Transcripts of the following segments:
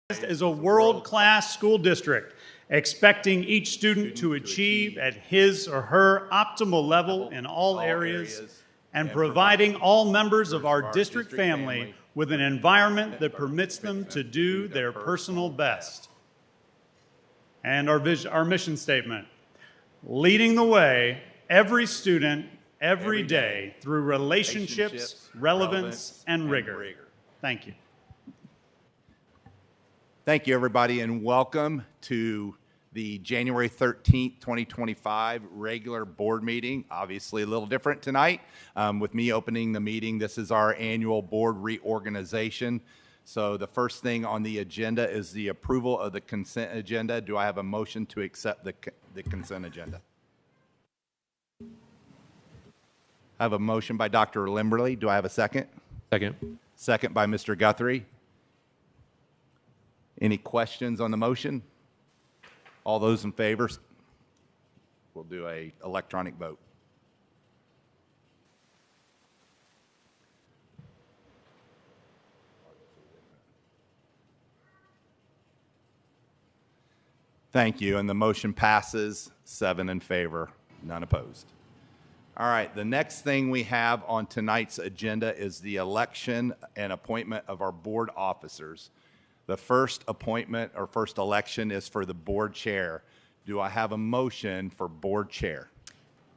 Is a world-class school district, expecting each student to achieve at his or her optimal level in all areas, and providing all members of our district family with an environment that permits them to do their personal best. And our mission statement, leading the way, every student, every day, through relationships, relevance, and rigor. Thank you. Thank you, everybody, and welcome to the January 13th, 2025 regular board meeting. Obviously, a little different tonight with me opening the meeting. This is our annual board reorganization. So the first thing on the agenda is the approval of the consent agenda. Do I have a motion to accept the consent agenda? I have a motion by Dr. Limberly. Do I have a second? Second. Second by Mr. Guthrie. Any questions on the motion? All those in favor? We'll do an electronic vote. Thank you, and the motion passes 7 in favor, none opposed. All right, the next thing we have on tonight's agenda is the election and appointment of our board officers. The first appointment or first election is for the board chair. Do I have a motion for board chair?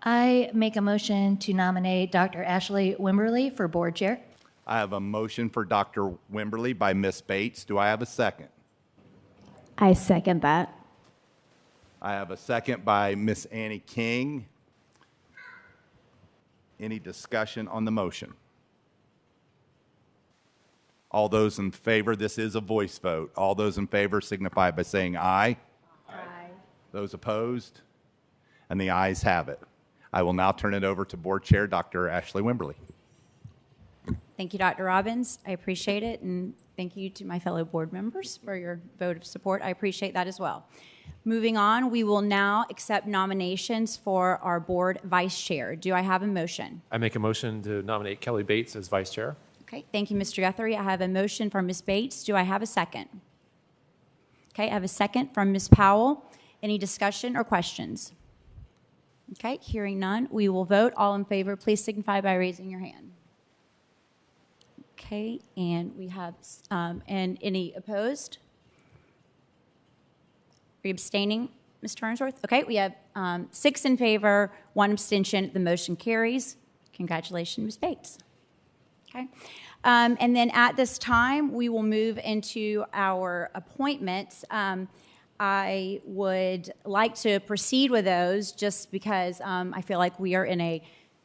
I make a motion to nominate Dr. Ashley Wimberly for board chair. I have a motion for Dr. Wimberly by Ms. Bates. Do I have a second? I second that. I have a second by Ms. Annie King. Any discussion on the motion? All those in favor, this is a voice vote. All those in favor signify by saying aye. Aye. Those opposed? And the ayes have it. I will now turn it over to Board Chair Dr. Ashley Wimberly. Thank you, Dr. Robbins. I appreciate it, and thank you to my fellow board members for your vote of support. I appreciate that as well. Moving on, we will now accept nominations for our board vice chair. Do I have a motion? I make a motion to nominate Kelly Bates as vice chair. Okay, thank you, Mr. Guthrie. I have a motion from Ms. Bates. Do I have a second? Okay, I have a second from Ms. Powell. Any discussion or questions? Okay, hearing none, we will vote. All in favor, please signify by raising your hand. Okay, and we have, and any opposed? Are you abstaining, Ms. Farnsworth? Okay, we have 6 in favor, 1 abstention. The motion carries. Congratulations, Ms. Bates. Okay. And then at this time, we will move into our appointments. I would like to proceed with those just because I feel like we are in a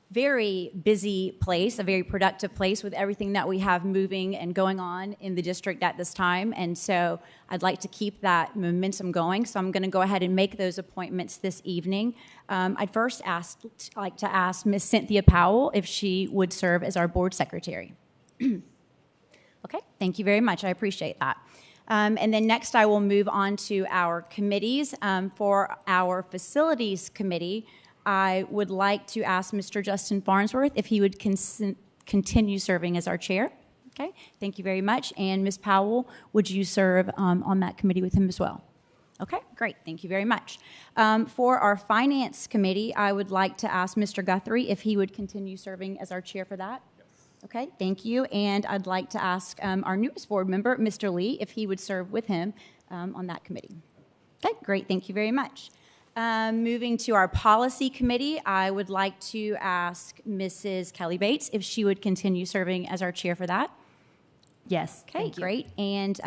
very busy place, a very productive place with everything that we have moving and going on in the district at this time. And so I'd like to keep that momentum going. So I'm going to go ahead and make those appointments this evening. I'd first like to ask Ms. Cynthia Powell if she would serve as our board secretary. Okay, thank you very much. I appreciate that. And then next I will move on to our committees. For our facilities committee, I would like to ask Mr. Justin Farnsworth if he would continue serving as our chair. Okay, thank you very much. And Ms. Powell, would you serve on that committee with him as well? Okay, great. Thank you very much. For our finance committee, I would like to ask Mr. Guthrie if he would continue serving as our chair for that. Yes. Okay, thank you. And I'd like to ask our newest board member, Mr. Lee, if he would serve with him on that committee. Okay, great. Thank you very much. Moving to our policy committee, I would like to ask Mrs. Kelly Bates if she would continue serving as our chair for that. Yes. Okay, great. And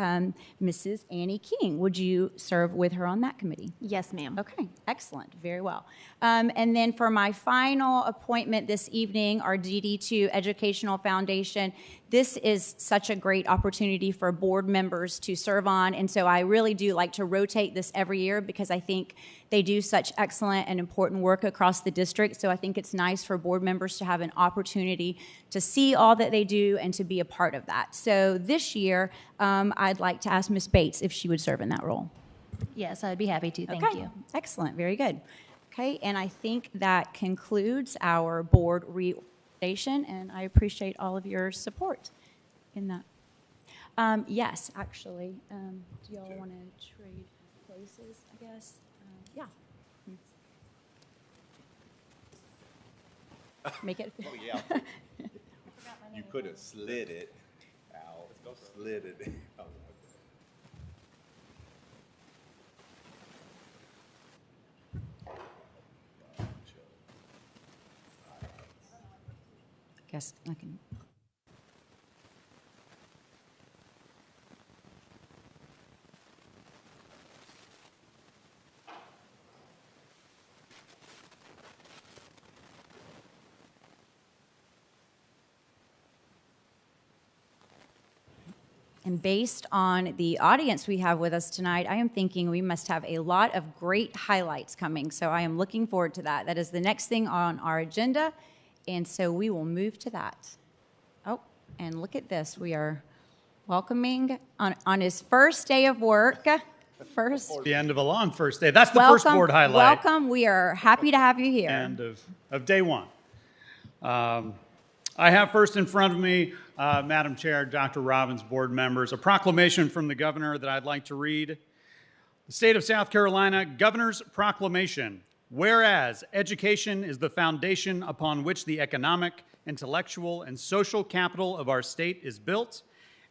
Mrs. Annie King, would you serve with her on that committee? Yes, ma'am. Okay, excellent. Very well. And then for my final appointment this evening, our DD2 Educational Foundation. This is such a great opportunity for board members to serve on, and so I really do like to rotate this every year because I think they do such excellent and important work across the district, so I think it's nice for board members to have an opportunity to see all that they do and to be a part of that. So this year, I'd like to ask Ms. Bates if she would serve in that role. Yes, I'd be happy to. Thank you. Excellent. Very good. Okay, and I think that concludes our board reorganization, and I appreciate all of your support in that. Yes, actually. Do y'all want to trade places, I guess? Yeah. Make it. Oh, yeah. You could have slid it out. Slid it out. Guess I can. And based on the audience we have with us tonight, I am thinking we must have a lot of great highlights coming. So I am looking forward to that. That is the next thing on our agenda. And so we will move to that. Oh, and look at this. We are welcoming on his first day of work. The end of a long first day. That's the first board highlight. Welcome. We are happy to have you here. End of day one. I have first in front of me, Madam Chair, Dr. Robbins, board members, a proclamation from the governor that I'd like to read. The state of South Carolina Governor's Proclamation. Whereas education is the foundation upon which the economic, intellectual, and social capital of our state is built,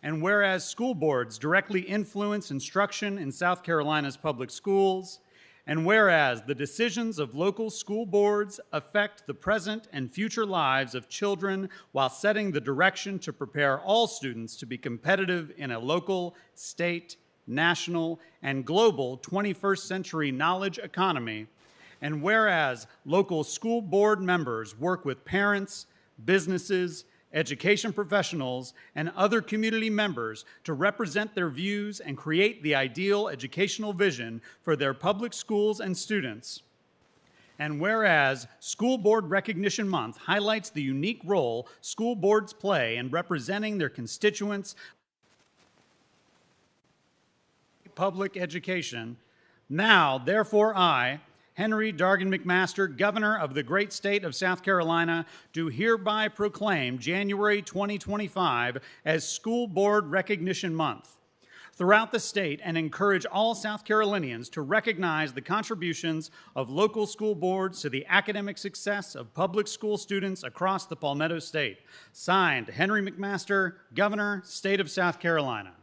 and whereas school boards directly influence instruction in South Carolina's public schools, and whereas the decisions of local school boards affect the present and future lives of children while setting the direction to prepare all students to be competitive in a local, state, national, and global 21st century knowledge economy, and whereas local school board members work with parents, businesses, education professionals, and other community members to represent their views and create the ideal educational vision for their public schools and students. And whereas School Board Recognition Month highlights the unique role school boards play in representing their constituents, public education, now, therefore, I, Henry Dargan McMaster, Governor of the great state of South Carolina, do hereby proclaim January 2025 as School Board Recognition Month throughout the state and encourage all South Carolinians to recognize the contributions of local school boards to the academic success of public school students across the Palmetto State. Signed, Henry McMaster, Governor, State of South Carolina.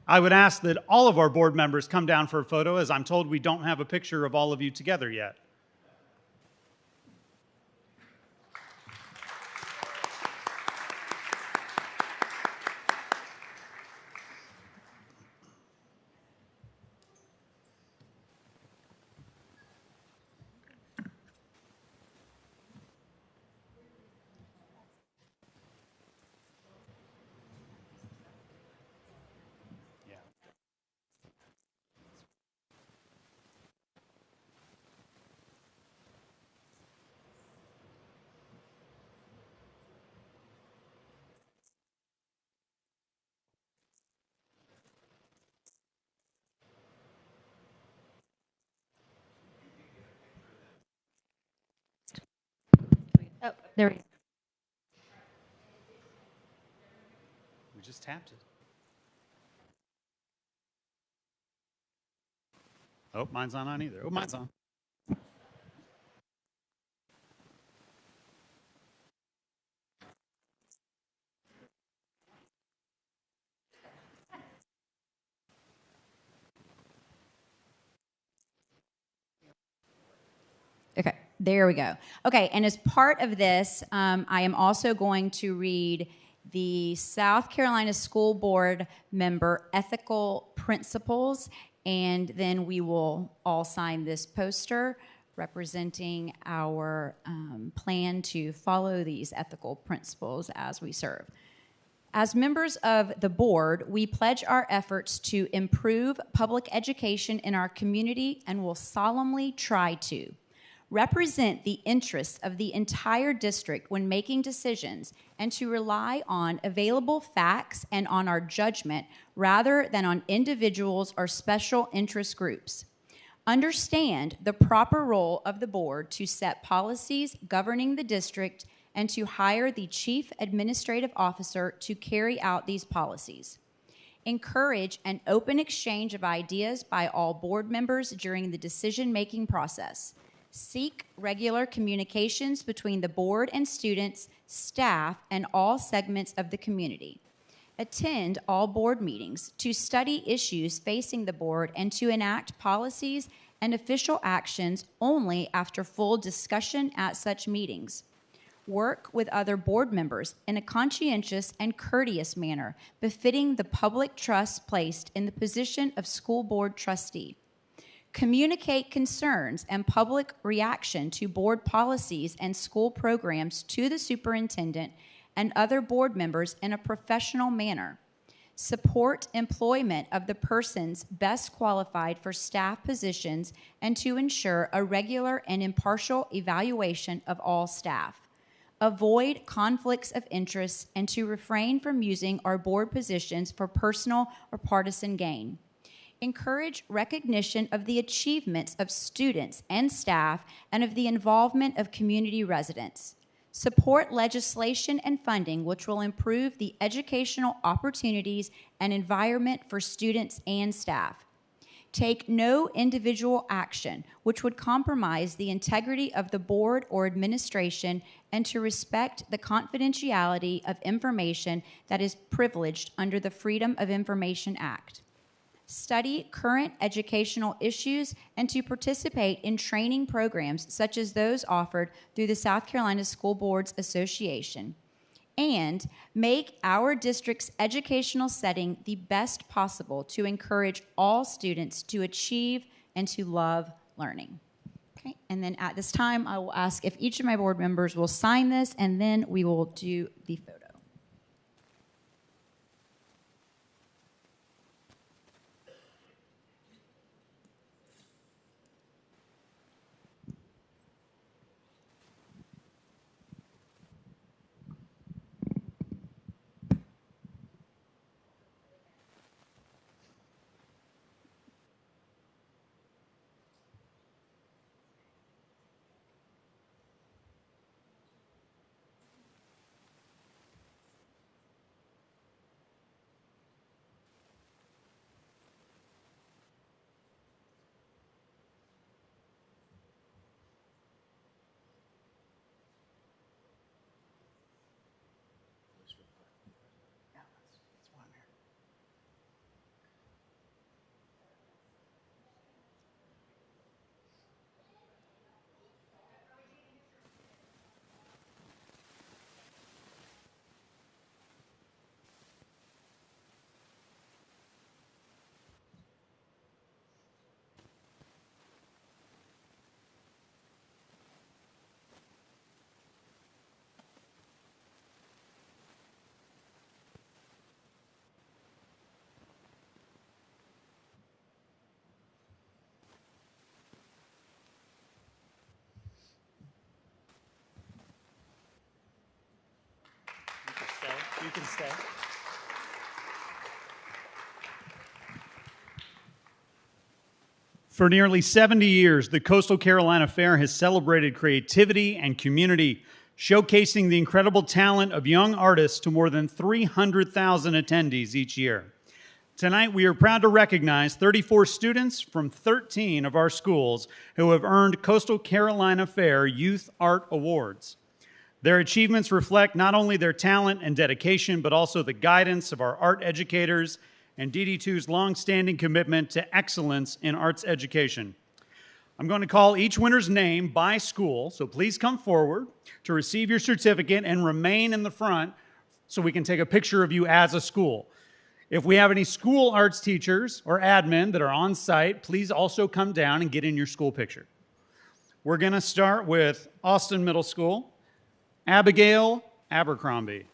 I would ask that all of our board members come down for a photo, as I'm told we don't have a picture of all of you together yet. Oh, there we go. We just tapped it. Oh, mine's not on either. Oh, mine's on. Okay, there we go. Okay, and as part of this, I am also going to read the South Carolina School Board member ethical principles, and then we will all sign this poster representing our plan to follow these ethical principles as we serve. As members of the board, we pledge our efforts to improve public education in our community and will solemnly try to represent the interests of the entire district when making decisions and to rely on available facts and on our judgment rather than on individuals or special interest groups. Understand the proper role of the board to set policies governing the district and to hire the Chief Administrative Officer to carry out these policies. Encourage an open exchange of ideas by all board members during the decision-making process. Seek regular communications between the board and students, staff, and all segments of the community. Attend all board meetings to study issues facing the board and to enact policies and official actions only after full discussion at such meetings. Work with other board members in a conscientious and courteous manner, befitting the public trust placed in the position of school board trustee. Communicate concerns and public reaction to board policies and school programs to the superintendent and other board members in a professional manner. Support employment of the persons best qualified for staff positions and to ensure a regular and impartial evaluation of all staff. Avoid conflicts of interest and to refrain from using our board positions for personal or partisan gain. Encourage recognition of the achievements of students and staff and of the involvement of community residents. Support legislation and funding which will improve the educational opportunities and environment for students and staff. Take no individual action which would compromise the integrity of the board or administration and to respect the confidentiality of information that is privileged under the Freedom of Information Act. Study current educational issues and to participate in training programs such as those offered through the South Carolina School Boards Association. And make our district's educational setting the best possible to encourage all students to achieve and to love learning. Okay, and then at this time, I will ask if each of my board members will sign this, and then we will do the photo. You can stay. For nearly 70 years, the Coastal Carolina Fair has celebrated creativity and community, showcasing the incredible talent of young artists to more than 300,000 attendees each year. Tonight, we are proud to recognize 34 students from 13 of our schools who have earned Coastal Carolina Fair Youth Art Awards. Their achievements reflect not only their talent and dedication, but also the guidance of our art educators and DD2's longstanding commitment to excellence in arts education. I'm going to call each winner's name by school, so please come forward to receive your certificate and remain in the front so we can take a picture of you as a school. If we have any school arts teachers or admin that are on site, please also come down and get in your school picture. We're going to start with Austin Middle School. Abigail Abercrombie.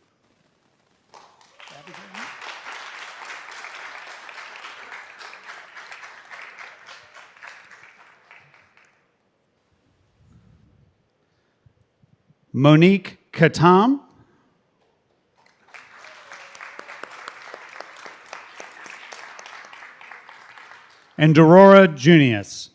Monique Katam. And Dorora Junius.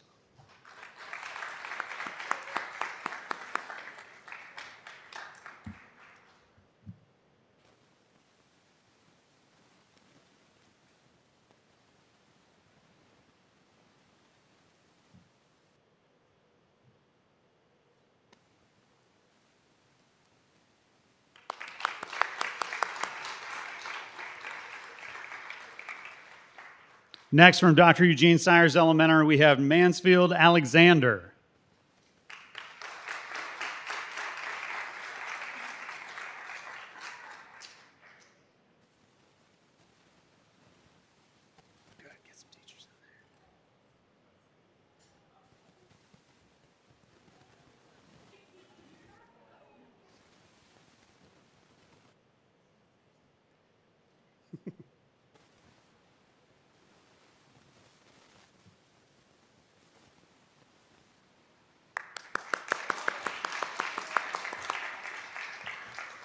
Next, from Dr. Eugene Sires Elementary, we have Mansfield Alexander.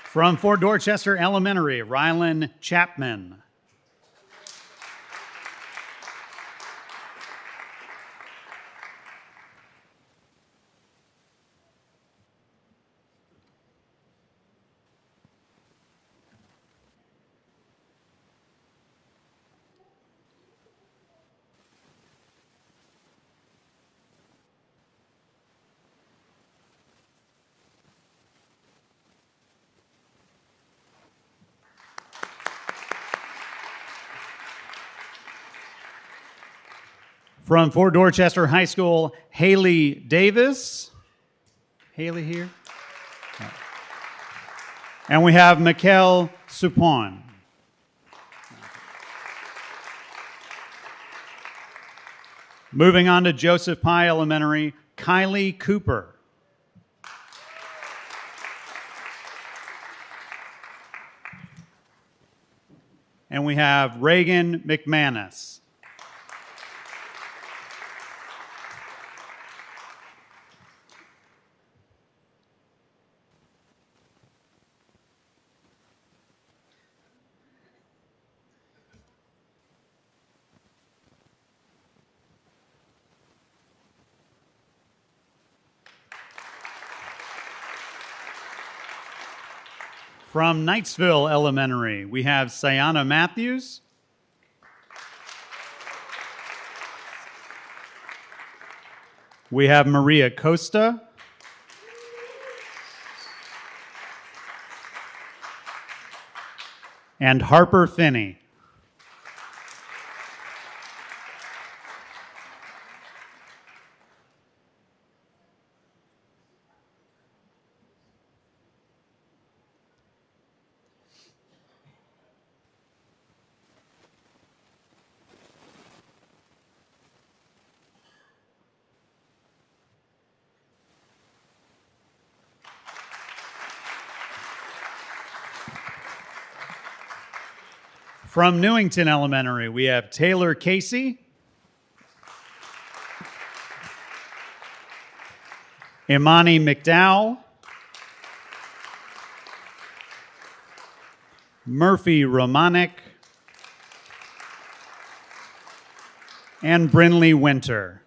From Fort Dorchester Elementary, Rylan Chapman. From Fort Dorchester High School, Haley Davis. Haley here. And we have Mikkel Supon. Moving on to Joseph Pye Elementary, Kylie Cooper. And we have Reagan McManus. From Knightsville Elementary, we have Sayana Matthews. We have Maria Costa. And Harper Finney. From Newington Elementary, we have Taylor Casey, Imani McDowell, Murphy Romanek, and Brinley Winter.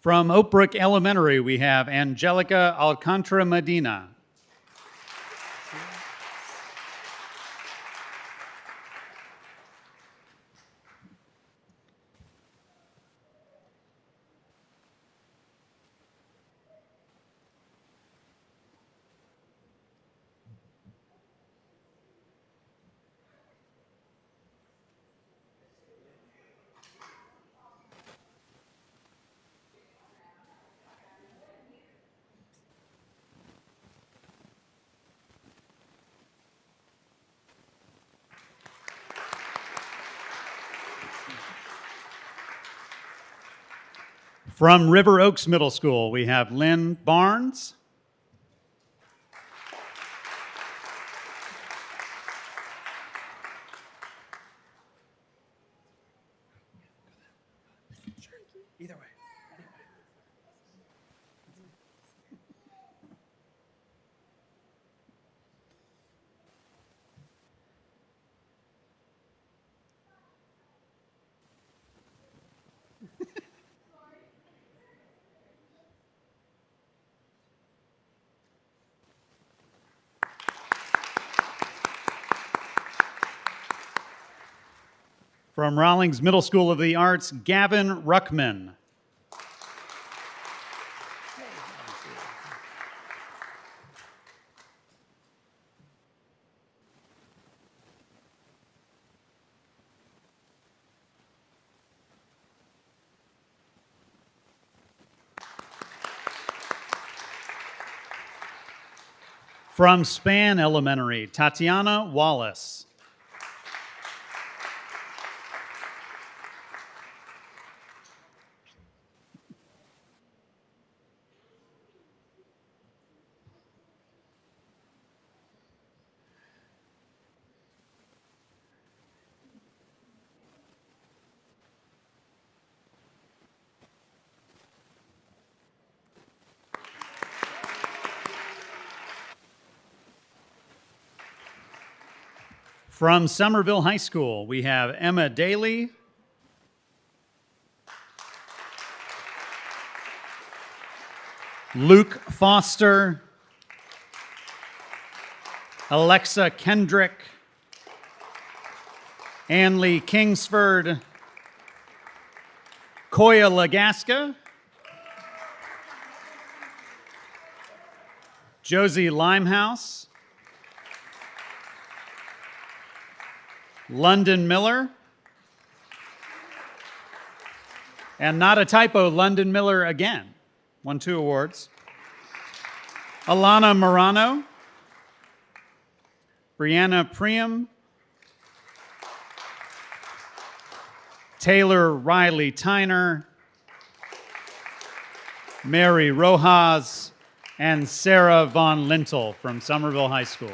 From Oak Brook Elementary, we have Angelica Alcantara Medina. From River Oaks Middle School, we have Lynn Barnes. Either way. From Rawlings Middle School of the Arts, Gavin Ruckman. From Span Elementary, Tatiana Wallace. From Somerville High School, we have Emma Daly, Luke Foster, Alexa Kendrick, Anlee Kingsford, Koya Lagaska, Josie Limehouse, London Miller, and not a typo, London Miller again. Won 2 awards. Alana Morano, Brianna Priam, Taylor Riley Tyner, Mary Rojas, and Sarah Von Lintel from Somerville High School.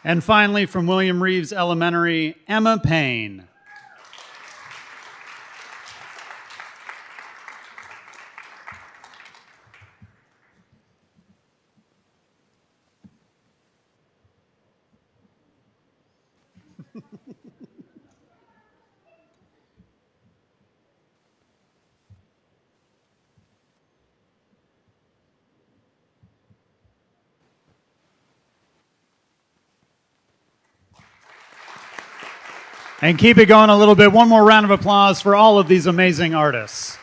And finally, from William Reeves Elementary, Emma Payne. And keep it going a little bit. One more round of applause for all of these amazing artists.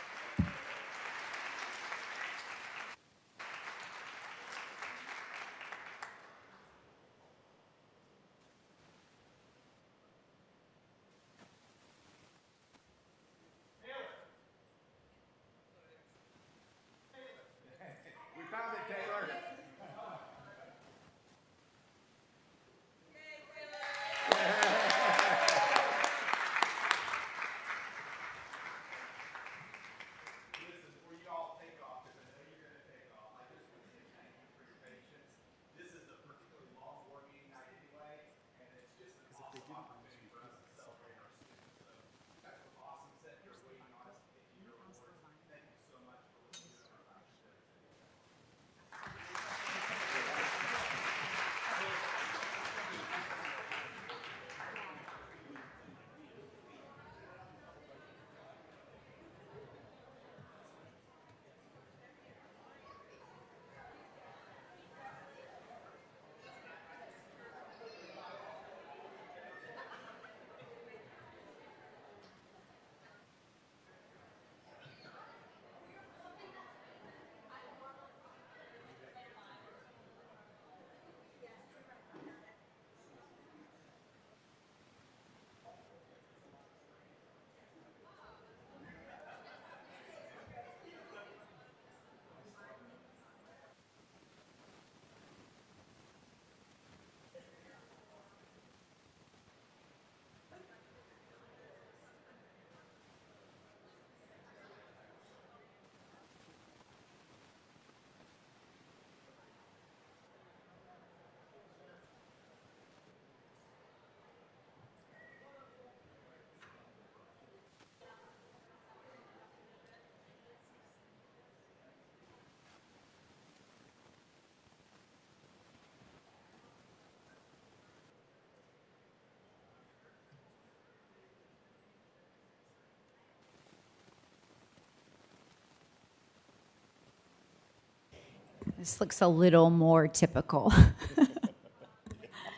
This looks a little more typical.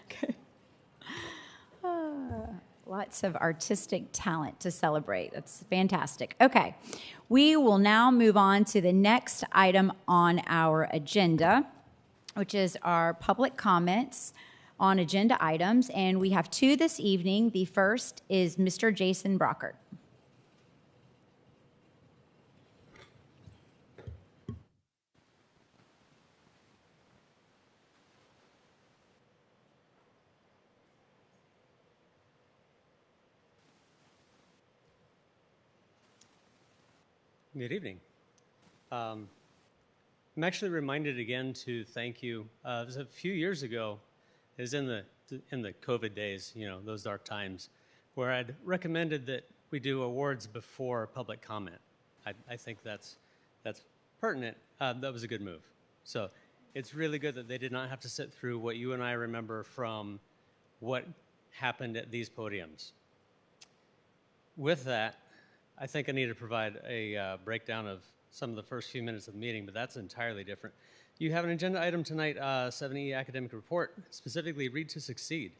Okay. Lots of artistic talent to celebrate. That's fantastic. Okay. We will now move on to the next item on our agenda, which is our public comments on agenda items. And we have two this evening. The first is Mr. Jason Brockert. Good evening. I'm actually reminded again to thank you. It was a few years ago, it was in the COVID days, you know, those dark times, where I'd recommended that we do awards before public comment. I think that's pertinent. That was a good move. So it's really good that they did not have to sit through what you and I remember from what happened at these podiums. With that, I think I need to provide a breakdown of some of the first few minutes of the meeting, but that's entirely different. You have an agenda item tonight, 7E academic report, specifically Read to Succeed.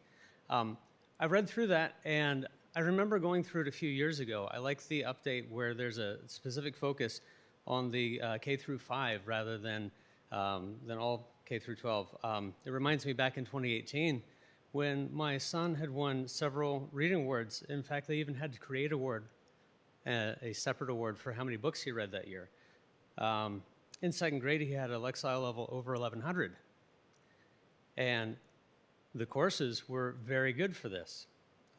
I read through that, and I remember going through it a few years ago. I like the update where there's a specific focus on the K through 5 rather than all K through 12. It reminds me back in 2018 when my son had won several reading awards. In fact, they even had to create a separate award for how many books he read that year. In second grade, he had a Lexile level over 1100. And the courses were very good for this.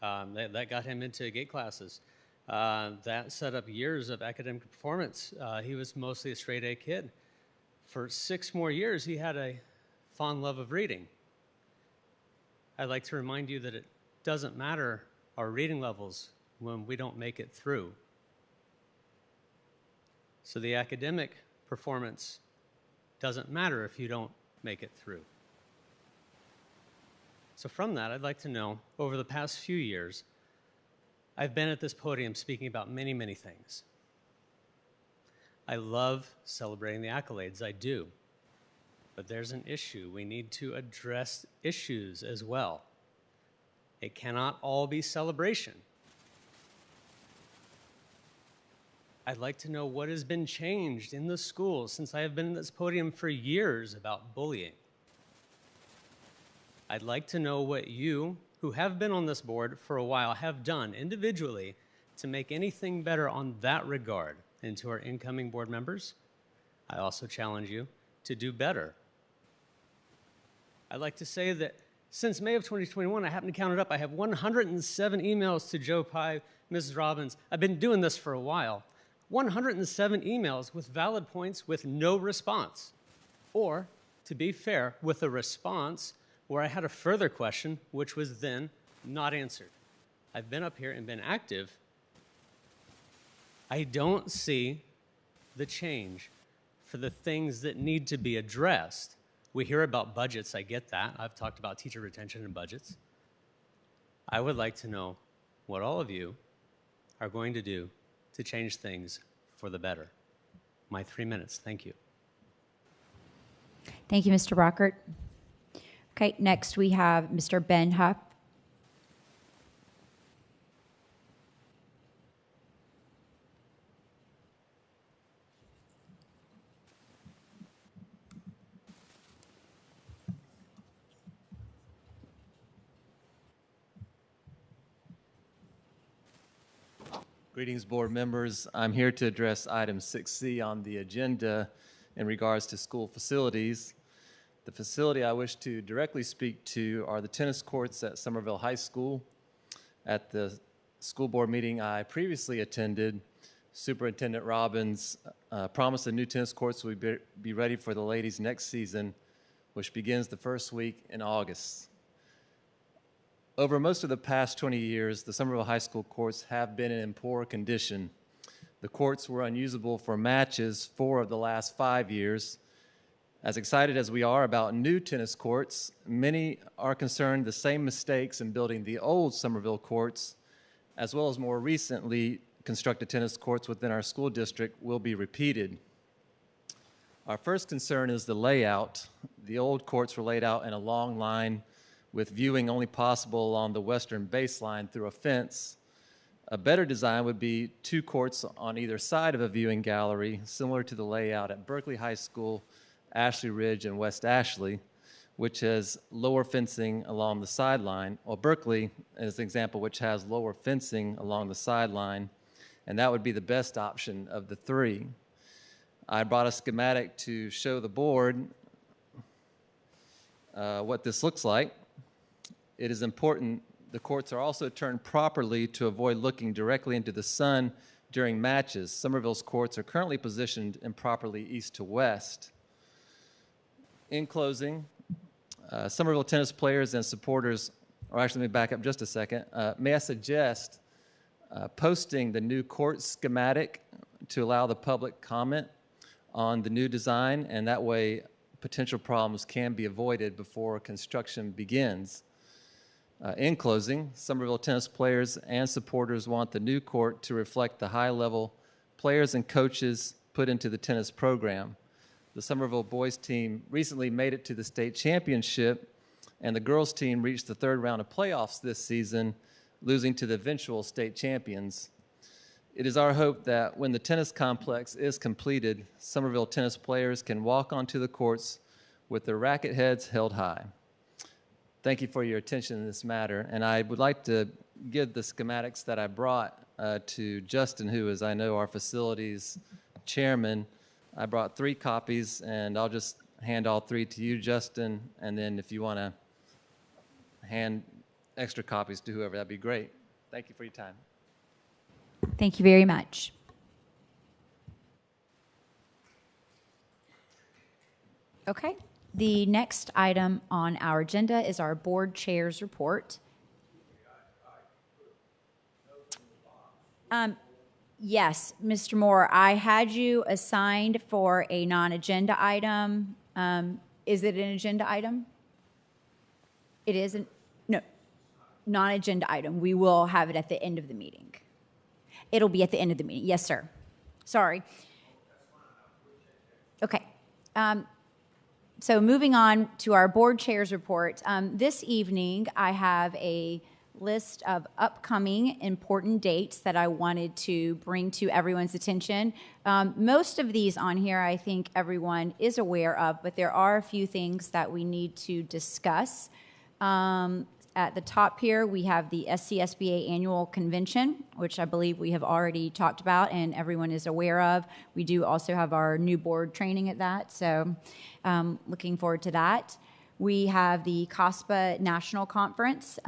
That got him into GATE classes. That set up years of academic performance. He was mostly a straight A kid. For 6 more years, he had a fond love of reading. I'd like to remind you that it doesn't matter our reading levels when we don't make it through. So the academic performance doesn't matter if you don't make it through. So from that, I'd like to know, over the past few years, I've been at this podium speaking about many, many things. I love celebrating the accolades, I do. But there's an issue. We need to address issues as well. It cannot all be celebration. I'd like to know what has been changed in the schools since I have been at this podium for years about bullying. I'd like to know what you, who have been on this board for a while, have done individually to make anything better on that regard. And to our incoming board members, I also challenge you to do better. I'd like to say that since May of 2021, I happen to count it up, I have 107 emails to Joe Pye, Mrs. Robbins. I've been doing this for a while. 107 emails with valid points with no response. Or, to be fair, with a response where I had a further question, which was then not answered. I've been up here and been active. I don't see the change for the things that need to be addressed. We hear about budgets, I get that. I've talked about teacher retention and budgets. I would like to know what all of you are going to do to change things for the better. My 3 minutes, thank you. Thank you, Mr. Brockert. Okay, next we have Mr. Ben Huff. Greetings, board members. I'm here to address item 6C on the agenda in regards to school facilities. The facility I wish to directly speak to are the tennis courts at Somerville High School. At the school board meeting I previously attended, Superintendent Robbins promised the new tennis courts would be ready for the ladies next season, which begins the first week in August. Over most of the past 20 years, the Somerville High School courts have been in poor condition. The courts were unusable for matches 4 of the last 5 years. As excited as we are about new tennis courts, many are concerned the same mistakes in building the old Somerville courts, as well as more recently constructed tennis courts within our school district, will be repeated. Our first concern is the layout. The old courts were laid out in a long line with viewing only possible along the western baseline through a fence. A better design would be 2 courts on either side of a viewing gallery, similar to the layout at Berkeley High School, Ashley Ridge, and West Ashley, which has lower fencing along the sideline, or Berkeley, as an example, which has lower fencing along the sideline, and that would be the best option of the 3. I brought a schematic to show the board what this looks like. It is important the courts are also turned properly to avoid looking directly into the sun during matches. Somerville's courts are currently positioned improperly east to west. In closing, Somerville tennis players and supporters, or actually let me back up just a second, may I suggest posting the new court schematic to allow the public comment on the new design, and that way potential problems can be avoided before construction begins. In closing, Somerville tennis players and supporters want the new court to reflect the high level players and coaches put into the tennis program. The Somerville boys team recently made it to the state championship, and the girls team reached the 3rd round of playoffs this season, losing to the eventual state champions. It is our hope that when the tennis complex is completed, Somerville tennis players can walk onto the courts with their racket heads held high. Thank you for your attention in this matter, and I would like to give the schematics that I brought to Justin, who is, I know, our facilities chairman. I brought 3 copies, and I'll just hand all 3 to you, Justin, and then if you want to hand extra copies to whoever, that'd be great. Thank you for your time. Thank you very much. Okay. The next item on our agenda is our board chair's report. Yes, Mr. Moore, I had you assigned for a non-agenda item. Is it an agenda item? It isn't? No, non-agenda item. We will have it at the end of the meeting. It'll be at the end of the meeting. Yes, sir. Sorry. Okay. So moving on to our board chair's report. This evening, I have a list of upcoming important dates that I wanted to bring to everyone's attention. Most of these on here, I think everyone is aware of, but there are a few things that we need to discuss. At the top here, we have the SCSBA Annual Convention, which I believe we have already talked about and everyone is aware of. We do also have our new board training at that, so looking forward to that. We have the COSPA National Conference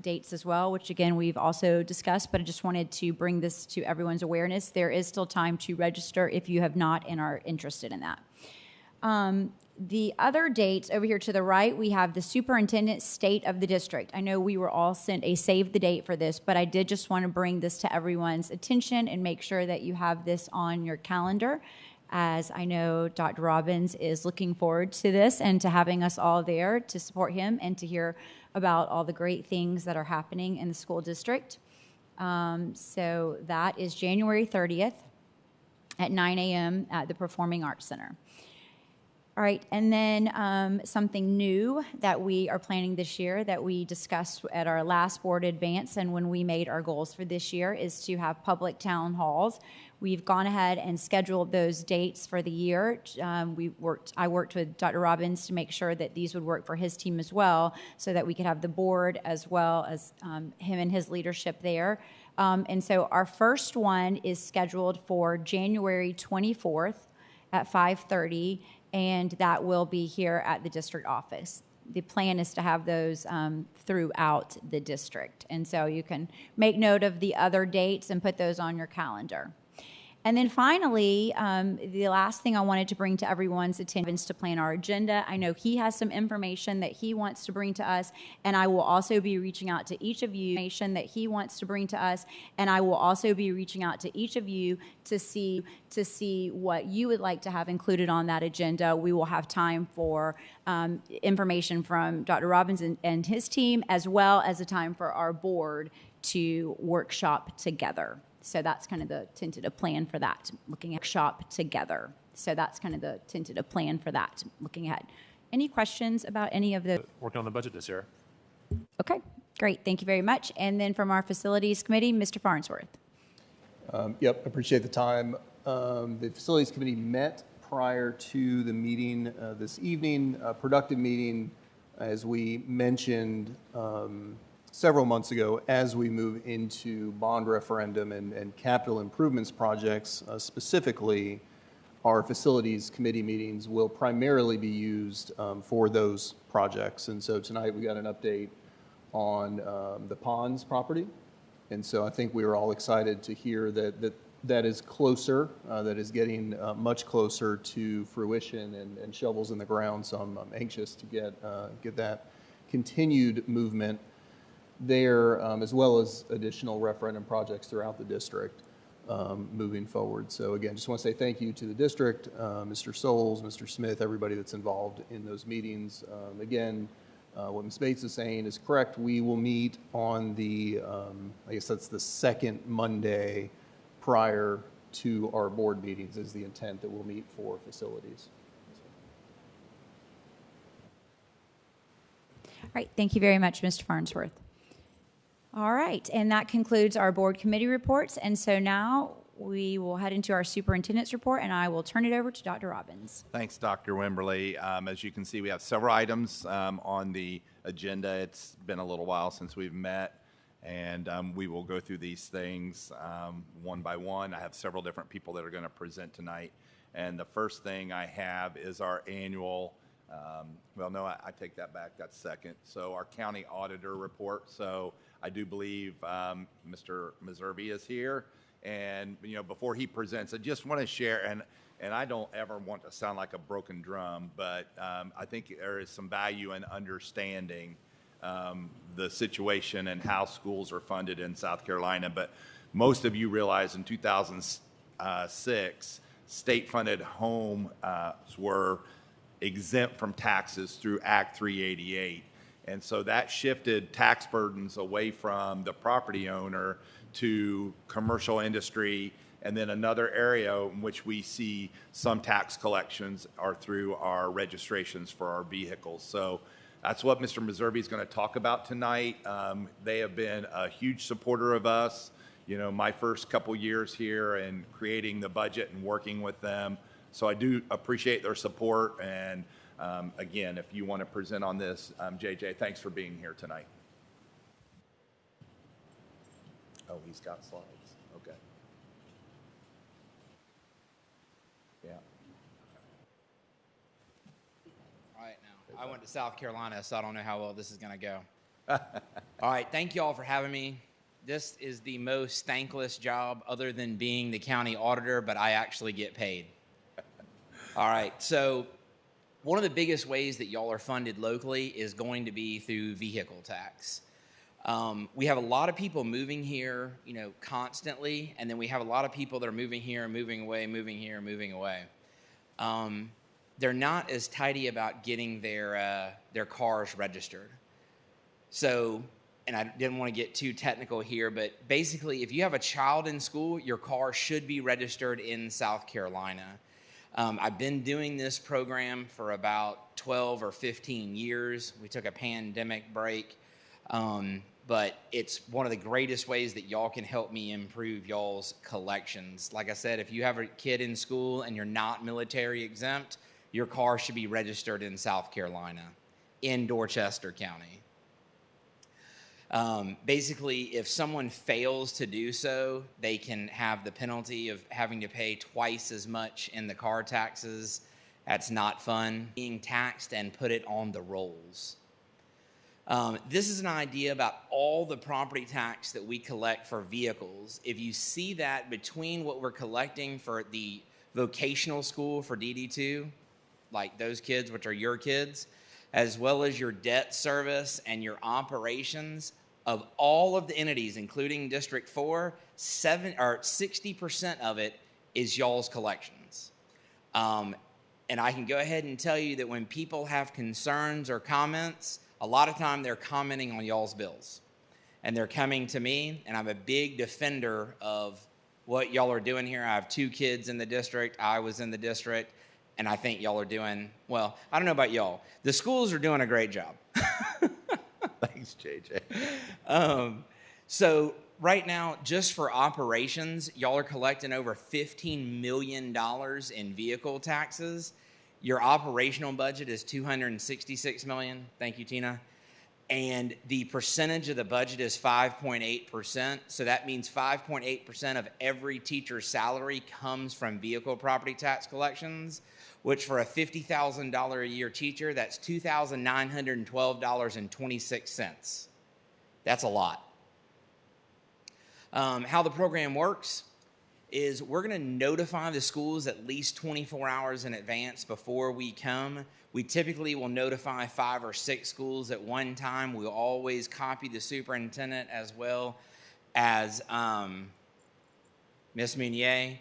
dates as well, which again we've also discussed, but I just wanted to bring this to everyone's awareness. There is still time to register if you have not and are interested in that. The other dates over here to the right, we have the Superintendent State of the District. I know we were all sent a save the date for this, but I did just want to bring this to everyone's attention and make sure that you have this on your calendar, as I know Dr. Robbins is looking forward to this and to having us all there to support him and to hear about all the great things that are happening in the school district. So that is January 30th at 9 a.m. at the Performing Arts Center. All right, and then something new that we are planning this year that we discussed at our last board advance and when we made our goals for this year is to have public town halls. We've gone ahead and scheduled those dates for the year. I worked with Dr. Robbins to make sure that these would work for his team as well so that we could have the board as well as him and his leadership there. And so our first one is scheduled for January 24th at 5:30. And that will be here at the district office. The plan is to have those throughout the district. And so you can make note of the other dates and put those on your calendar. And then finally, the last thing I wanted to bring to everyone's attention is to plan our agenda. I know he has some information that he wants to bring to us, and I will also be reaching out to each of you information that he wants to bring to us, and I will also be reaching out to each of you to see what you would like to have included on that agenda. We will have time for information from Dr. Robbins and his team, as well as a time for our board to workshop together. So that's kind of the tentative plan for that, looking at shop together. So that's kind of the tentative plan for that, looking ahead. Any questions about any of the? Working on the budget this year. Okay, great. Thank you very much. And then from our Facilities Committee, Mr. Farnsworth. Yep, appreciate the time. The Facilities Committee met prior to the meeting this evening, a productive meeting, as we mentioned several months ago, as we move into bond referendum and capital improvements projects. Specifically, our Facilities Committee meetings will primarily be used for those projects. And so tonight we got an update on the ponds property. And so I think we were all excited to hear that is closer, that is getting much closer to fruition and shovels in the ground. So I'm anxious to get that continued movement there, as well as additional referendum projects throughout the district moving forward. So again, just want to say thank you to the district, Mr. Souls, Mr. Smith, everybody that's involved in those meetings. Again, what Ms. Bates is saying is correct. We will meet on the, I guess that's the second Monday prior to our board meetings is the intent that we'll meet for facilities. All right, thank you very much, Mr. Farnsworth. All right, and that concludes our board committee reports. And so now we will head into our superintendent's report, and I will turn it over to Dr. Robbins. Thanks, Dr. Wimberly. As you can see, we have several items on the agenda. It's been a little while since we've met, and we will go through these things one by one. I have several different people that are going to present tonight. And the first thing I have is our annual, well, no, I take that back. That's second. So our county auditor report. So I do believe Mr. Meservey is here. And, you know, before he presents, I just want to share, and I don't ever want to sound like a broken drum, but I think there is some value in understanding the situation and how schools are funded in South Carolina. But most of you realize in 2006, state-funded homes were exempt from taxes through Act 388. And so that shifted tax burdens away from the property owner to commercial industry. And then another area in which we see some tax collections are through our registrations for our vehicles. So that's what Mr. Meservey is going to talk about tonight. They have been a huge supporter of us. You know, my first couple years here and creating the budget and working with them. So I do appreciate their support. And again, if you want to present on this, JJ, thanks for being here tonight. Oh, he's got slides. Okay. Yeah. All right, now, I went to South Carolina, so I don't know how well this is going to go. All right, thank you all for having me. This is the most thankless job other than being the county auditor, but I actually get paid. All right, so one of the biggest ways that y'all are funded locally is going to be through vehicle tax. We have a lot of people moving here, you know, constantly, and then we have a lot of people that are moving here, moving away, moving here, moving away. They're not as tidy about getting their cars registered. So, and I didn't want to get too technical here, but basically, if you have a child in school, your car should be registered in South Carolina. I've been doing this program for about 12 or 15 years. We took a pandemic break, but it's one of the greatest ways that y'all can help me improve y'all's collections. Like I said, if you have a kid in school and you're not military exempt, your car should be registered in South Carolina, in Dorchester County. Basically, if someone fails to do so, they can have the penalty of having to pay twice as much in the car taxes. That's not fun. Being taxed and put it on the rolls. This is an idea about all the property tax that we collect for vehicles. If you see that between what we're collecting for the vocational school for DD2, like those kids, which are your kids, as well as your debt service and your operations, of all of the entities, including District 4, 60% of it is y'all's collections. And I can go ahead and tell you that when people have concerns or comments, a lot of time they're commenting on y'all's bills. And they're coming to me, and I'm a big defender of what y'all are doing here. I have 2 kids in the district. I was in the district, and I think y'all are doing, well, I don't know about y'all. The schools are doing a great job. Thanks, JJ. So right now, just for operations, y'all are collecting over $15 million in vehicle taxes. Your operational budget is $266 million. Thank you, Tina. And the percentage of the budget is 5.8%. So that means 5.8% of every teacher's salary comes from vehicle property tax collections, which for a $50,000 a year teacher, that's $2,912.26. That's a lot. How the program works is we're going to notify the schools at least 24 hours in advance before we come. We typically will notify 5 or 6 schools at one time. We'll always copy the superintendent as well as Ms. Meunier.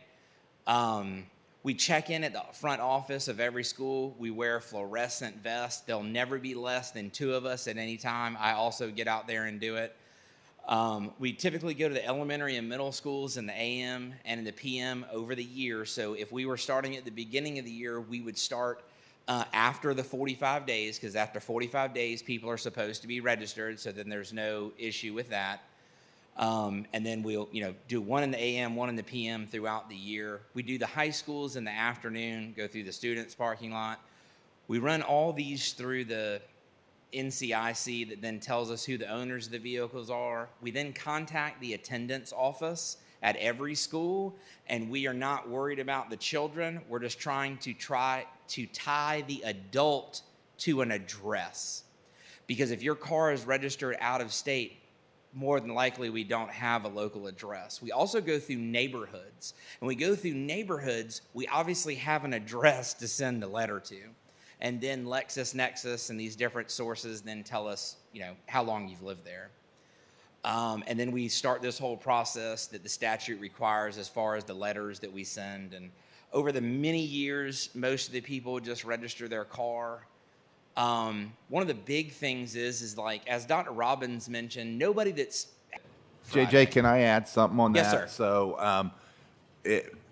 We check in at the front office of every school. We wear fluorescent vests. There'll never be less than 2 of us at any time. I also get out there and do it. We typically go to the elementary and middle schools in the AM and in the PM over the year. So if we were starting at the beginning of the year, we would start after the 45 days, because after 45 days, people are supposed to be registered, so then there's no issue with that. And then we'll, do 1 in the AM, 1 in the PM throughout the year. We do the high schools in the afternoon, go through the students' parking lot. We run all these through the NCIC that then tells us who the owners of the vehicles are. We then contact the attendance office at every school, and we are not worried about the children. We're just trying to tie the adult to an address. Because if your car is registered out of state, more than likely we don't have a local address. We also go through neighborhoods. And we go through neighborhoods, we obviously have an address to send a letter to. And then LexisNexis and these different sources then tell us, how long you've lived there. And then we start this whole process that the statute requires as far as the letters that we send. And over the many years, most of the people just register their car. One of the big things is like, as Dr. Robbins mentioned, nobody that's... JJ, can I add something on that? Yes, sir. So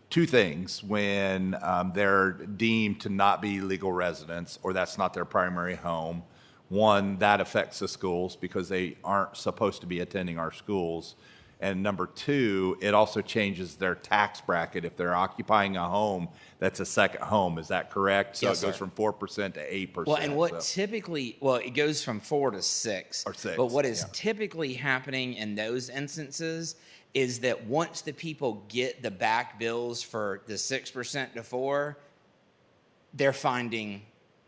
2 things. When they're deemed to not be legal residents or that's not their primary home, 1, that affects the schools because they aren't supposed to be attending our schools. And number 2, it also changes their tax bracket if they're occupying a home that's a second home. Is that correct? So Yes, it goes sir. from 4% to 8%. Well, and what typically, it goes from 4 to 6. Or 6, But what is typically happening in those instances is that once the people get the back bills for the 6% to 4, they're finding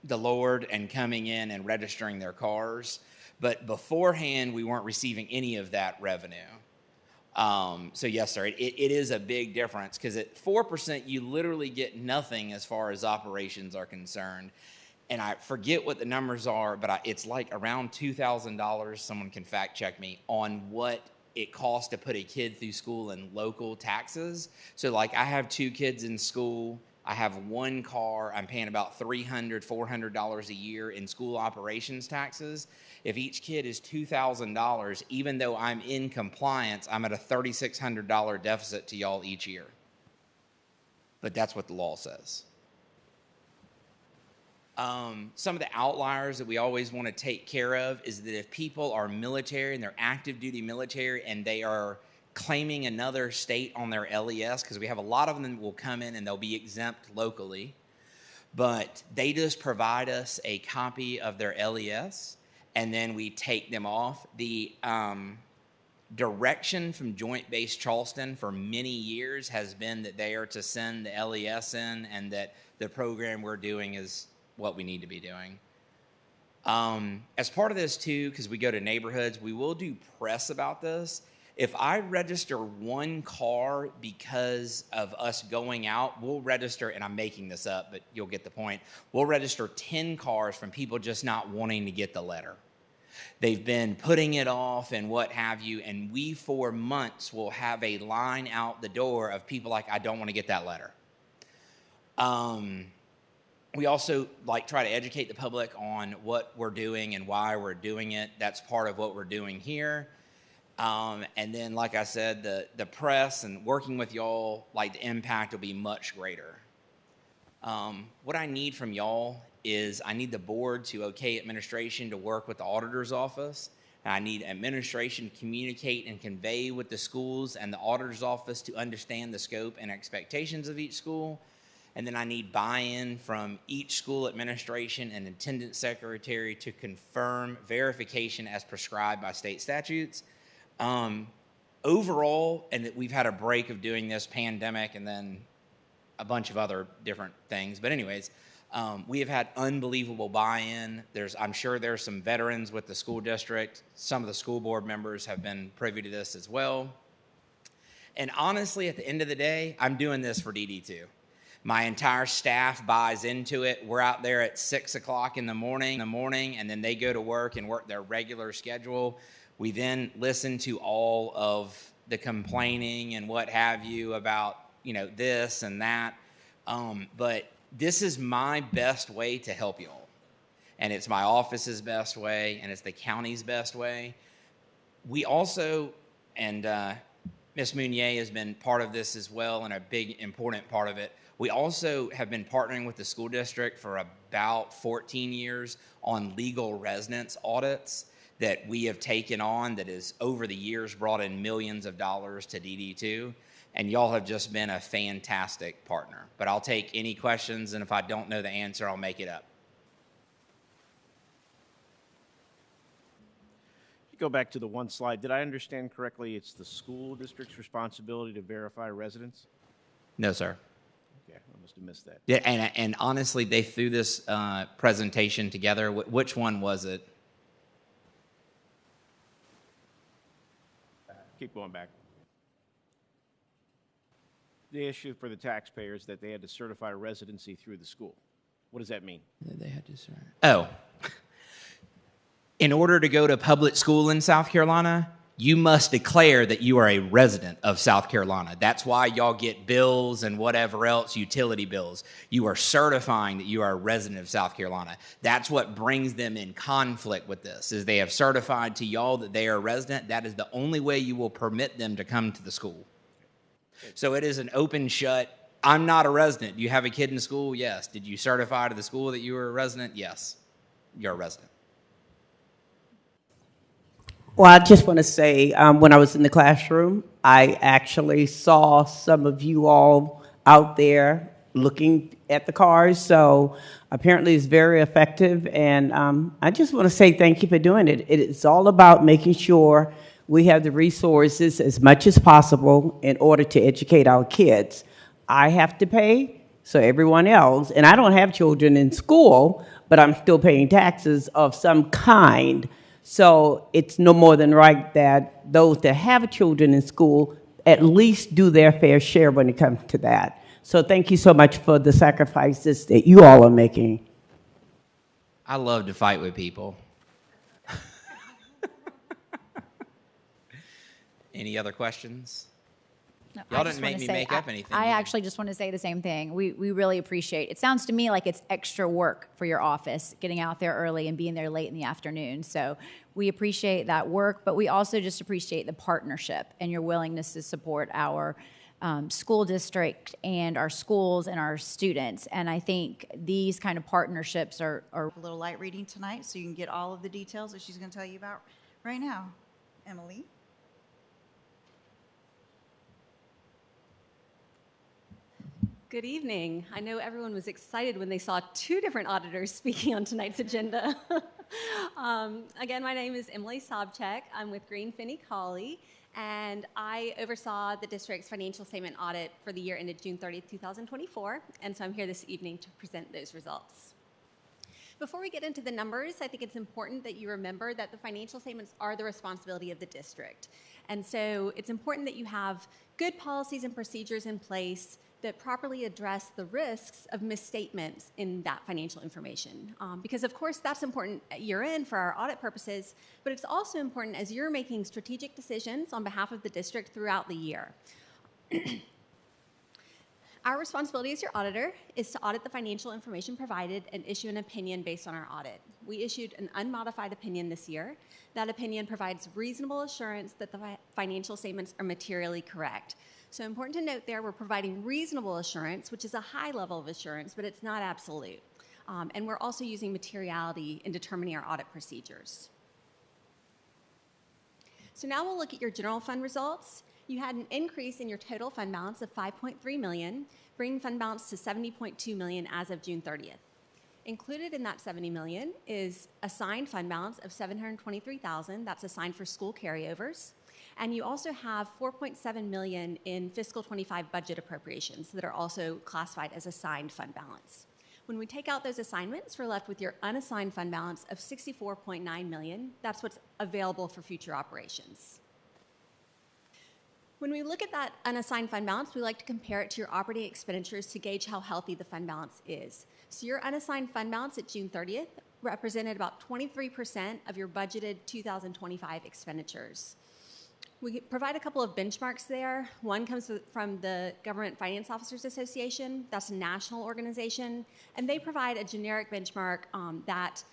the Lord and coming in and registering their cars. But beforehand, we weren't receiving any of that revenue. So yes, sir, it is a big difference because at 4%, you literally get nothing as far as operations are concerned. And I forget what the numbers are, but it's like around $2,000, someone can fact check me, on what it costs to put a kid through school in local taxes. So like I have 2 kids in school. I have 1 car. I'm paying about $300, $400 a year in school operations taxes. If each kid is $2,000, even though I'm in compliance, I'm at a $3,600 deficit to y'all each year. But that's what the law says. Some of the outliers that we always want to take care of is that if people are military and they're active duty military and they are claiming another state on their LES, because we have a lot of them that will come in and they'll be exempt locally, but they just provide us a copy of their LES and then we take them off. The direction from Joint Base Charleston for many years has been that they are to send the LES in and that the program we're doing is what we need to be doing. As part of this too, because we go to neighborhoods, we will do press about this. If I register 1 car because of us going out, we'll register, and I'm making this up, but you'll get the point. We'll register 10 cars from people just not wanting to get the letter. They've been putting it off and what have you, and we for months will have a line out the door of people like, I don't want to get that letter. We also try to educate the public on what we're doing and why we're doing it. That's part of what we're doing here. And then, like I said, the press and working with y'all, like the impact will be much greater. What I need from y'all is I need the board to okay administration to work with the auditor's office. And I need administration to communicate and convey with the schools and the auditor's office to understand the scope and expectations of each school. And then I need buy-in from each school administration and attendance secretary to confirm verification as prescribed by state statutes. Overall, and we've had a break of doing this pandemic and then a bunch of other different things. But anyways, we have had unbelievable buy-in. I'm sure there's some veterans with the school district. Some of the school board members have been privy to this as well. And honestly, at the end of the day, I'm doing this for DD2. My entire staff buys into it. We're out there at 6 o'clock in the morning, and then they go to work and work their regular schedule. We then listen to all of the complaining and what have you about, this and that. But this is my best way to help y'all. And it's my office's best way, and it's the county's best way. We also, and Ms. Mounier has been part of this as well, and a big, important part of it. We also have been partnering with the school district for about 14 years on legal residence audits that we have taken on that has, over the years, brought in millions of dollars to DD2. And y'all have just been a fantastic partner. But I'll take any questions, and if I don't know the answer, I'll make it up. Go back to the one slide. Did I understand correctly? It's the school district's responsibility to verify residents? No, sir. Okay, I must have missed that. Yeah, and honestly, they threw this presentation together. Which one was it? Keep going back. The issue for the taxpayers that they had to certify residency through the school. What does that mean? They had to certify. Oh. In order to go to public school in South Carolina, you must declare that you are a resident of South Carolina. That's why y'all get bills and whatever else, utility bills. You are certifying that you are a resident of South Carolina. That's what brings them in conflict with this, is they have certified to y'all that they are a resident. That is the only way you will permit them to come to the school. So it is an open shut. I'm not a resident. Do you have a kid in school? Yes. Did you certify to the school that you were a resident? Yes. You're a resident. Well, I just want to say, when I was in the classroom, I actually saw some of you all out there looking at the cars. So apparently it's very effective. And I just want to say thank you for doing it. It's all about making sure we have the resources as much as possible in order to educate our kids. I have to pay, so everyone else, and I don't have children in school, but I'm still paying taxes of some kind. So it's no more than right that those that have children in school at least do their fair share when it comes to that. So thank you so much for the sacrifices that you all are making. I love to fight with people. Any other questions? No, Y'all didn't make me make up anything. I either. actually just want to say the same thing. We really appreciate it. It sounds to me like it's extra work for your office, getting out there early and being there late in the afternoon. So we appreciate that work, but we also just appreciate the partnership and your willingness to support our school district and our schools and our students. And I think these kind of partnerships are A little light reading tonight so you can get all of the details that she's going to tell you about right now. Emily? Good evening. I know everyone was excited when they saw two different auditors speaking on tonight's agenda. Again, my name is Emily Sobchak. I'm with Green Finney Colley, and I oversaw the district's financial statement audit for the year ended June 30th, 2024, and so I'm here this evening to present those results. Before we get into the numbers, I think it's important that you remember that the financial statements are the responsibility of the district. And so it's important that you have good policies and procedures in place that properly address the risks of misstatements in that financial information. Because of course that's important at year end for our audit purposes, but it's also important as you're making strategic decisions on behalf of the district throughout the year. Our responsibility as your auditor is to audit the financial information provided and issue an opinion based on our audit. we issued an unmodified opinion this year. That opinion provides reasonable assurance that the financial statements are materially correct. So important to note there, we're providing reasonable assurance, which is a high level of assurance, but it's not absolute. And we're also using materiality in determining our audit procedures. So now we'll look at your general fund results. You had an increase in your total fund balance of $5.3 million, bringing fund balance to $70.2 million as of June 30th. Included in that $70 million is assigned fund balance of $723,000. That's assigned for school carryovers. And you also have $4.7 million in fiscal 25 budget appropriations that are also classified as assigned fund balance. When we take out those assignments, we're left with your unassigned fund balance of $64.9 million. That's what's available for future operations. When we look at that unassigned fund balance, we like to compare it to your operating expenditures to gauge how healthy the fund balance is. So your unassigned fund balance at June 30th represented about 23% of your budgeted 2025 expenditures. We provide a couple of benchmarks there. One comes from the Government Finance Officers Association. That's a national organization. And they provide a generic benchmark that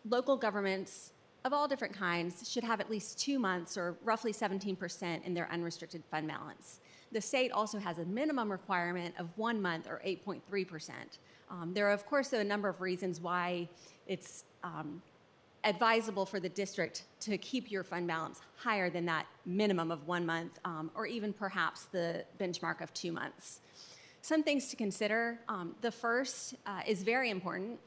local governments of all different kinds should have at least 2 months, or roughly 17%, in their unrestricted fund balance. The state also has a minimum requirement of 1 month, or 8.3%. There are, of course, a number of reasons why it's advisable for the district to keep your fund balance higher than that minimum of 1 month, or even perhaps the benchmark of 2 months. Some things to consider. The first is very important.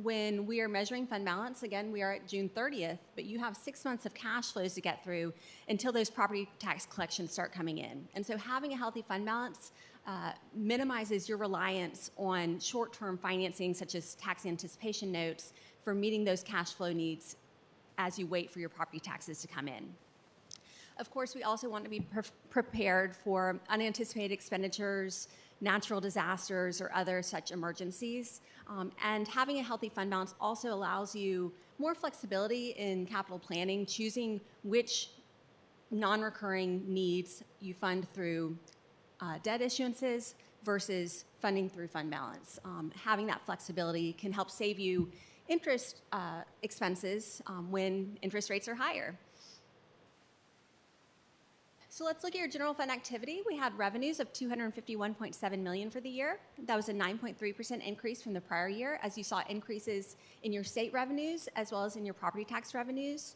When we are measuring fund balance, again, we are at June 30th, but you have 6 months of cash flows to get through until those property tax collections start coming in. And so having a healthy fund balance minimizes your reliance on short-term financing, such as tax anticipation notes, for meeting those cash flow needs as you wait for your property taxes to come in. Of course, we also want to be prepared for unanticipated expenditures, natural disasters, or other such emergencies. And having a healthy fund balance also allows you more flexibility in capital planning, choosing which non-recurring needs you fund through debt issuances versus funding through fund balance. Having that flexibility can help save you interest expenses when interest rates are higher. So let's look at your general fund activity. We had revenues of $251.7 million for the year. That was a 9.3% increase from the prior year, as you saw increases in your state revenues as well as in your property tax revenues.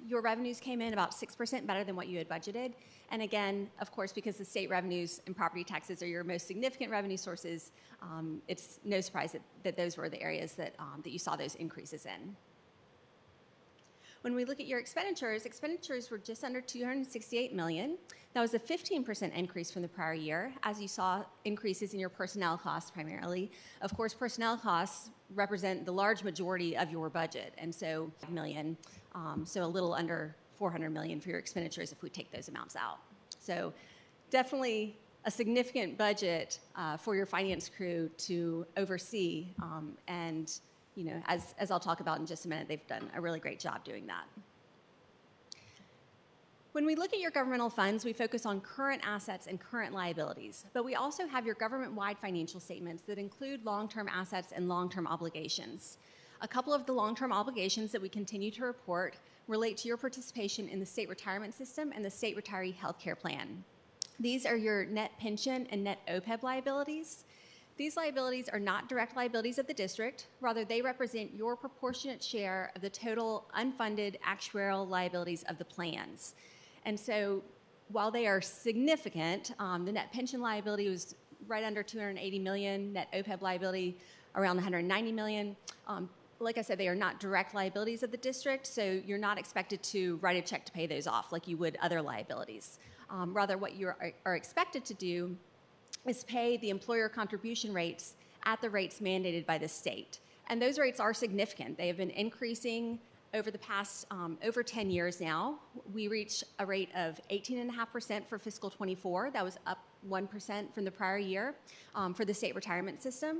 Your revenues came in about 6% better than what you had budgeted. And again, of course, because the state revenues and property taxes are your most significant revenue sources, it's no surprise that those were the areas that you saw those increases in. When we look at your expenditures were just under $268 million. That was a 15% increase from the prior year, as you saw increases in your personnel costs primarily. Of course, personnel costs represent the large majority of your budget, and so $5 million, so a little under $400 million for your expenditures if we take those amounts out. So definitely a significant budget for your finance crew to oversee, and you know, as I'll talk about in just a minute, they've done a really great job doing that. When we look at your governmental funds, we focus on current assets and current liabilities, but we also have your government-wide financial statements that include long-term assets and long-term obligations. A couple of the long-term obligations that we continue to report relate to your participation in the state retirement system and the state retiree health care plan. These are your net pension and net OPEB liabilities. These liabilities are not direct liabilities of the district. Rather, they represent your proportionate share of the total unfunded actuarial liabilities of the plans. And so while they are significant, the net pension liability was right under $280 million, net OPEB liability around $190 million. Like I said, they are not direct liabilities of the district, so you're not expected to write a check to pay those off like you would other liabilities. Rather, what you are expected to do is pay the employer contribution rates at the rates mandated by the state. And those rates are significant. They have been increasing over the past over 10 years now. We reached a rate of 18.5% for fiscal 24. That was up 1% from the prior year for the state retirement system.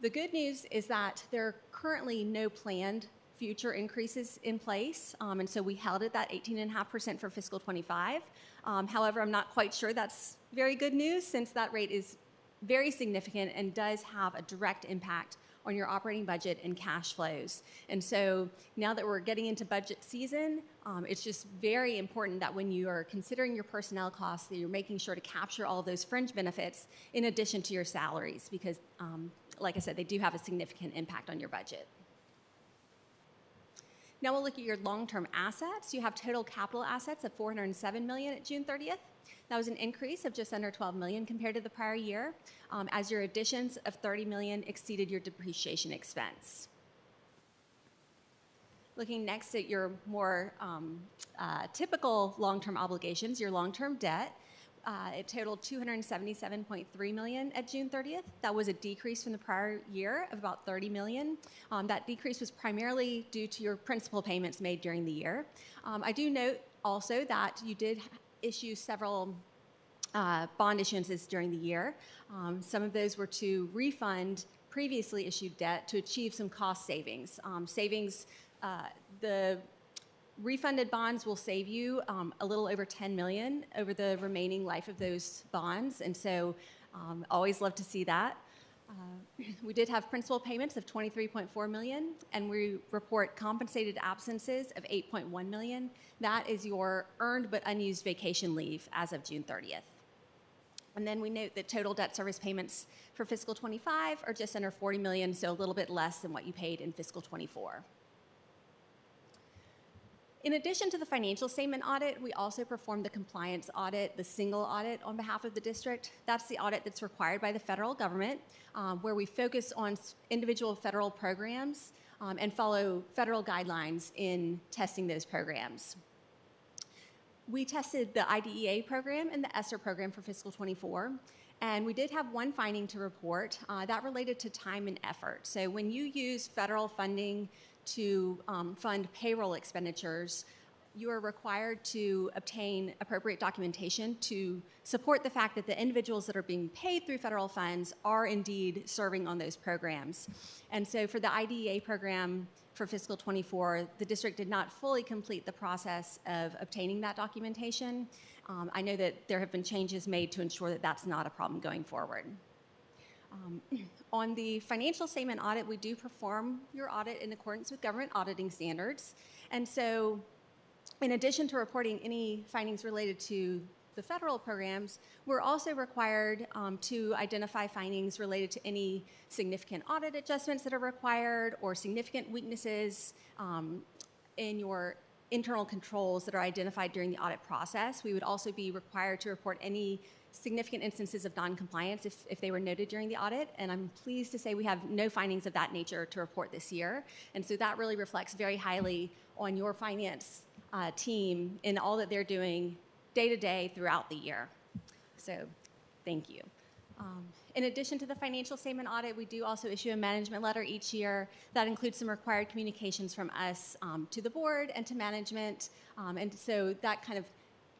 The good news is that there are currently no planned future increases in place, and so we held it that 18.5% for fiscal 25. However, I'm not quite sure that's very good news, since that rate is very significant and does have a direct impact on your operating budget and cash flows. And so now that we're getting into budget season, it's just very important that when you are considering your personnel costs, that you're making sure to capture all those fringe benefits in addition to your salaries, because like I said, they do have a significant impact on your budget. Now we'll look at your long-term assets. You have total capital assets of $407 million at June 30th. That was an increase of just under $12 million compared to the prior year, as your additions of $30 million exceeded your depreciation expense. Looking next at your more typical long-term obligations, your long-term debt, it totaled $277.3 million at June 30th. That was a decrease from the prior year of about $30 million. That decrease was primarily due to your principal payments made during the year. I do note also that you did issue several bond issuances during the year. Some of those were to refund previously issued debt to achieve some cost savings. The refunded bonds will save you a little over $10 million over the remaining life of those bonds, and so always love to see that. We did have principal payments of $23.4 million, and we report compensated absences of $8.1 million. That is your earned but unused vacation leave as of June 30th. And then we note that total debt service payments for fiscal 25 are just under $40 million, so a little bit less than what you paid in fiscal 24. In addition to the financial statement audit, we also perform the compliance audit, the single audit on behalf of the district. That's the audit that's required by the federal government, where we focus on individual federal programs and follow federal guidelines in testing those programs. We tested the IDEA program and the ESSER program for fiscal 24, and we did have one finding to report that related to time and effort. So when you use federal funding to fund payroll expenditures, you are required to obtain appropriate documentation to support the fact that the individuals that are being paid through federal funds are indeed serving on those programs. And so for the IDEA program for fiscal 24, the district did not fully complete the process of obtaining that documentation. I know that there have been changes made to ensure that that's not a problem going forward. On the financial statement audit, we do perform your audit in accordance with government auditing standards. And so in addition to reporting any findings related to the federal programs, we're also required to identify findings related to any significant audit adjustments that are required or significant weaknesses in your internal controls that are identified during the audit process. We would also be required to report any significant instances of non-compliance if they were noted during the audit, and I'm pleased to say we have no findings of that nature to report this year, and so that really reflects very highly on your finance team in all that they're doing day to day throughout the year. So thank you. In addition to the financial statement audit, we do also issue a management letter each year that includes some required communications from us to the board and to management, and so that kind of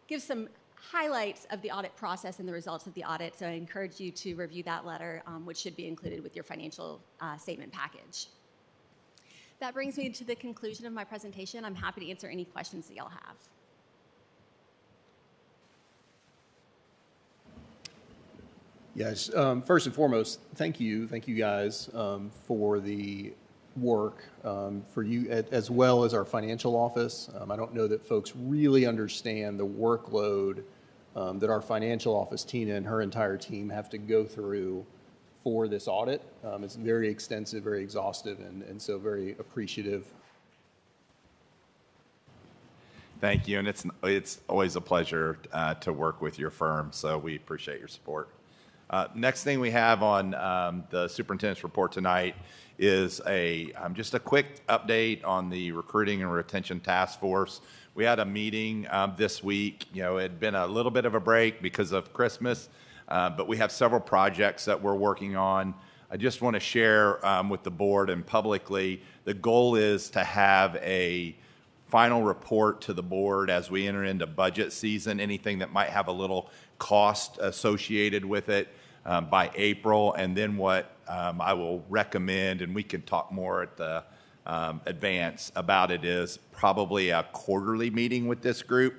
gives some highlights of the audit process and the results of the audit, so I encourage you to review that letter, which should be included with your financial statement package. That brings me to the conclusion of my presentation. I'm happy to answer any questions that y'all have. Yes, first and foremost, thank you guys for the work, for you as well as our financial office. I don't know that folks really understand the workload that our financial office, Tina and her entire team, have to go through for this audit. It's very extensive, very exhaustive, and so very appreciative. Thank you, and it's always a pleasure to work with your firm, so we appreciate your support. Next thing we have on the superintendent's report tonight is just a quick update on the recruiting and retention task force. We had a meeting this week. You know, it had been a little bit of a break because of Christmas, but we have several projects that we're working on. I just want to share with the board and publicly, the goal is to have a final report to the board as we enter into budget season, anything that might have a little cost associated with it by April, and then what I will recommend, and we can talk more at the advance about it, is probably a quarterly meeting with this group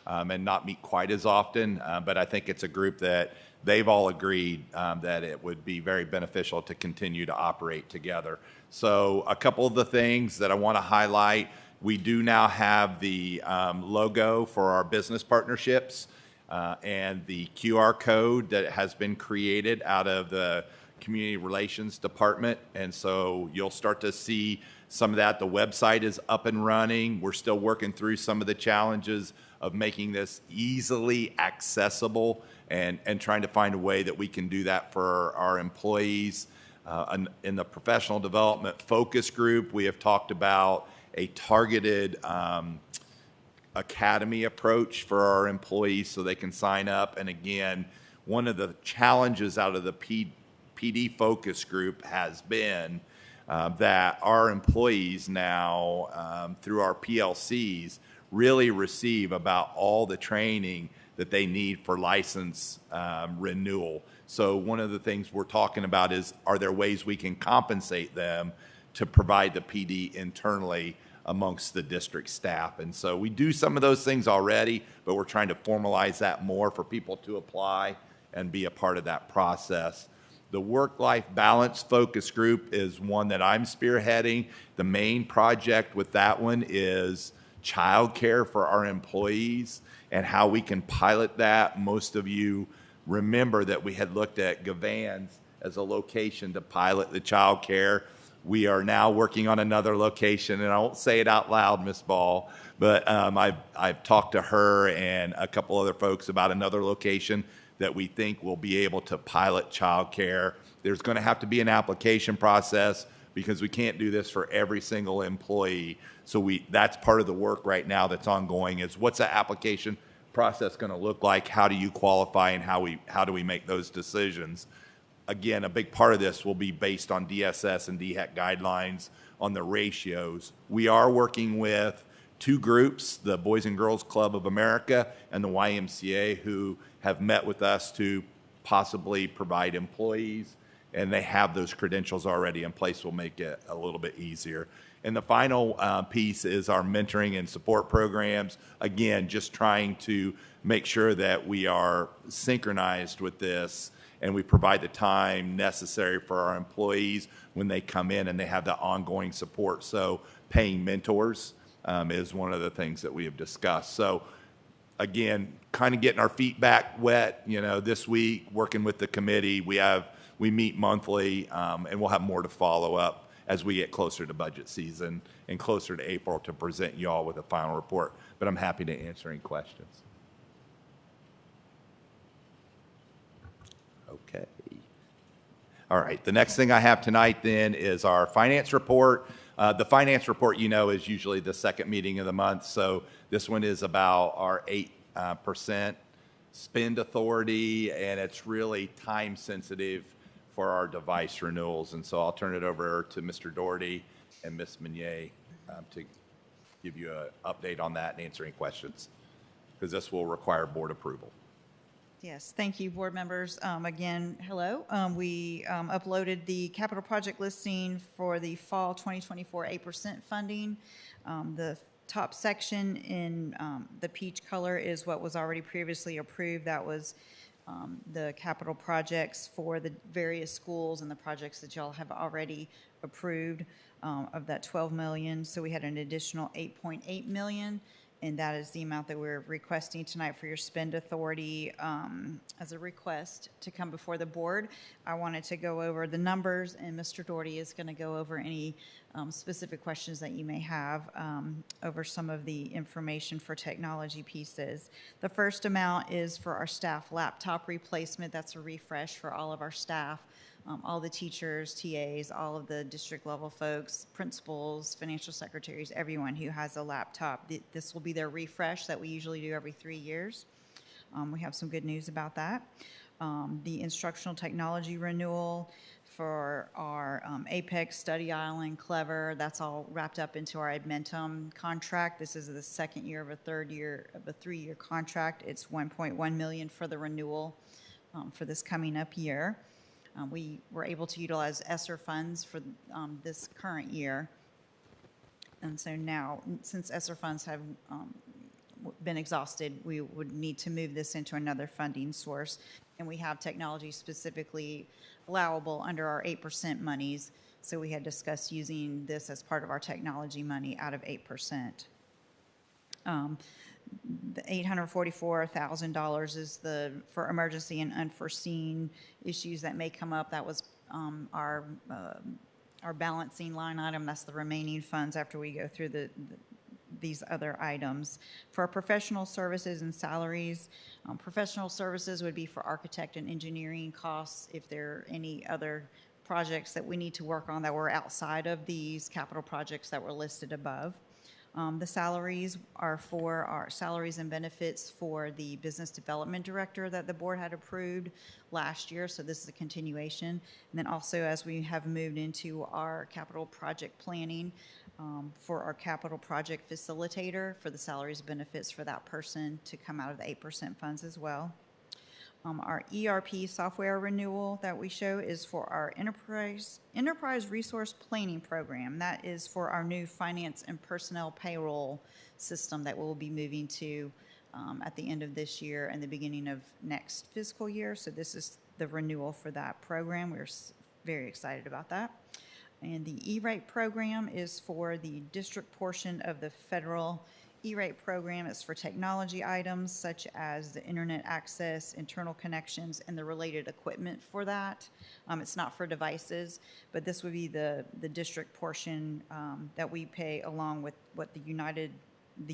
and not meet quite as often. But I think it's a group that they've all agreed that it would be very beneficial to continue to operate together. So a couple of the things that I want to highlight, we do now have the logo for our business partnerships and the QR code that has been created out of the Community Relations Department. And so you'll start to see some of that. The website is up and running. We're still working through some of the challenges of making this easily accessible and trying to find a way that we can do that for our employees. In the professional development focus group, we have talked about a targeted academy approach for our employees so they can sign up. And again, one of the challenges out of the PD focus group has been that our employees now, through our PLCs, really receive about all the training that they need for license renewal. So one of the things we're talking about is, are there ways we can compensate them to provide the PD internally amongst the district staff? And so we do some of those things already, but we're trying to formalize that more for people to apply and be a part of that process. The work-life balance focus group is one that I'm spearheading. The main project with that one is childcare for our employees and how we can pilot that. Most of you remember that we had looked at Gavans as a location to pilot the childcare. We are now working on another location, and I won't say it out loud, Ms. Ball, but I've talked to her and a couple other folks about another location that we think will be able to pilot childcare. There's going to have to be an application process because we can't do this for every single employee. So that's part of the work right now that's ongoing, is what's the application process going to look like? How do you qualify, and how do we make those decisions? Again, a big part of this will be based on DSS and DHEC guidelines on the ratios. We are working with two groups, the Boys and Girls Club of America and the YMCA, who have met with us to possibly provide employees, and they have those credentials already in place. Will make it a little bit easier. And the final piece is our mentoring and support programs. Again, just trying to make sure that we are synchronized with this and we provide the time necessary for our employees when they come in and they have the ongoing support. So paying mentors is one of the things that we have discussed. So again, kind of getting our feet back wet, this week, working with the committee. We meet monthly, and we'll have more to follow up as we get closer to budget season and closer to April to present you all with a final report. But I'm happy to answer any questions. Okay. All right, the next thing I have tonight then is our finance report. The finance report, is usually the second meeting of the month. So this one is about our 8% spend authority, and it's really time sensitive for our device renewals. And so I'll turn it over to Mr. Doherty and Ms. Meunier to give you an update on that and answer any questions, because this will require board approval. Yes, thank you, board members. Again, hello. We uploaded the capital project listing for the fall 2024 8% funding. The top section in the peach color is what was already previously approved. That was the capital projects for the various schools and the projects that y'all have already approved of that 12 million. So we had an additional 8.8 million. And that is the amount that we're requesting tonight for your spend authority as a request to come before the board. I wanted to go over the numbers, and Mr. Doherty is going to go over any specific questions that you may have over some of the information for technology pieces. The first amount is for our staff laptop replacement. That's a refresh for all of our staff. All the teachers, TAs, all of the district level folks, principals, financial secretaries, everyone who has a laptop. This will be their refresh that we usually do every 3 years. We have some good news about that. The instructional technology renewal for our Apex, Study Island, Clever, that's all wrapped up into our Admentum contract. This is the second year of a 3-year contract. It's 1.1 million for the renewal for this coming up year. We were able to utilize ESSER funds for this current year. And so now, since ESSER funds have been exhausted, we would need to move this into another funding source. And we have technology specifically allowable under our 8% monies. So we had discussed using this as part of our technology money out of 8%. The $844,000 is for emergency and unforeseen issues that may come up. That was our balancing line item. That's the remaining funds after we go through these other items. For our professional services and salaries, professional services would be for architect and engineering costs. If there are any other projects that we need to work on that were outside of these capital projects that were listed above. The salaries are for our salaries and benefits for the business development director that the board had approved last year. So this is a continuation. And then also as we have moved into our capital project planning for our capital project facilitator for the salaries and benefits for that person to come out of the 8% funds as well. Our ERP software renewal that we show is for our enterprise resource planning program. That is for our new finance and personnel payroll system that we'll be moving to at the end of this year and the beginning of next fiscal year. So this is the renewal for that program. We're very excited about that. And the E-rate program is for the district portion of the federal E-rate program. Is for technology items such as the internet access, internal connections, and the related equipment for that. It's not for devices, but this would be the district portion that we pay along with what the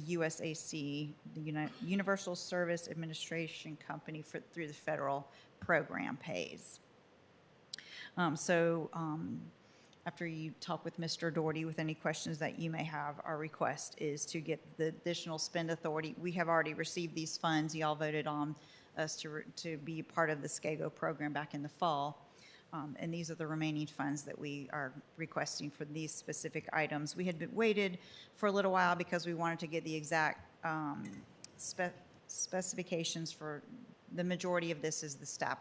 USAC, the Universal Service Administration Company through the federal program pays. After you talk with Mr. Doherty with any questions that you may have, our request is to get the additional spend authority. We have already received these funds. Y'all voted on us to be part of the SCAGO program back in the fall. And these are the remaining funds that we are requesting for these specific items. We had waited for a little while because we wanted to get the exact specifications for the majority of this is the staff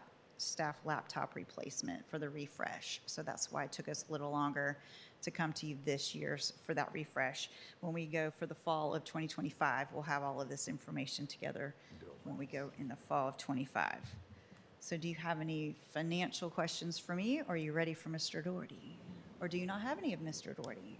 laptop replacement for the refresh. So that's why it took us a little longer to come to you this year for that refresh. When we go for the fall of 2025, we'll have all of this information together when we go in the fall of 25. So do you have any financial questions for me, or are you ready for Mr. Doherty? Or do you not have any of Mr. Doherty?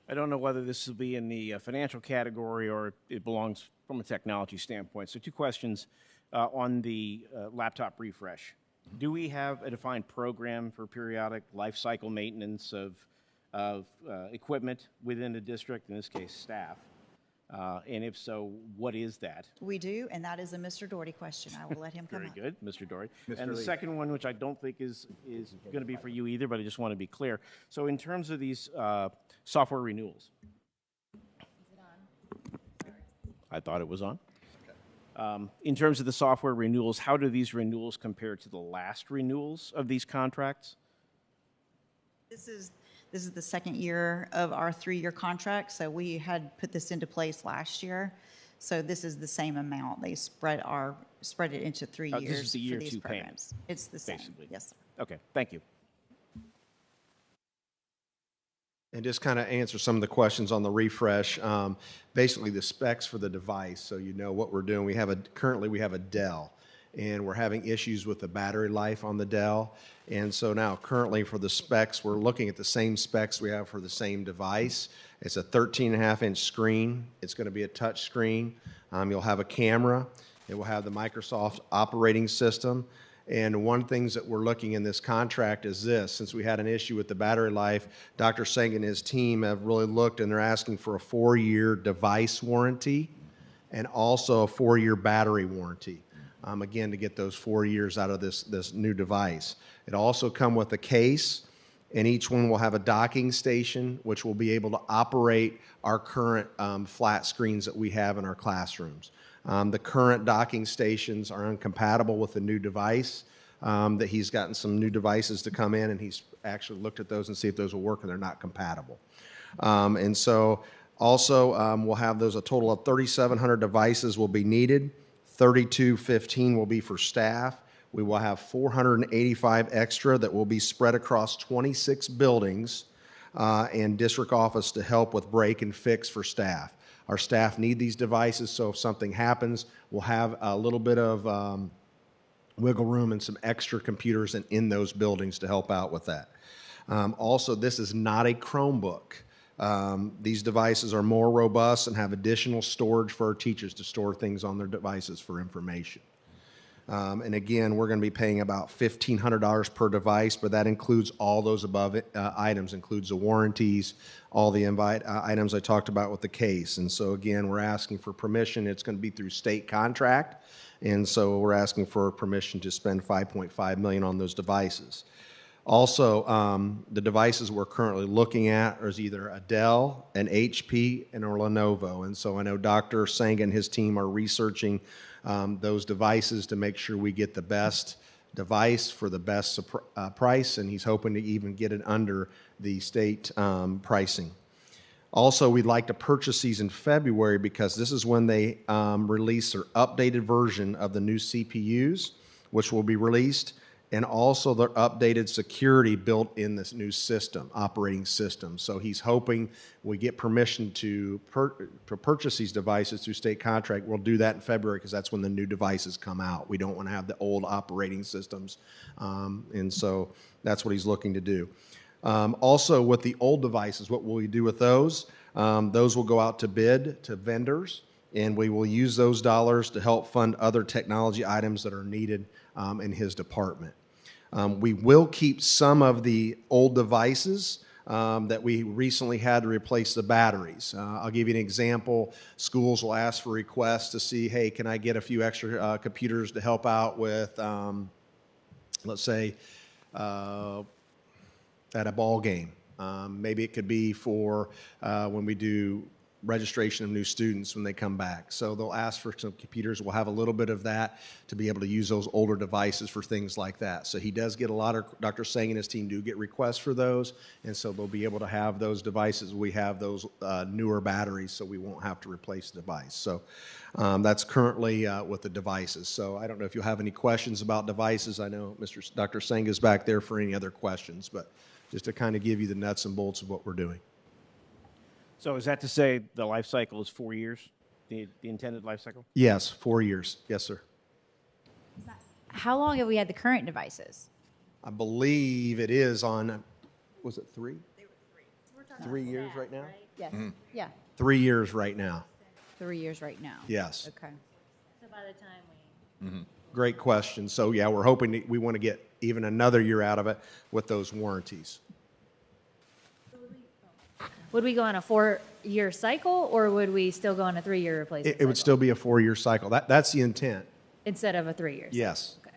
I don't know whether this will be in the financial category or it belongs from a technology standpoint. So two questions. On the laptop refresh, do we have a defined program for periodic life cycle maintenance of equipment within the district, in this case staff? And if so, what is that? We do, and that is a Mr. Doherty question. I will let him come up. Very good, Mr. Doherty. Mr. And the Lee. second one, which I don't think is going to be for you either, but I just want to be clear. So in terms of these software renewals. Is it on? I thought it was on. In terms of the software renewals, how do these renewals compare to the last renewals of these contracts? This is the second year of our 3-year contract, so we had put this into place last year. So this is the same amount. They spread it into 3 years. This is the year for these 2 programs. payments. It's the same. Basically. Yes, sir. Okay, thank you. And just kind of answer some of the questions on the refresh. Basically, the specs for the device, so you know what we're doing. Currently we have a Dell, and we're having issues with the battery life on the Dell. And so now currently for the specs, we're looking at the same specs we have for the same device. It's a 13.5-inch screen. It's going to be a touch screen. You'll have a camera. It will have the Microsoft operating system. And one of the things that we're looking in this contract is this. Since we had an issue with the battery life, Dr. Singh and his team have really looked, and they're asking for a 4-year device warranty and also a 4-year battery warranty, again, to get those 4 years out of this new device. It also comes with a case, and each one will have a docking station, which will be able to operate our current flat screens that we have in our classrooms. The current docking stations are incompatible with the new device. That he's gotten some new devices to come in, and he's actually looked at those and see if those will work, and they're not compatible. And so also we'll have those, a total of 3,700 devices will be needed. 3,215 will be for staff. We will have 485 extra that will be spread across 26 buildings and district office to help with break and fix for staff. Our staff need these devices, so if something happens, we'll have a little bit of wiggle room and some extra computers in those buildings to help out with that. Also, this is not a Chromebook. These devices are more robust and have additional storage for our teachers to store things on their devices for information. And again, we're going to be paying about $1,500 per device, but that includes all those above items, includes the warranties, all the items I talked about with the case. And so again, we're asking for permission. It's going to be through state contract. And so we're asking for permission to spend $5.5 million on those devices. Also, the devices we're currently looking at is either a Dell, an HP, and a Lenovo. And so I know Dr. Sang and his team are researching those devices to make sure we get the best device for the best price, and he's hoping to even get it under the state pricing. Also, we'd like to purchase these in February because this is when they release their updated version of the new CPUs, which will be released, and also their updated security built in this new system, operating system. So he's hoping we get permission to purchase these devices through state contract. We'll do that in February because that's when the new devices come out. We don't want to have the old operating systems, and so that's what he's looking to do. Also, with the old devices, what will we do with those? Those will go out to bid to vendors, and we will use those dollars to help fund other technology items that are needed in his department. We will keep some of the old devices that we recently had to replace the batteries. I'll give you an example. Schools will ask for requests to see, hey, can I get a few extra computers to help out with, let's say, at a ball game. Maybe it could be for when we do registration of new students when they come back. So they'll ask for some computers. We'll have a little bit of that to be able to use those older devices for things like that. So he does get a lot of, Dr. Sang and his team do get requests for those, and so they'll be able to have those devices. We have those newer batteries, so we won't have to replace the device. So that's currently with the devices. So I don't know if you'll have any questions about devices. I know Dr. Sang is back there for any other questions, but just to kind of give you the nuts and bolts of what we're doing. So is that to say the life cycle is 4 years, the intended life cycle? Yes, 4 years. Yes, sir. How long have we had the current devices? I believe it is on, was it 3? They were 3. 3 years right now? Yes. Yeah. 3 years right now. 3 years right now. Yes. Okay. So by the time we... Great question. So yeah, we're hoping we want to get even another year out of it with those warranties. Would we go on a 4-year cycle, or would we still go on a 3-year replacement It would still be a 4-year cycle. That's the intent. instead of a 3-year cycle? Yes. Okay.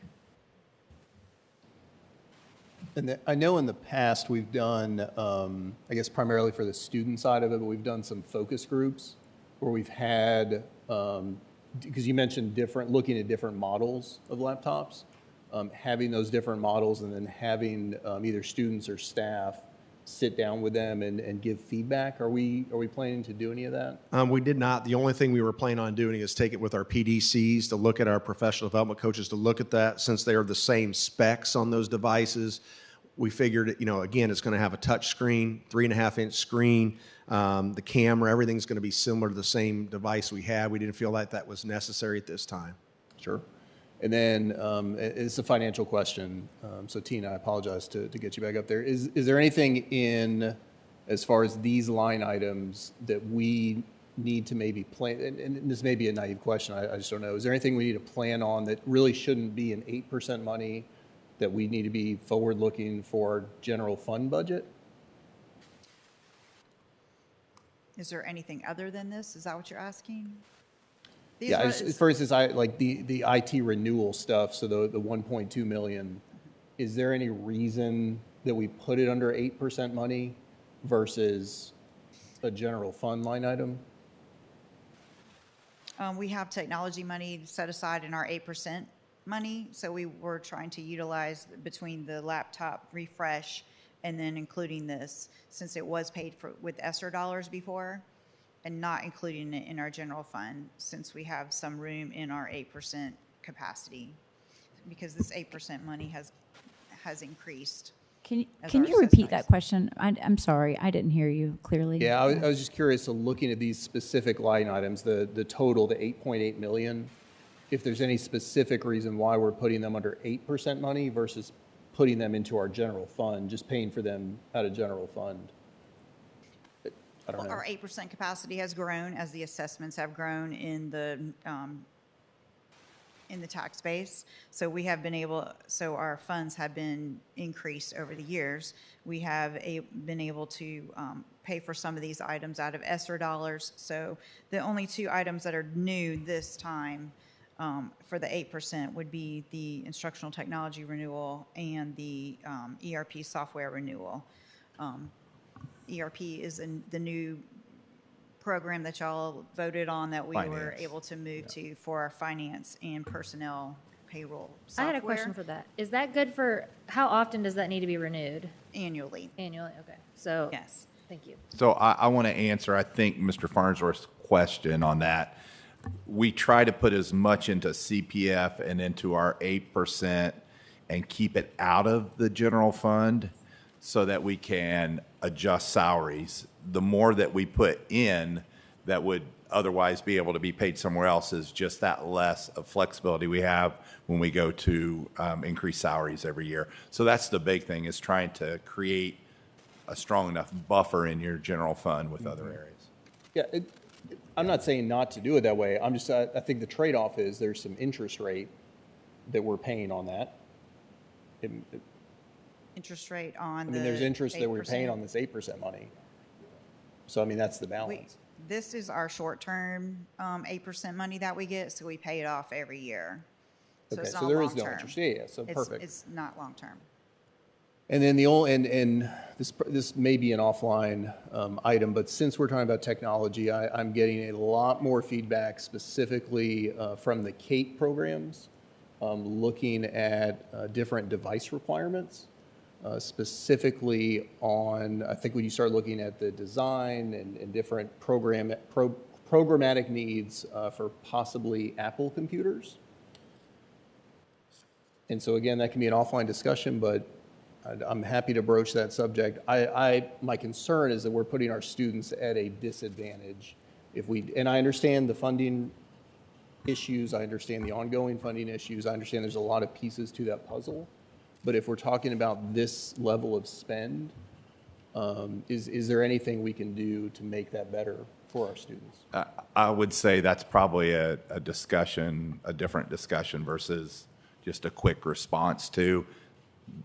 And I know in the past we've done, I guess primarily for the student side of it, but we've done some focus groups where we've had, because you mentioned looking at different models of laptops, having those different models and then having either students or staff sit down with them and give feedback. Are we planning to do any of that? We did not. The only thing we were planning on doing is take it with our PDCs to look at our professional development coaches to look at that. Since they are the same specs on those devices, we figured, again, it's going to have a touch screen, 3.5-inch screen. The camera, everything's going to be similar to the same device we had. We didn't feel like that was necessary at this time. Sure. And then it's a financial question. So Tina, I apologize to get you back up there. Is there anything in, as far as these line items, that we need to maybe plan, and this may be a naive question, I just don't know. Is there anything we need to plan on that really shouldn't be an 8% money, that we need to be forward-looking for general fund budget? Is there anything other than this? Is that what you're asking? Yeah, for instance, like the IT renewal stuff, so the 1.2 million, is there any reason that we put it under 8% money versus a general fund line item? We have technology money set aside in our 8% money, so we were trying to utilize between the laptop refresh and then including this, since it was paid for with ESSER dollars before, and not including it in our general fund, since we have some room in our 8% capacity, because this 8% money has increased. as Can our you repeat assessment. that question? I'm sorry, I didn't hear you clearly. Yeah, I was just curious, so looking at these specific line items, the total, the 8.8 million, if there's any specific reason why we're putting them under 8% money versus putting them into our general fund, just paying for them out of general fund. I don't know. Our 8% capacity has grown as the assessments have grown in the tax base. So we have been able, so our funds have been increased over the years. We have been able to pay for some of these items out of ESSER dollars. So the only two items that are new this time for the 8% would be the instructional technology renewal and the ERP software renewal. ERP is the new program that y'all voted on that we were able to move to for our finance and personnel payroll software. I had a question for that. Is that good for, how often does that need to be renewed? Annually. Annually, okay. So, yes. Thank you. So I want to answer, I think, Mr. Farnsworth's question on that. We try to put as much into CPF and into our 8% and keep it out of the general fund so that we can adjust salaries. The more that we put in that would otherwise be able to be paid somewhere else is just that less of flexibility we have when we go to increase salaries every year. So that's the big thing, is trying to create a strong enough buffer in your general fund with other areas. Yeah, I'm not saying not to do it that way. I'm just, I think the trade-off is there's some interest rate that we're paying on that. Interest rate on there's interest that we're paying on this 8% money. So, that's the balance. This is our short-term 8% money that we get, so we pay it off every year. So Okay, it's so not there is long-term. no interest. Yeah, so perfect. It's not long-term. And then and this may be an offline item, but since we're talking about technology, I'm getting a lot more feedback specifically from the CAPE programs, looking at different device requirements, specifically on, I think when you start looking at the design and different programmatic needs for possibly Apple computers. And so again, that can be an offline discussion, but I'm happy to broach that subject. My concern is that we're putting our students at a disadvantage and I understand the funding issues, I understand the ongoing funding issues, I understand there's a lot of pieces to that puzzle, but if we're talking about this level of spend, is there anything we can do to make that better for our students? I would say that's probably a discussion, a different discussion versus just a quick response to.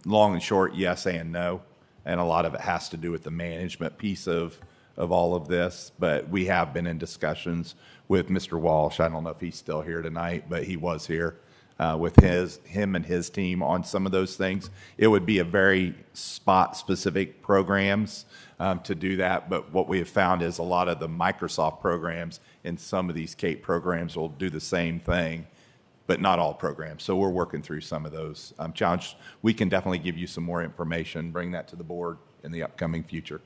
Long and short, yes and no. And a lot of it has to do with the management piece of all of this. But we have been in discussions with Mr. Walsh. I don't know if he's still here tonight, but he was here with him and his team on some of those things. It would be a very spot-specific programs to do that. But what we have found is a lot of the Microsoft programs and some of these CAPE programs will do the same thing, but not all programs. So we're working through some of those challenges. We can definitely give you some more information, bring that to the board in the upcoming future.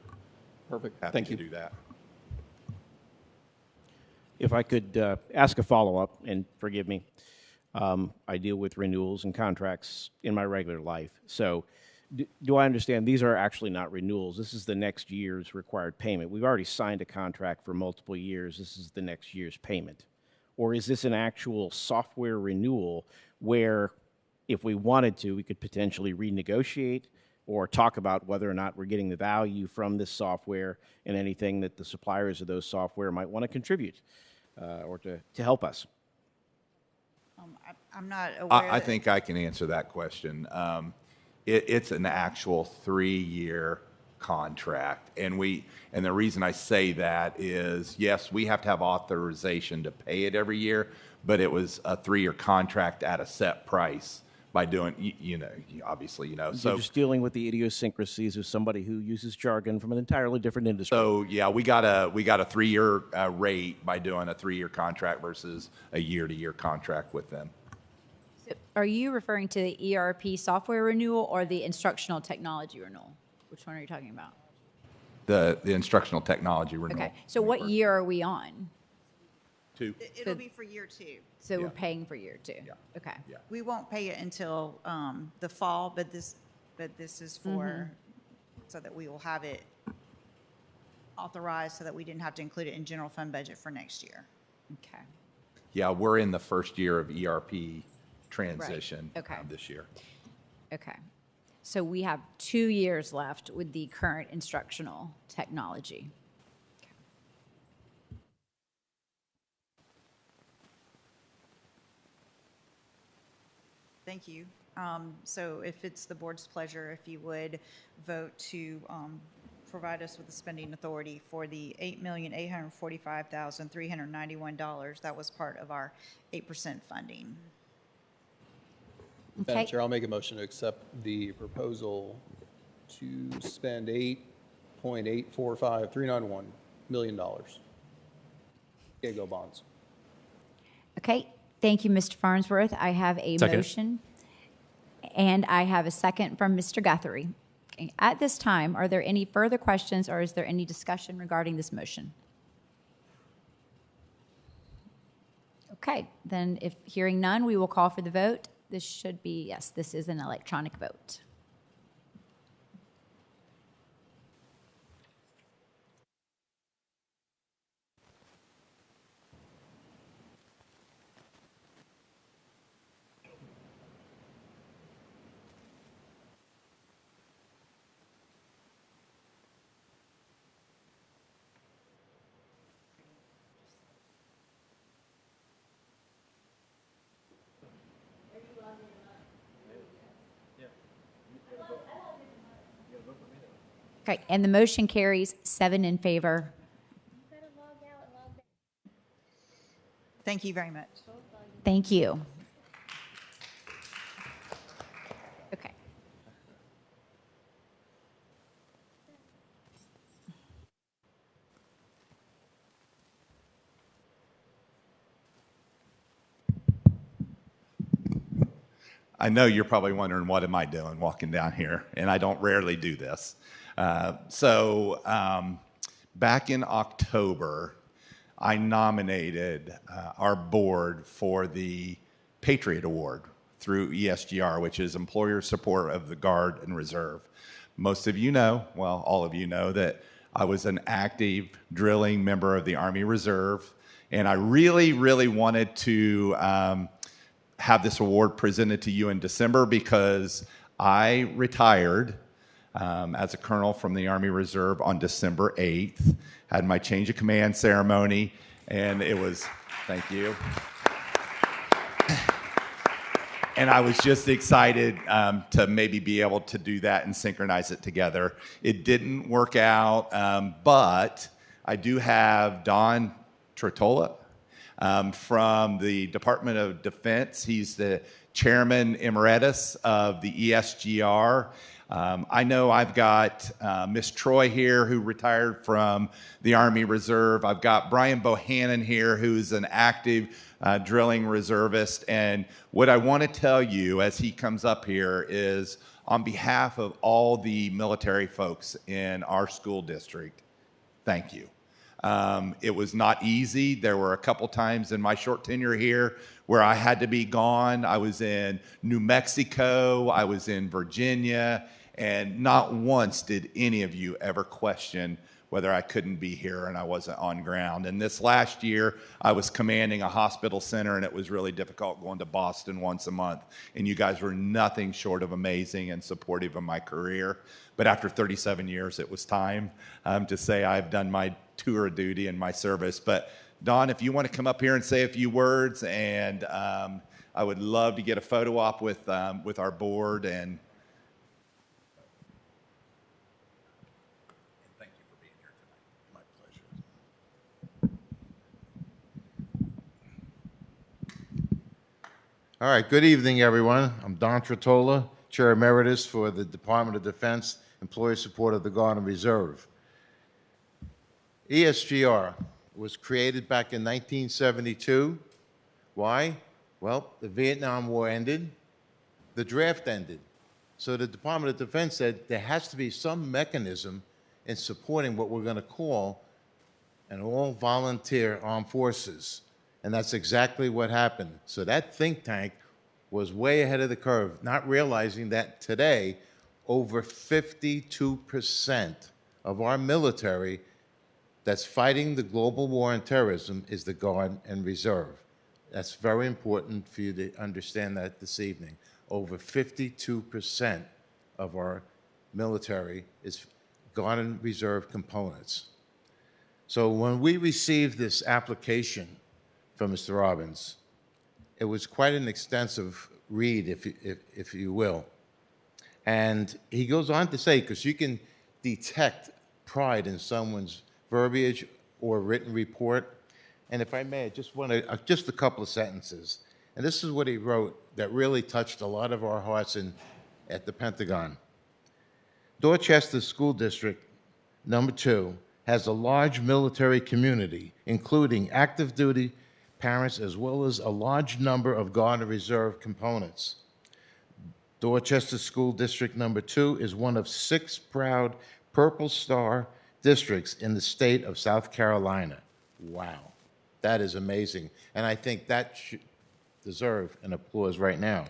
Perfect. Happy Thank to you. do that. If I could ask a follow-up, and forgive me, I deal with renewals and contracts in my regular life. So do I understand these are actually not renewals? This is the next year's required payment. We've already signed a contract for multiple years. This is the next year's payment. Or is this an actual software renewal where if we wanted to, we could potentially renegotiate or talk about whether or not we're getting the value from this software and anything that the suppliers of those software might want to contribute or to help us? I'm not aware. I think I can answer that question. It's an actual 3-year contract, and the reason I say that is, yes, we have to have authorization to pay it every year, but it was a 3-year contract at a set price by doing, obviously. So you're just dealing with the idiosyncrasies of somebody who uses jargon from an entirely different industry. So yeah, we got a 3-year rate by doing a 3-year contract versus a year-to-year contract with them. Are you referring to the ERP software renewal or the instructional technology renewal? Which one are you talking about? The instructional technology renewal. Okay, so what year are we on? 2. It'll be for year 2. So we're paying for year 2? Yeah. Okay. Yeah. We won't pay it until the fall, but but this is for, so that we will have it authorized so that we didn't have to include it in general fund budget for next year. Okay. Yeah, we're in the first year of ERP transition Okay. this year. Okay. So we have 2 years left with the current instructional technology. Thank you. So if it's the board's pleasure, if you would vote to provide us with the spending authority for the $8,845,391. That was part of our 8% funding. Madam Chair, I'll make a motion to accept the proposal to spend $8.845391 million. Go bonds. Okay. Thank you, Mr. Farnsworth. I have a Second. motion, and I have a second from Mr. Guthrie. Okay. At this time, are there any further questions, or is there any discussion regarding this motion? Okay. Then if hearing none, we will call for the vote. This should be, yes, this is an electronic vote. Okay, and the motion carries 7 in favor. Thank you very much. Thank you. Okay. I know you're probably wondering, what am I doing walking down here? And I don't rarely do this. Back in October, I nominated our board for the Patriot Award through ESGR, which is Employer Support of the Guard and Reserve. Most of you know, well, all of you know, that I was an active drilling member of the Army Reserve, and I really, really wanted to have this award presented to you in December because I retired as a colonel from the Army Reserve on December 8th, had my change of command ceremony, and it was, thank you. And I was just excited to maybe be able to do that and synchronize it together. It didn't work out, but I do have Don Trottola from the Department of Defense. He's the chairman emeritus of the ESGR. I know I've got Miss Troy here, who retired from the Army Reserve. I've got Brian Bohannon here, who's an active drilling reservist. And what I want to tell you as he comes up here is, on behalf of all the military folks in our school district, thank you. It was not easy. There were a couple times in my short tenure here where I had to be gone. I was in New Mexico, I was in Virginia, and not once did any of you ever question whether I couldn't be here and I wasn't on ground. And this last year, I was commanding a hospital center, and it was really difficult going to Boston once a month. And you guys were nothing short of amazing and supportive of my career. But after 37 years, it was time to say I've done my tour of duty and my service. But Don, if you want to come up here and say a few words, and I would love to get a photo op with our board. And thank you for being here tonight. My pleasure. All right, good evening, everyone. I'm Don Trottola, Chair Emeritus for the Department of Defense, Employee Support of the Guard and Reserve. ESGR was created back in 1972. Why? Well, the Vietnam War ended, the draft ended. So the Department of Defense said there has to be some mechanism in supporting what we're going to call an all-volunteer armed forces. And that's exactly what happened. So that think tank was way ahead of the curve, not realizing that today over 52% of our military that's fighting the global war on terrorism is the Guard and Reserve. That's very important for you to understand that this evening. Over 52% of our military is Guard and Reserve components. So when we received this application from Mr. Robbins, it was quite an extensive read, if you will. And he goes on to say, because you can detect pride in someone's verbiage or written report. And if I may, I just want to, just a couple of sentences. And this is what he wrote that really touched a lot of our hearts at the Pentagon. Dorchester School District number 2 has a large military community, including active duty parents as well as a large number of Guard and Reserve components. Dorchester School District number 2 is one of 6 proud Purple Star districts in the state of South Carolina. Wow, that is amazing. And I think that should deserve an applause right now.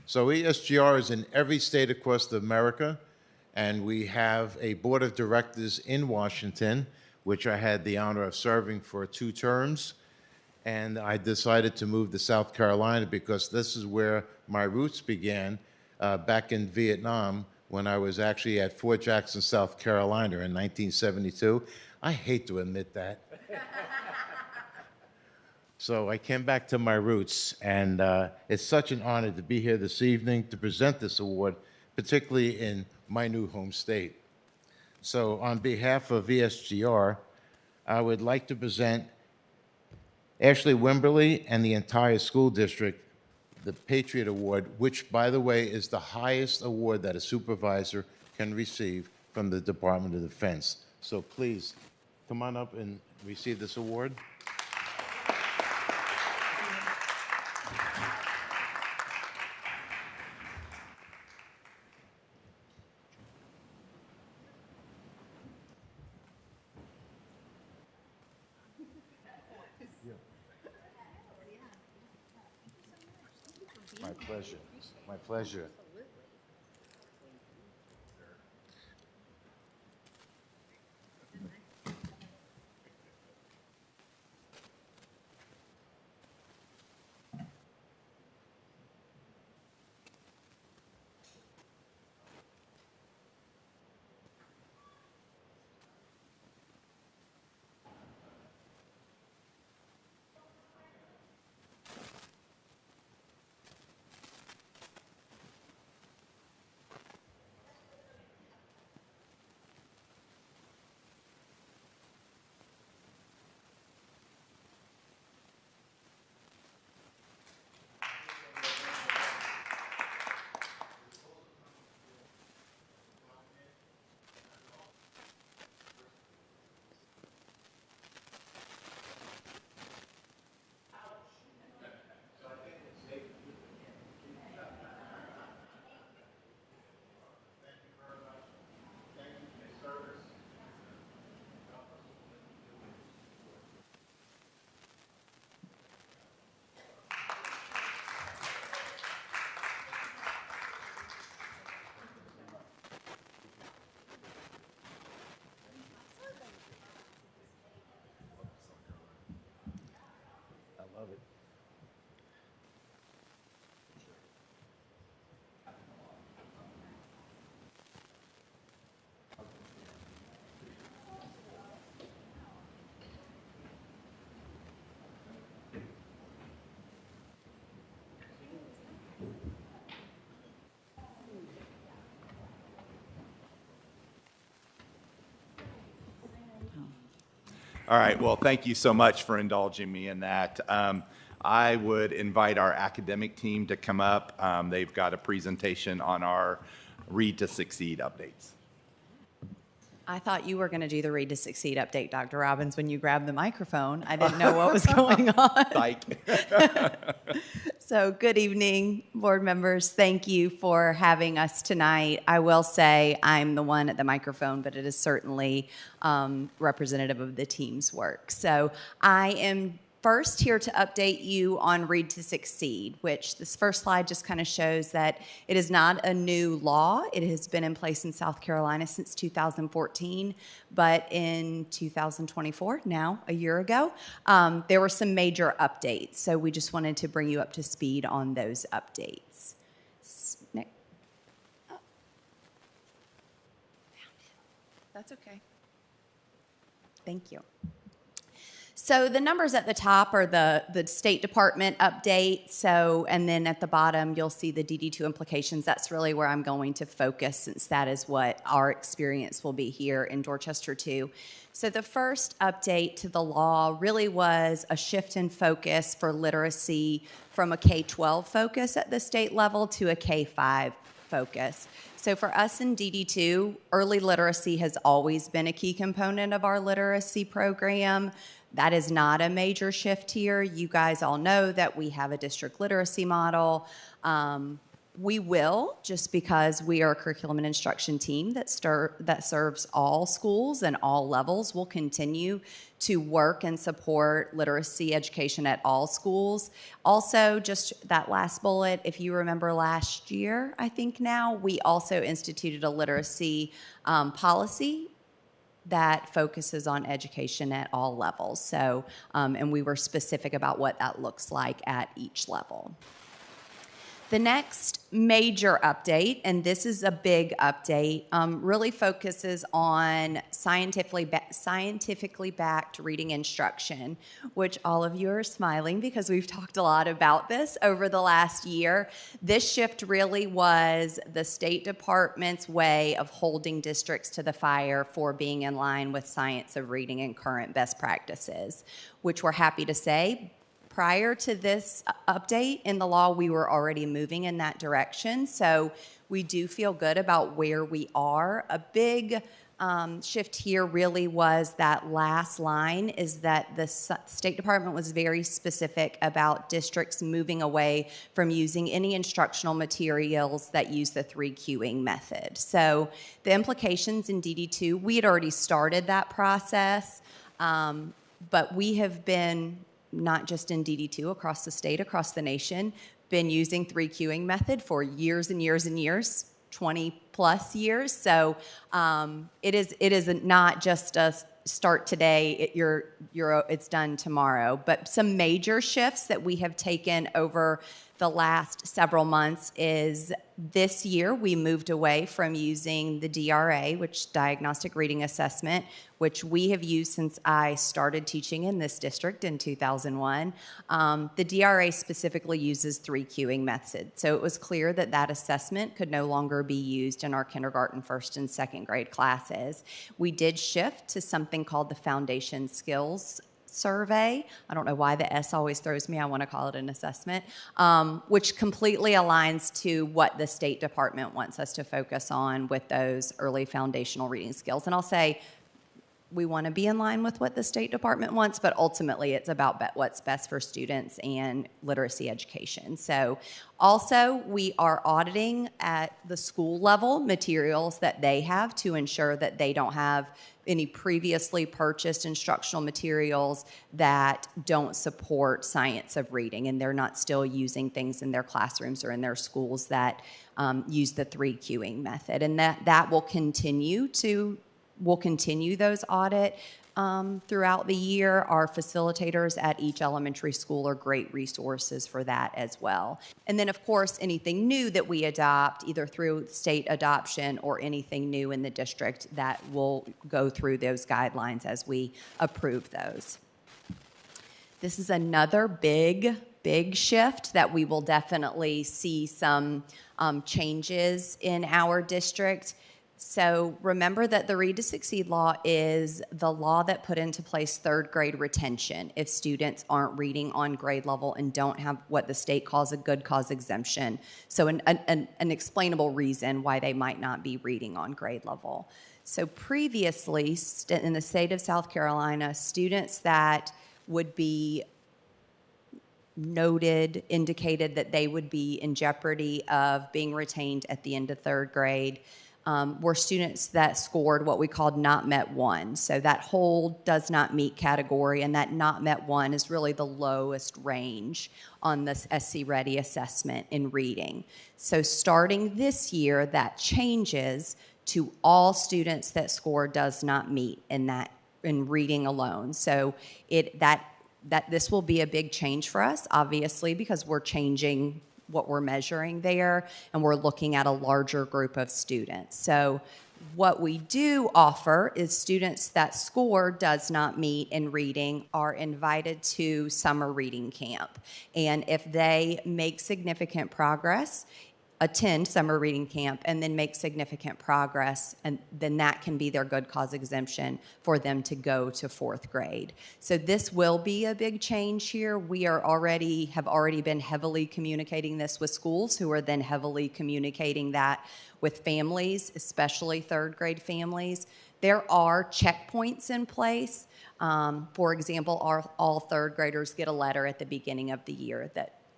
So ESGR is in every state across America, and we have a board of directors in Washington, which I had the honor of serving for 2 terms. And I decided to move to South Carolina because this is where my roots began back in Vietnam when I was actually at Fort Jackson, South Carolina in 1972. I hate to admit that. So I came back to my roots, and it's such an honor to be here this evening to present this award, particularly in my new home state. So on behalf of ESGR, I would like to present Ashley Wimberly and the entire school district the Patriot Award, which, by the way, is the highest award that a supervisor can receive from the Department of Defense. So please, come on up and receive this award. My pleasure. My pleasure. Love it. All right, well, thank you so much for indulging me in that. I would invite our academic team to come up. They've got a presentation on our Read to Succeed updates. I thought you were going to do the Read to Succeed update, Dr. Robbins, when you grabbed the microphone. I didn't know what was going on. Psych. So good evening, board members. Thank you for having us tonight. I will say I'm the one at the microphone, but it is certainly representative of the team's work. So I am first here to update you on Read to Succeed, which this first slide just kind of shows that it is not a new law. It has been in place in South Carolina since 2014, but in 2024, now a year ago, there were some major updates. So we just wanted to bring you up to speed on those updates. Next. Oh. That's okay. Thank you. So the numbers at the top are the State Department update. So, and then at the bottom, you'll see the DD2 implications. That's really where I'm going to focus, since that is what our experience will be here in Dorchester too. So the first update to the law really was a shift in focus for literacy from a K-12 focus at the state level to a K-5 focus. So for us in DD2, early literacy has always been a key component of our literacy program. That is not a major shift here. You guys all know that we have a district literacy model. We will, just because we are a curriculum and instruction team that serves all schools and all levels, will continue to work and support literacy education at all schools. Also, just that last bullet, if you remember last year, I think now, we also instituted a literacy policy that focuses on education at all levels. So, and we were specific about what that looks like at each level. The next major update, and this is a big update, really focuses on scientifically backed reading instruction, which all of you are smiling because we've talked a lot about this over the last year. This shift really was the State Department's way of holding districts to the fire for being in line with science of reading and current best practices, which we're happy to say, prior to this update in the law, we were already moving in that direction. So we do feel good about where we are. A big shift here really was that last line, is that the State Department was very specific about districts moving away from using any instructional materials that use the 3Qing method. So the implications in DD2, we had already started that process, but we have been, not just in DD2, across the state, across the nation, been using 3Qing method for years and years and years, 20 plus years. So it is not just a start today, it's done tomorrow. But some major shifts that we have taken over the last several months is this year we moved away from using the DRA, which Diagnostic Reading Assessment, which we have used since I started teaching in this district in 2001. The DRA specifically uses 3Qing method. So it was clear that that assessment could no longer be used in our kindergarten, first and second grade classes. We did shift to something called the Foundation Skills Survey. I don't know why the S always throws me. I want to call it an assessment, which completely aligns to what the State Department wants us to focus on with those early foundational reading skills. And I'll say, we want to be in line with what the State Department wants, but ultimately it's about what's best for students and literacy education. So also, we are auditing at the school level materials that they have to ensure that they don't have any previously purchased instructional materials that don't support science of reading, and they're not still using things in their classrooms or in their schools that use the 3Qing method. And that will continue to We'll continue those audit throughout the year. Our facilitators at each elementary school are great resources for that as well. And then, of course, anything new that we adopt, either through state adoption or anything new in the district, that will go through those guidelines as we approve those. This is another big shift that we will definitely see some changes in our district. So remember that the Read to Succeed law is the law that put into place third grade retention if students aren't reading on grade level and don't have what the state calls a good cause exemption. So an explainable reason why they might not be reading on grade level. So previously, in the state of South Carolina, students that would be indicated that they would be in jeopardy of being retained at the end of third grade, were students that scored what we called not met 1. So that whole does not meet category, and that not met 1 is really the lowest range on this SC Ready assessment in reading. So starting this year, that changes to all students that score does not meet in reading alone. So this will be a big change for us, obviously, because we're changing what we're measuring there, and we're looking at a larger group of students. So what we do offer is students that score does not meet in reading are invited to summer reading camp. And if they make significant progress, attend summer reading camp and then make significant progress, and then that can be their good cause exemption for them to go to 4th grade. So this will be a big change here. We have already been heavily communicating this with schools, who are then heavily communicating that with families, especially 3rd grade families. There are checkpoints in place. For example, all 3rd graders get a letter at the beginning of the year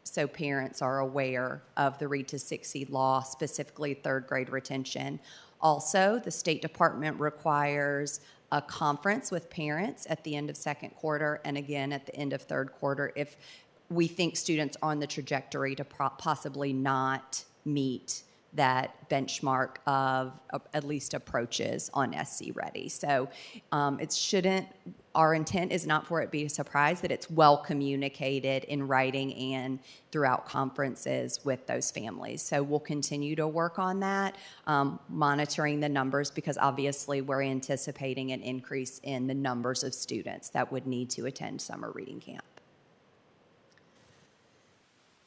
so parents are aware of the Read to Succeed law, specifically 3rd grade retention. Also, the State Department requires a conference with parents at the end of 2nd quarter and again at the end of 3rd quarter if we think students are on the trajectory to possibly not meet that benchmark of at least approaches on SC Ready. So our intent is not for it to be a surprise, that it's well communicated in writing and throughout conferences with those families. So we'll continue to work on that, monitoring the numbers, because obviously we're anticipating an increase in the numbers of students that would need to attend summer reading camp.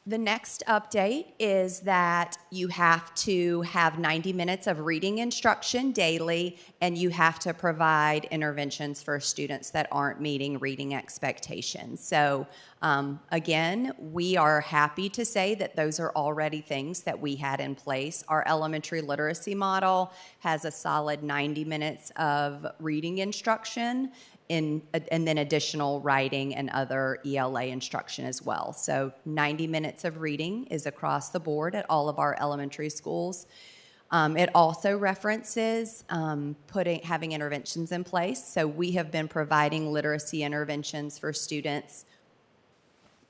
The next update is that you have to have 90 minutes of reading instruction daily, and you have to provide interventions for students that aren't meeting reading expectations. So again, we are happy to say that those are already things that we had in place. Our elementary literacy model has a solid 90 minutes of reading instruction, and then additional writing and other ELA instruction as well. So 90 minutes of reading is across the board at all of our elementary schools. It also references having interventions in place. So we have been providing literacy interventions for students,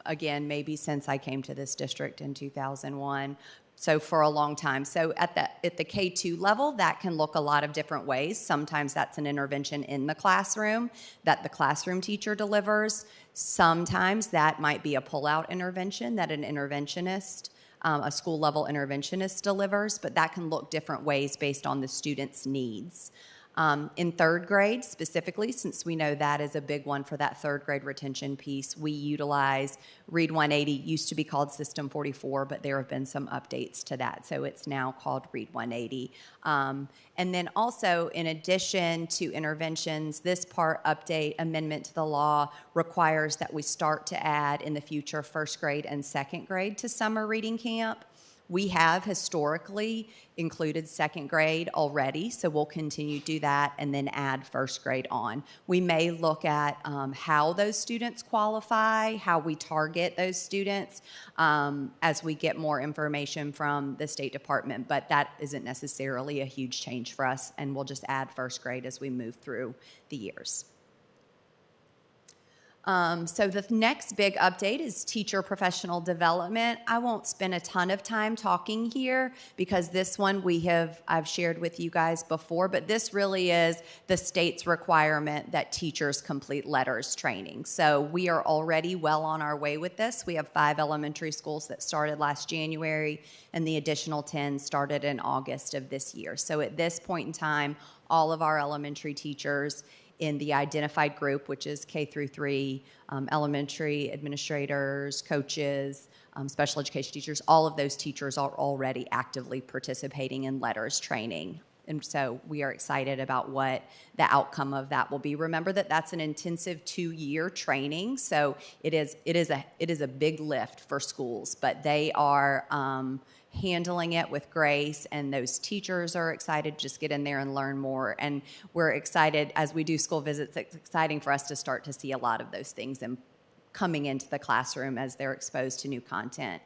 again, maybe since I came to this district in 2001. So for a long time. So at the K2 level, that can look a lot of different ways. Sometimes that's an intervention in the classroom that the classroom teacher delivers. Sometimes that might be a pull-out intervention that an interventionist, a school-level interventionist delivers, but that can look different ways based on the student's needs. In 3rd grade specifically, since we know that is a big one for that 3rd grade retention piece, we utilize Read 180, used to be called System 44, but there have been some updates to that, so it's now called Read 180. And then also, in addition to interventions, this part update amendment to the law requires that we start to add in the future 1st grade and 2nd grade to summer reading camp. We have historically included 2nd grade already, so we'll continue to do that and then add 1st grade on. We may look at how those students qualify, how we target those students as we get more information from the State Department, but that isn't necessarily a huge change for us, and we'll just add 1st grade as we move through the years. So the next big update is teacher professional development. I won't spend a ton of time talking here because this one I've shared with you guys before, but this really is the state's requirement that teachers complete letters training. So we are already well on our way with this. We have 5 elementary schools that started last January, and the additional 10 started in August of this year. So at this point in time, all of our elementary teachers in the identified group, which is K through 3, elementary administrators, coaches, special education teachers, all of those teachers are already actively participating in letters training. And so we are excited about what the outcome of that will be. Remember that that's an intensive 2-year training, so it is a big lift for schools, but they are handling it with grace, and those teachers are excited to just get in there and learn more. And we're excited as we do school visits. It's exciting for us to start to see a lot of those things coming into the classroom as they're exposed to new content.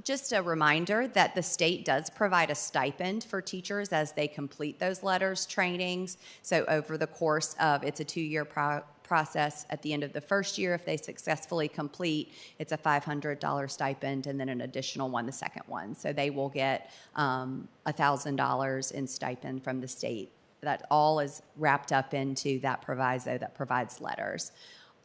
Just a reminder that the state does provide a stipend for teachers as they complete those letters trainings. So over the course of, it's a 2-year process. At the end of the first year, if they successfully complete, it's a $500 stipend and then an additional one the second one. So they will get $1,000 in stipend from the state. That all is wrapped up into that proviso that provides letters.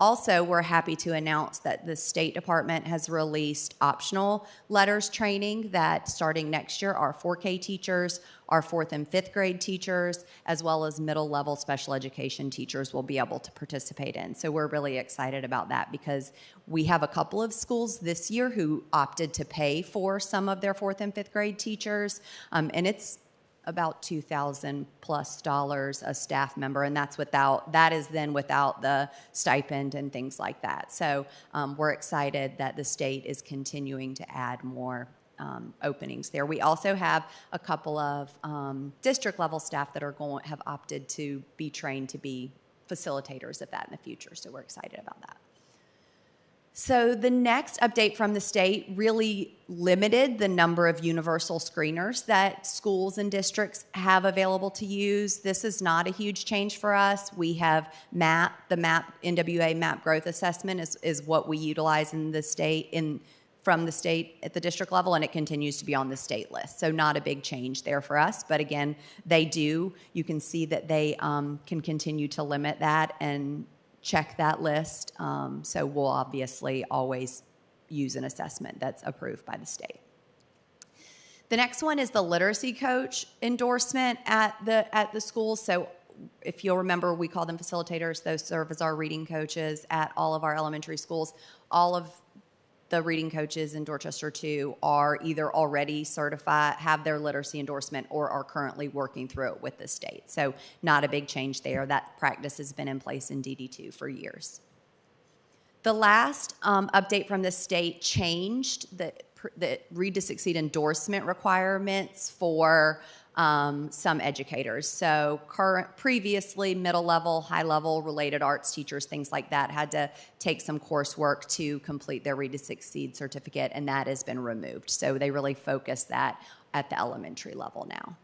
Also, we're happy to announce that the State Department has released optional letters training that starting next year, our 4K teachers, our 4th and 5th grade teachers, as well as middle level special education teachers will be able to participate in. So we're really excited about that because we have a couple of schools this year who opted to pay for some of their 4th and 5th grade teachers, and it's about $2,000+ a staff member, and that is then without the stipend and things like that. So we're excited that the state is continuing to add more openings there. We also have a couple of district level staff that have opted to be trained to be facilitators of that in the future. So we're excited about that. So the next update from the state really limited the number of universal screeners that schools and districts have available to use. This is not a huge change for us. We have NWA MAP growth assessment is what we utilize in the state, from the state at the district level, and it continues to be on the state list. So not a big change there for us, but again, you can see that they can continue to limit that and check that list. So we'll obviously always use an assessment that's approved by the state. The next one is the literacy coach endorsement at the school. So if you'll remember, we call them facilitators. Those serve as our reading coaches at all of our elementary schools. All of the reading coaches in Dorchester 2 are either already certified, have their literacy endorsement, or are currently working through it with the state. So not a big change there. That practice has been in place in DD2 for years. The last update from the state changed the Read to Succeed endorsement requirements for some educators. So previously, middle level, high level related arts teachers, things like that, had to take some coursework to complete their Read to Succeed certificate, and that has been removed. So they really focus that at the elementary level now.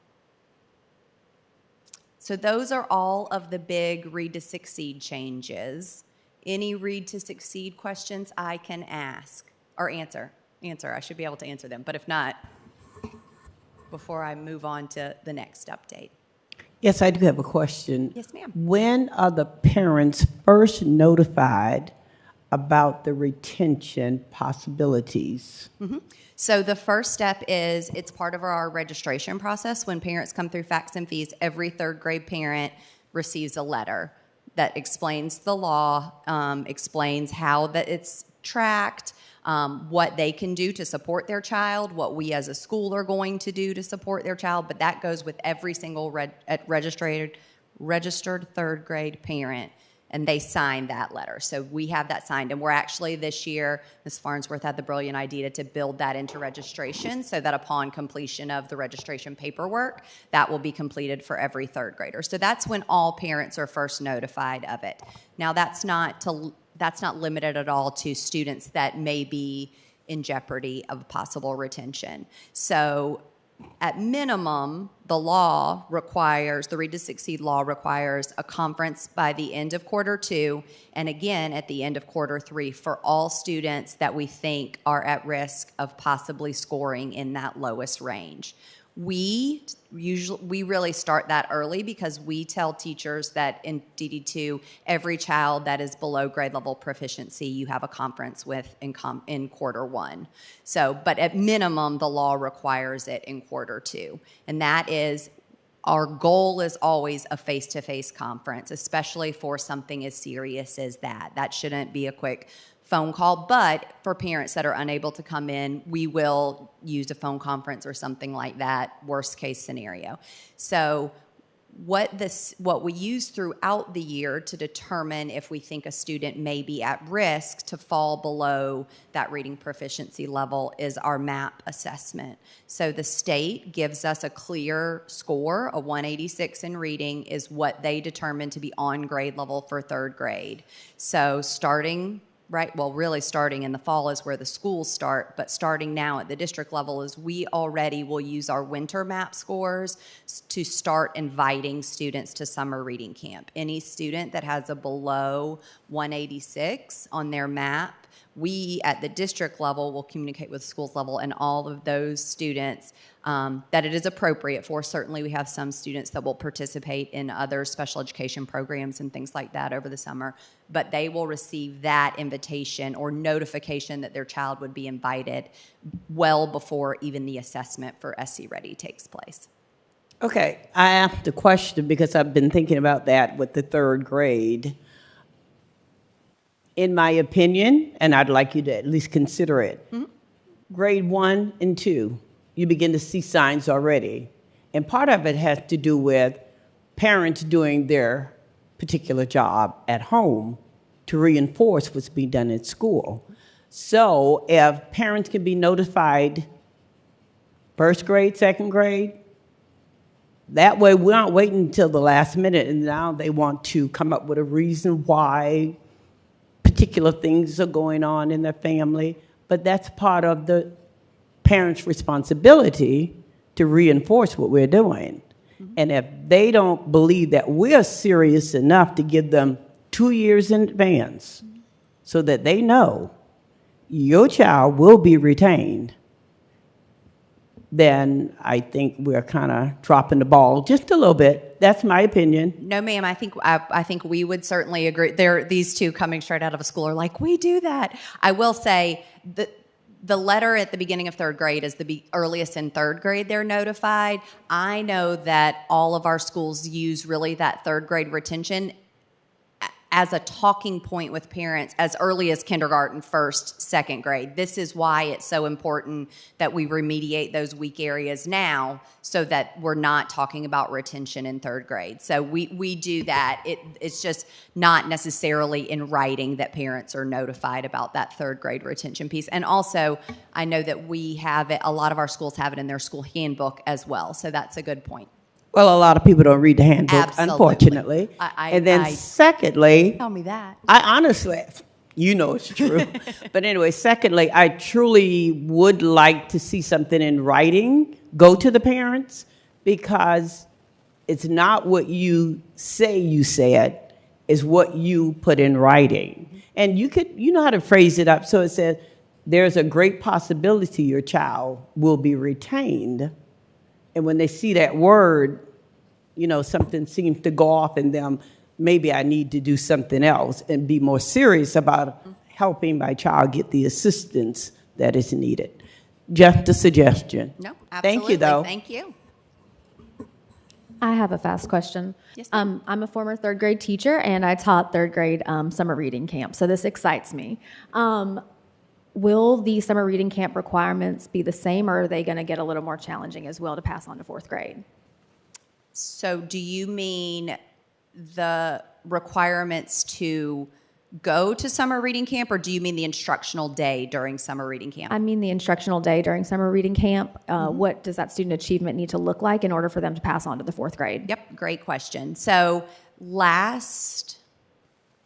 So those are all of the big Read to Succeed changes. Any Read to Succeed questions I can ask or answer? I should be able to answer them, but if not, before I move on to the next update. Yes, I do have a question. Yes, ma'am. When are the parents first notified about the retention possibilities? Mm-hmm. So the first step is it's part of our registration process. When parents come through facts and fees, every 3rd grade parent receives a letter that explains the law, explains how that it's tracked, what they can do to support their child, what we as a school are going to do to support their child, but that goes with every single registered 3rd grade parent, and they sign that letter. So we have that signed, and we're actually this year, Ms. Farnsworth had the brilliant idea to build that into registration so that upon completion of the registration paperwork, that will be completed for every 3rd grader. So that's when all parents are first notified of it. Now that's not limited at all to students that may be in jeopardy of possible retention. So at minimum, the Read to Succeed law requires a conference by the end of quarter 2, and again at the end of quarter 3 for all students that we think are at risk of possibly scoring in that lowest range. We really start that early because we tell teachers that in DD2, every child that is below grade level proficiency, you have a conference with in quarter 1. So, but at minimum, the law requires it in quarter 2. And that is, our goal is always a face-to-face conference, especially for something as serious as that. That shouldn't be a quick phone call, but for parents that are unable to come in, we will use a phone conference or something like that, worst case scenario. So what we use throughout the year to determine if we think a student may be at risk to fall below that reading proficiency level is our MAP assessment. So the state gives us a clear score. A 186 in reading is what they determine to be on grade level for 3rd grade. So starting right? Well, really starting in the fall is where the schools start, but starting now at the district level is we already will use our winter map scores to start inviting students to summer reading camp. Any student that has a below 186 on their map, we at the district level will communicate with schools level and all of those students that it is appropriate for. Certainly we have some students that will participate in other special education programs and things like that over the summer, but they will receive that invitation or notification that their child would be invited well before even the assessment for SC Ready takes place. Okay, I asked a question because I've been thinking about that with the third grade. In my opinion, and I'd like you to at least consider it, grade 1 and 2, you begin to see signs already. And part of it has to do with parents doing their particular job at home to reinforce what's being done at school. So if parents can be notified first grade, second grade, that way we aren't waiting until the last minute and now they want to come up with a reason why particular things are going on in their family, but that's part of the parents' responsibility to reinforce what we're doing. And if they don't believe that we're serious enough to give them 2 years in advance so that they know your child will be retained, then I think we're kind of dropping the ball just a little bit. That's my opinion. No, ma'am. I think we would certainly agree. These two coming straight out of a school are like, we do that. I will say that the letter at the beginning of third grade is the earliest in third grade they're notified. I know that all of our schools use really that third grade retention as a talking point with parents as early as kindergarten, first, second grade. This is why it's so important that we remediate those weak areas now so that we're not talking about retention in third grade. So we do that. It's just not necessarily in writing that parents are notified about that third grade retention piece. And also, I know that we have it, a lot of our schools have it in their school handbook as well. So that's a good point. Well, a lot of people don't read the handbook, Absolutely. Unfortunately. And then secondly, tell me that. I honestly, you know it's true. But anyway, secondly, I truly would like to see something in writing go to the parents because it's not what you say you said, it's what you put in writing. And you know how to phrase it up so it says, there's a great possibility your child will be retained. And when they see that word, you know, something seems to go off in them. Maybe I need to do something else and be more serious about helping my child get the assistance that is needed. Just a suggestion. No, absolutely. Thank you, though. Thank you. I have a fast question. Yes, I'm a former third grade teacher, and I taught third grade summer reading camp, so this excites me. Will the summer reading camp requirements be the same, or are they going to get a little more challenging as well to pass on to fourth grade? So do you mean the requirements to go to summer reading camp, or do you mean the instructional day during summer reading camp? I mean the instructional day during summer reading camp. What does that student achievement need to look like in order for them to pass on to the fourth grade? Yep, great question. So last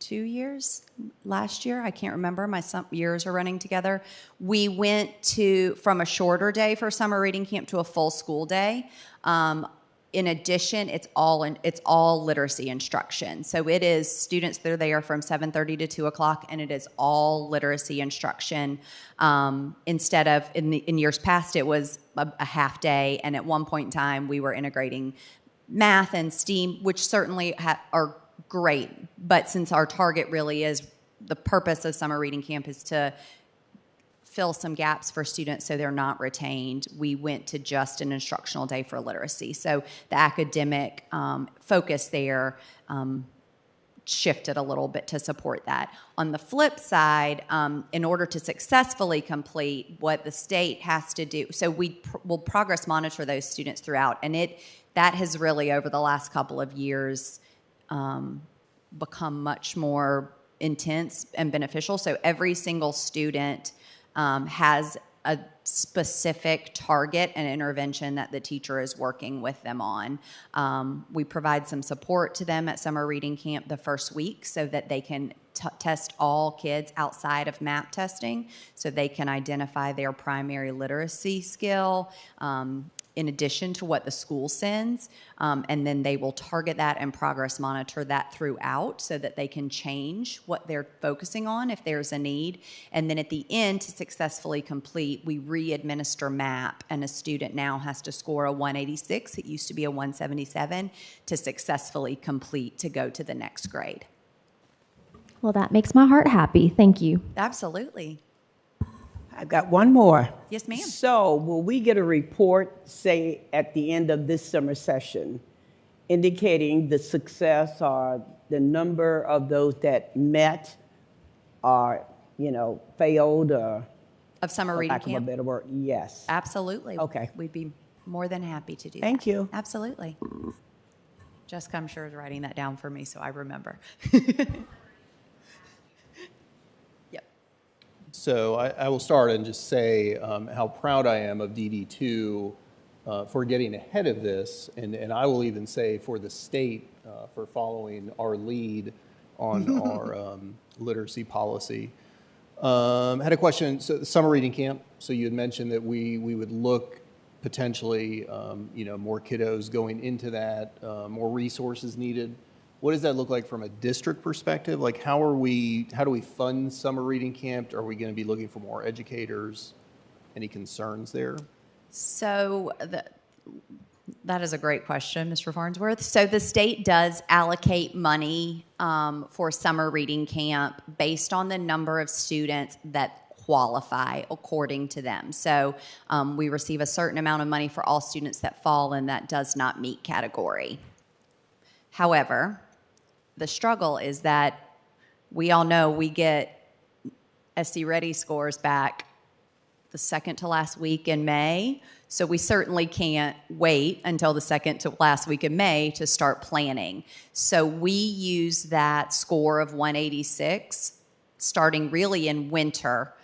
2 years, last year, I can't remember, my years are running together, we went from a shorter day for summer reading camp to a full school day. In addition, it's all literacy instruction. So it is students that are there from 7:30 to 2 o'clock, and it is all literacy instruction. Instead of, in years past, it was a half day, and at one point in time, we were integrating math and STEAM, which certainly are great. But since our target really is, the purpose of summer reading camp is to fill some gaps for students so they're not retained, we went to just an instructional day for literacy. So the academic focus there shifted a little bit to support that. On the flip side, in order to successfully complete what the state has to do, so we'll progress monitor those students throughout, and that has really, over the last couple of years, become much more intense and beneficial. So every single student has a specific target and intervention that the teacher is working with them on. We provide some support to them at summer reading camp the first week so that they can test all kids outside of MAP testing, so they can identify their primary literacy skill in addition to what the school sends, and then they will target that and progress monitor that throughout so that they can change what they're focusing on if there's a need. And then at the end, to successfully complete, we re-administer MAP, and a student now has to score a 186, it used to be a 177, to successfully complete to go to the next grade. Well, that makes my heart happy. Thank you. Absolutely. I've got one more. Yes, ma'am. So will we get a report, say, at the end of this summer session, indicating the success or the number of those that met or, failed or... Of summer for reading lack camp? of a better word, yes. Absolutely. Okay. We'd be more than happy to do Thank that. you. Absolutely. Jessica, I'm sure, is writing that down for me so I remember. So I will start and just say how proud I am of DD2 for getting ahead of this, and I will even say for the state for following our lead on our literacy policy. Had a question, so the summer reading camp, so you had mentioned that we would look potentially, more kiddos going into that, more resources needed. What does that look like from a district perspective? Like, how do we fund summer reading camp? Are we going to be looking for more educators? Any concerns there? So that is a great question, Mr. Farnsworth. So the state does allocate money for summer reading camp based on the number of students that qualify according to them. So we receive a certain amount of money for all students that fall in that does not meet category. However, the struggle is that we all know we get SC Ready scores back the second to last week in May, so we certainly can't wait until the second to last week in May to start planning. So we use that score of 186 starting really in winter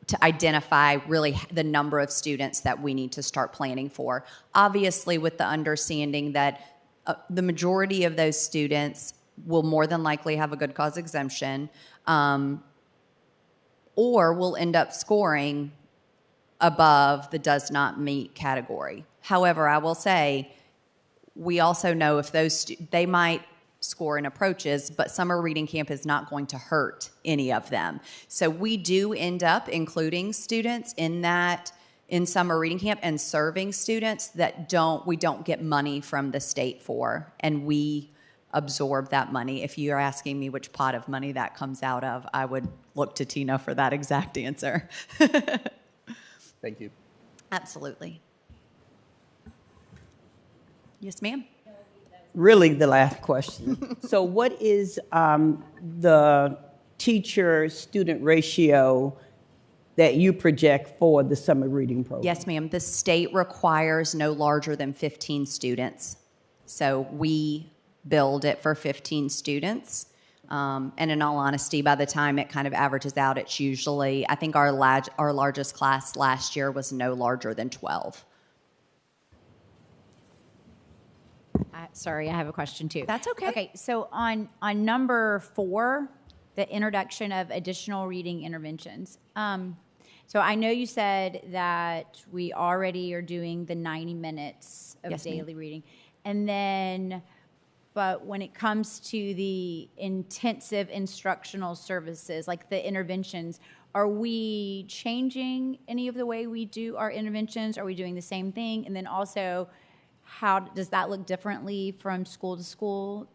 to identify really the number of students that we need to start planning for. Obviously, with the understanding that the majority of those students will more than likely have a good cause exemption, or will end up scoring above the does not meet category. However, I will say, we also know if they might score in approaches, but summer reading camp is not going to hurt any of them. So we do end up including students in summer reading camp and serving students that we don't get money from the state for, and we absorb that money. If you're asking me which pot of money that comes out of, I would look to Tina for that exact answer. Thank you. Absolutely. Yes, ma'am. Really the last question. So what is the teacher-student ratio that you project for the summer reading program? Yes, ma'am. The state requires no larger than 15 students. So we build it for 15 students. And in all honesty, by the time it kind of averages out, it's usually, I think our largest class last year was no larger than 12. Sorry, I have a question too. That's okay. Okay, so on number 4, the introduction of additional reading interventions. So I know you said that we already are doing the 90 minutes of Yes, daily ma'am. reading. And then, but when it comes to the intensive instructional services, like the interventions, are we changing any of the way we do our interventions? Are we doing the same thing? And then also, how does that look differently from school to school?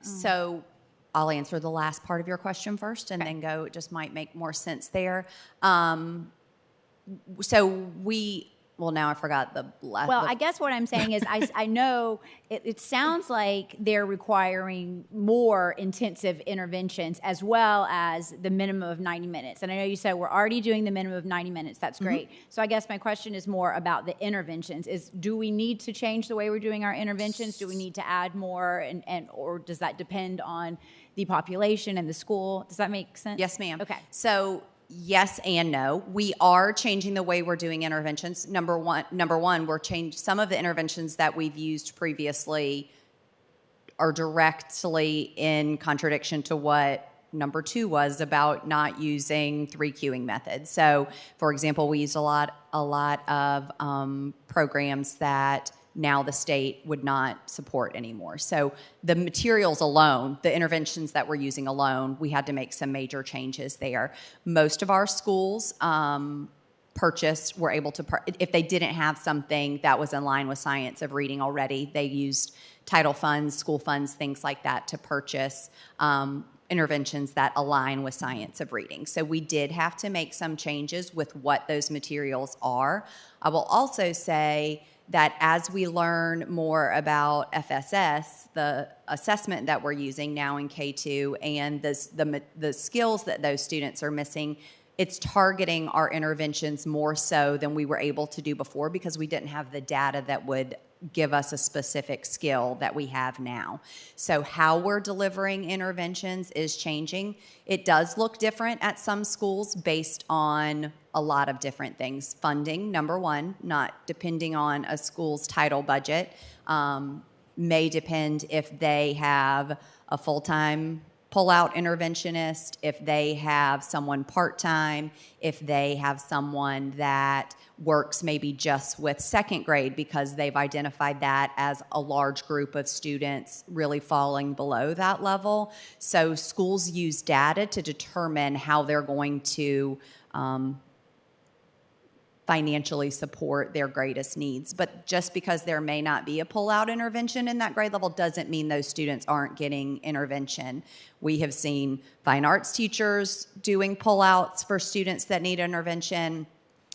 So I'll answer the last part of your question first and then go, it just might make more sense there. Well, now I forgot the last. Well, I guess what I'm saying is I know it sounds like they're requiring more intensive interventions as well as the minimum of 90 minutes. And I know you said we're already doing the minimum of 90 minutes. That's great. So I guess my question is more about the interventions. Do we need to change the way we're doing our interventions? Do we need to add more or does that depend on the population and the school? Does that make sense? Yes, ma'am. Okay. So Yes and no. We are changing the way we're doing interventions. Number one, we're changing some of the interventions that we've used previously are directly in contradiction to what number 2 was about not using 3 queuing methods. So, for example, we used a lot of programs that now the state would not support anymore. So the materials alone, the interventions that we're using alone, we had to make some major changes there. Most of our schools were able to, if they didn't have something that was in line with science of reading already, they used title funds, school funds, things like that to purchase interventions that align with science of reading. So we did have to make some changes with what those materials are. I will also say that as we learn more about FSS, the assessment that we're using now in K2, and the skills that those students are missing, it's targeting our interventions more so than we were able to do before because we didn't have the data that would give us a specific skill that we have now. So how we're delivering interventions is changing. It does look different at some schools based on a lot of different things. Funding, number one, not depending on a school's title budget, may depend if they have a full-time pull-out interventionist, if they have someone part-time, if they have someone that works maybe just with second grade because they've identified that as a large group of students really falling below that level. So schools use data to determine how they're going to financially support their greatest needs. But just because there may not be a pull-out intervention in that grade level doesn't mean those students aren't getting intervention. We have seen fine arts teachers doing pull-outs for students that need intervention.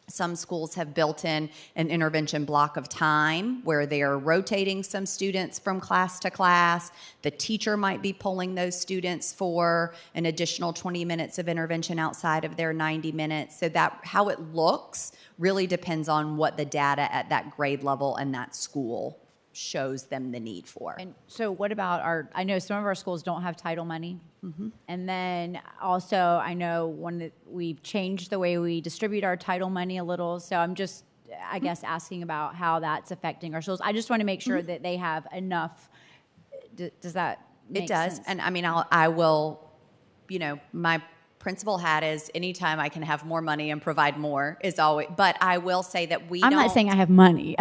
Some schools have built in an intervention block of time where they are rotating some students from class to class. The teacher might be pulling those students for an additional 20 minutes of intervention outside of their 90 minutes. So that how it looks really depends on what the data at that grade level and that school shows them the need for. And so what about I know some of our schools don't have title money. And then also I know we've changed the way we distribute our title money a little. So I'm just, I guess, asking about how that's affecting our schools. I just want to make sure that they have enough. Does that make sense? It does. And I mean, I will, my principal hat is anytime I can have more money and provide more is always, but I will say that I'm not saying I have money.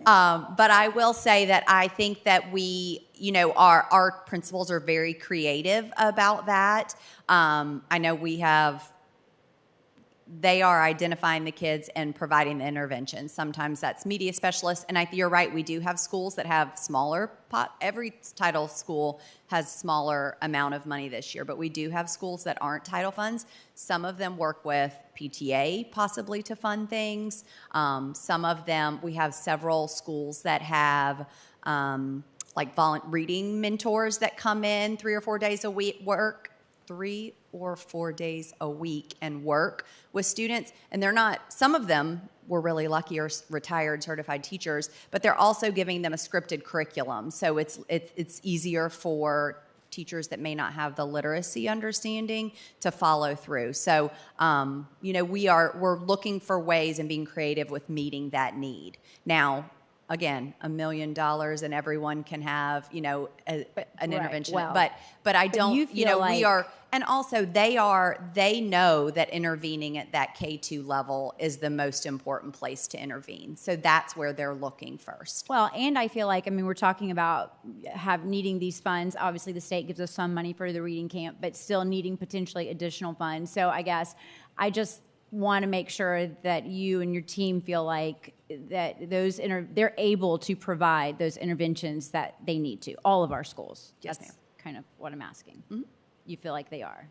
But I will say that I think that we, our principals are very creative about that. I know they are identifying the kids and providing the intervention. Sometimes that's media specialists. And you're right, we do have schools that have smaller every title school has smaller amount of money this year, but we do have schools that aren't title funds. Some of them work with PTA possibly to fund things. Some of them, we have several schools that have reading mentors that come in 3 or 4 days a week, 3 or 4 days a week and work with students. And they're not, some of them were really lucky or retired certified teachers, but they're also giving them a scripted curriculum. So it's easier for teachers that may not have the literacy understanding to follow through. So, we're looking for ways and being creative with meeting that need. Now, again, $1 million and everyone can have, an intervention. Well, but I don't, you feel like, we are, and also they know that intervening at that K2 level is the most important place to intervene. So that's where they're looking first. Well, and I feel like, we're talking about needing these funds. Obviously, the state gives us some money for the reading camp, but still needing potentially additional funds. So I guess I just want to make sure that you and your team feel like that they're able to provide those interventions that they need to, all of our schools. Yes, That's ma'am. kind of what I'm asking. You feel like they are?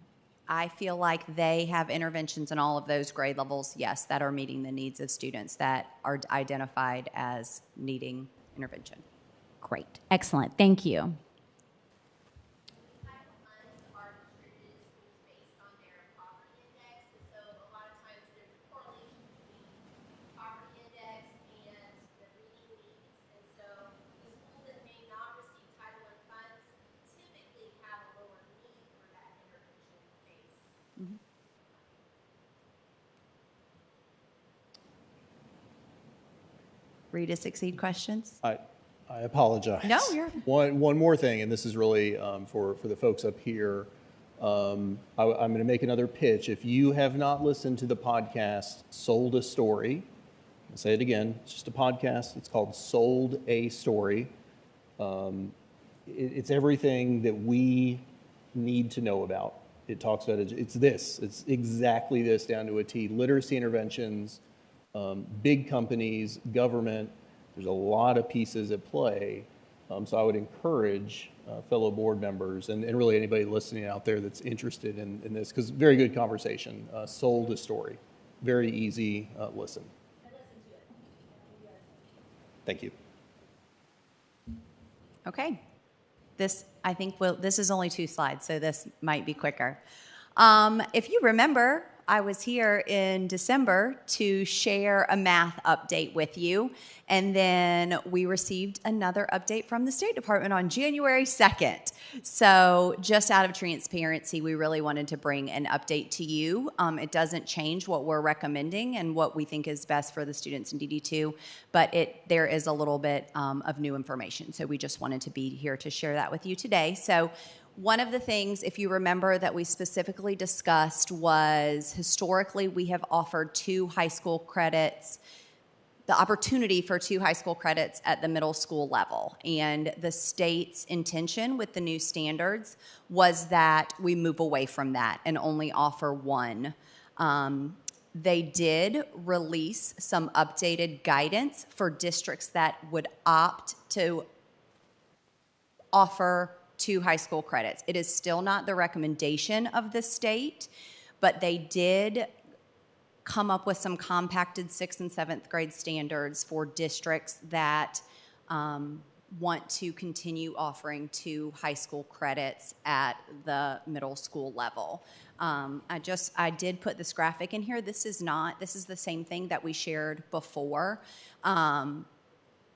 I feel like they have interventions in all of those grade levels, yes, that are meeting the needs of students that are identified as needing intervention. Great. Excellent. Thank you. Read to Succeed questions? I apologize. No, you're. One more thing, and this is really for the folks up here. I'm going to make another pitch. If you have not listened to the podcast Sold a Story, I'll say it again, it's just a podcast. It's called Sold a Story. It's everything that we need to know about. It talks about it's exactly this down to a T. Literacy interventions, big companies, government. There's a lot of pieces at play. So I would encourage fellow board members and really anybody listening out there that's interested in this, because very good conversation. Sold a Story. Very easy listen. Thank you. Okay. This, I think, this is only 2 slides, so this might be quicker. If you remember, I was here in December to share a math update with you, and then we received another update from the State Department on January 2nd. So just out of transparency, we really wanted to bring an update to you. It doesn't change what we're recommending and what we think is best for the students in DD2, but there is a little bit of new information. So we just wanted to be here to share that with you today. So one of the things, if you remember, that we specifically discussed was historically we have offered 2 high school credits, the opportunity for 2 high school credits at the middle school level. And the state's intention with the new standards was that we move away from that and only offer 1. They did release some updated guidance for districts that would opt to offer 2 high school credits. It is still not the recommendation of the state, but they did come up with some compacted 6th and 7th grade standards for districts that want to continue offering 2 high school credits at the middle school level. I did put this graphic in here. This is the same thing that we shared before.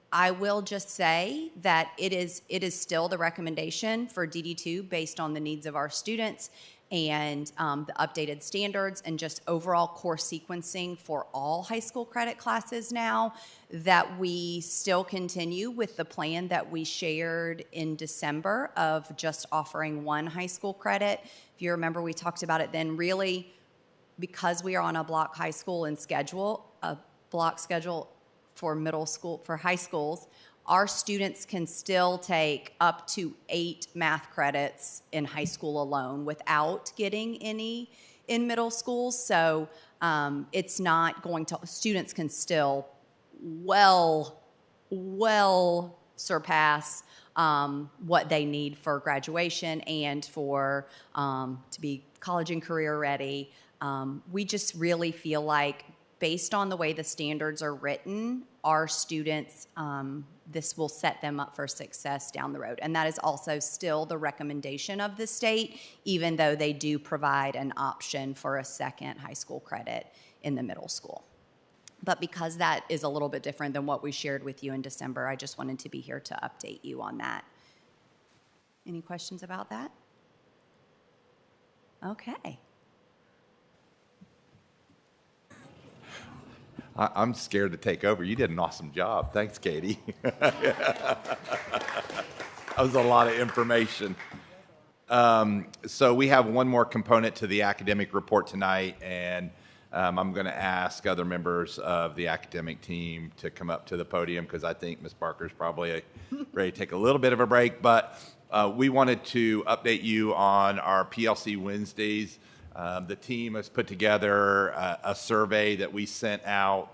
I will just say that it is still the recommendation for DD2 based on the needs of our students and the updated standards and just overall course sequencing for all high school credit classes now, that we still continue with the plan that we shared in December of just offering 1 high school credit. If you remember, we talked about it then. Really, because we are on a block high school and block schedule for middle school, for high schools, our students can still take up to 8 math credits in high school alone without getting any in middle school. So it's not going to, students can still well surpass what they need for graduation and for to be college and career ready. We just really feel like, based on the way the standards are written, our students, this will set them up for success down the road. And that is also still the recommendation of the state, even though they do provide an option for a 2nd high school credit in the middle school. But because that is a little bit different than what we shared with you in December, I just wanted to be here to update you on that. Any questions about that? Okay. I'm scared to take over. You did an awesome job. Thanks, Katie. That was a lot of information. So we have one more component to the academic report tonight, and I'm going to ask other members of the academic team to come up to the podium because I think Ms. Barker's probably ready to take a little bit of a break. But we wanted to update you on our PLC Wednesdays. The team has put together a survey that we sent out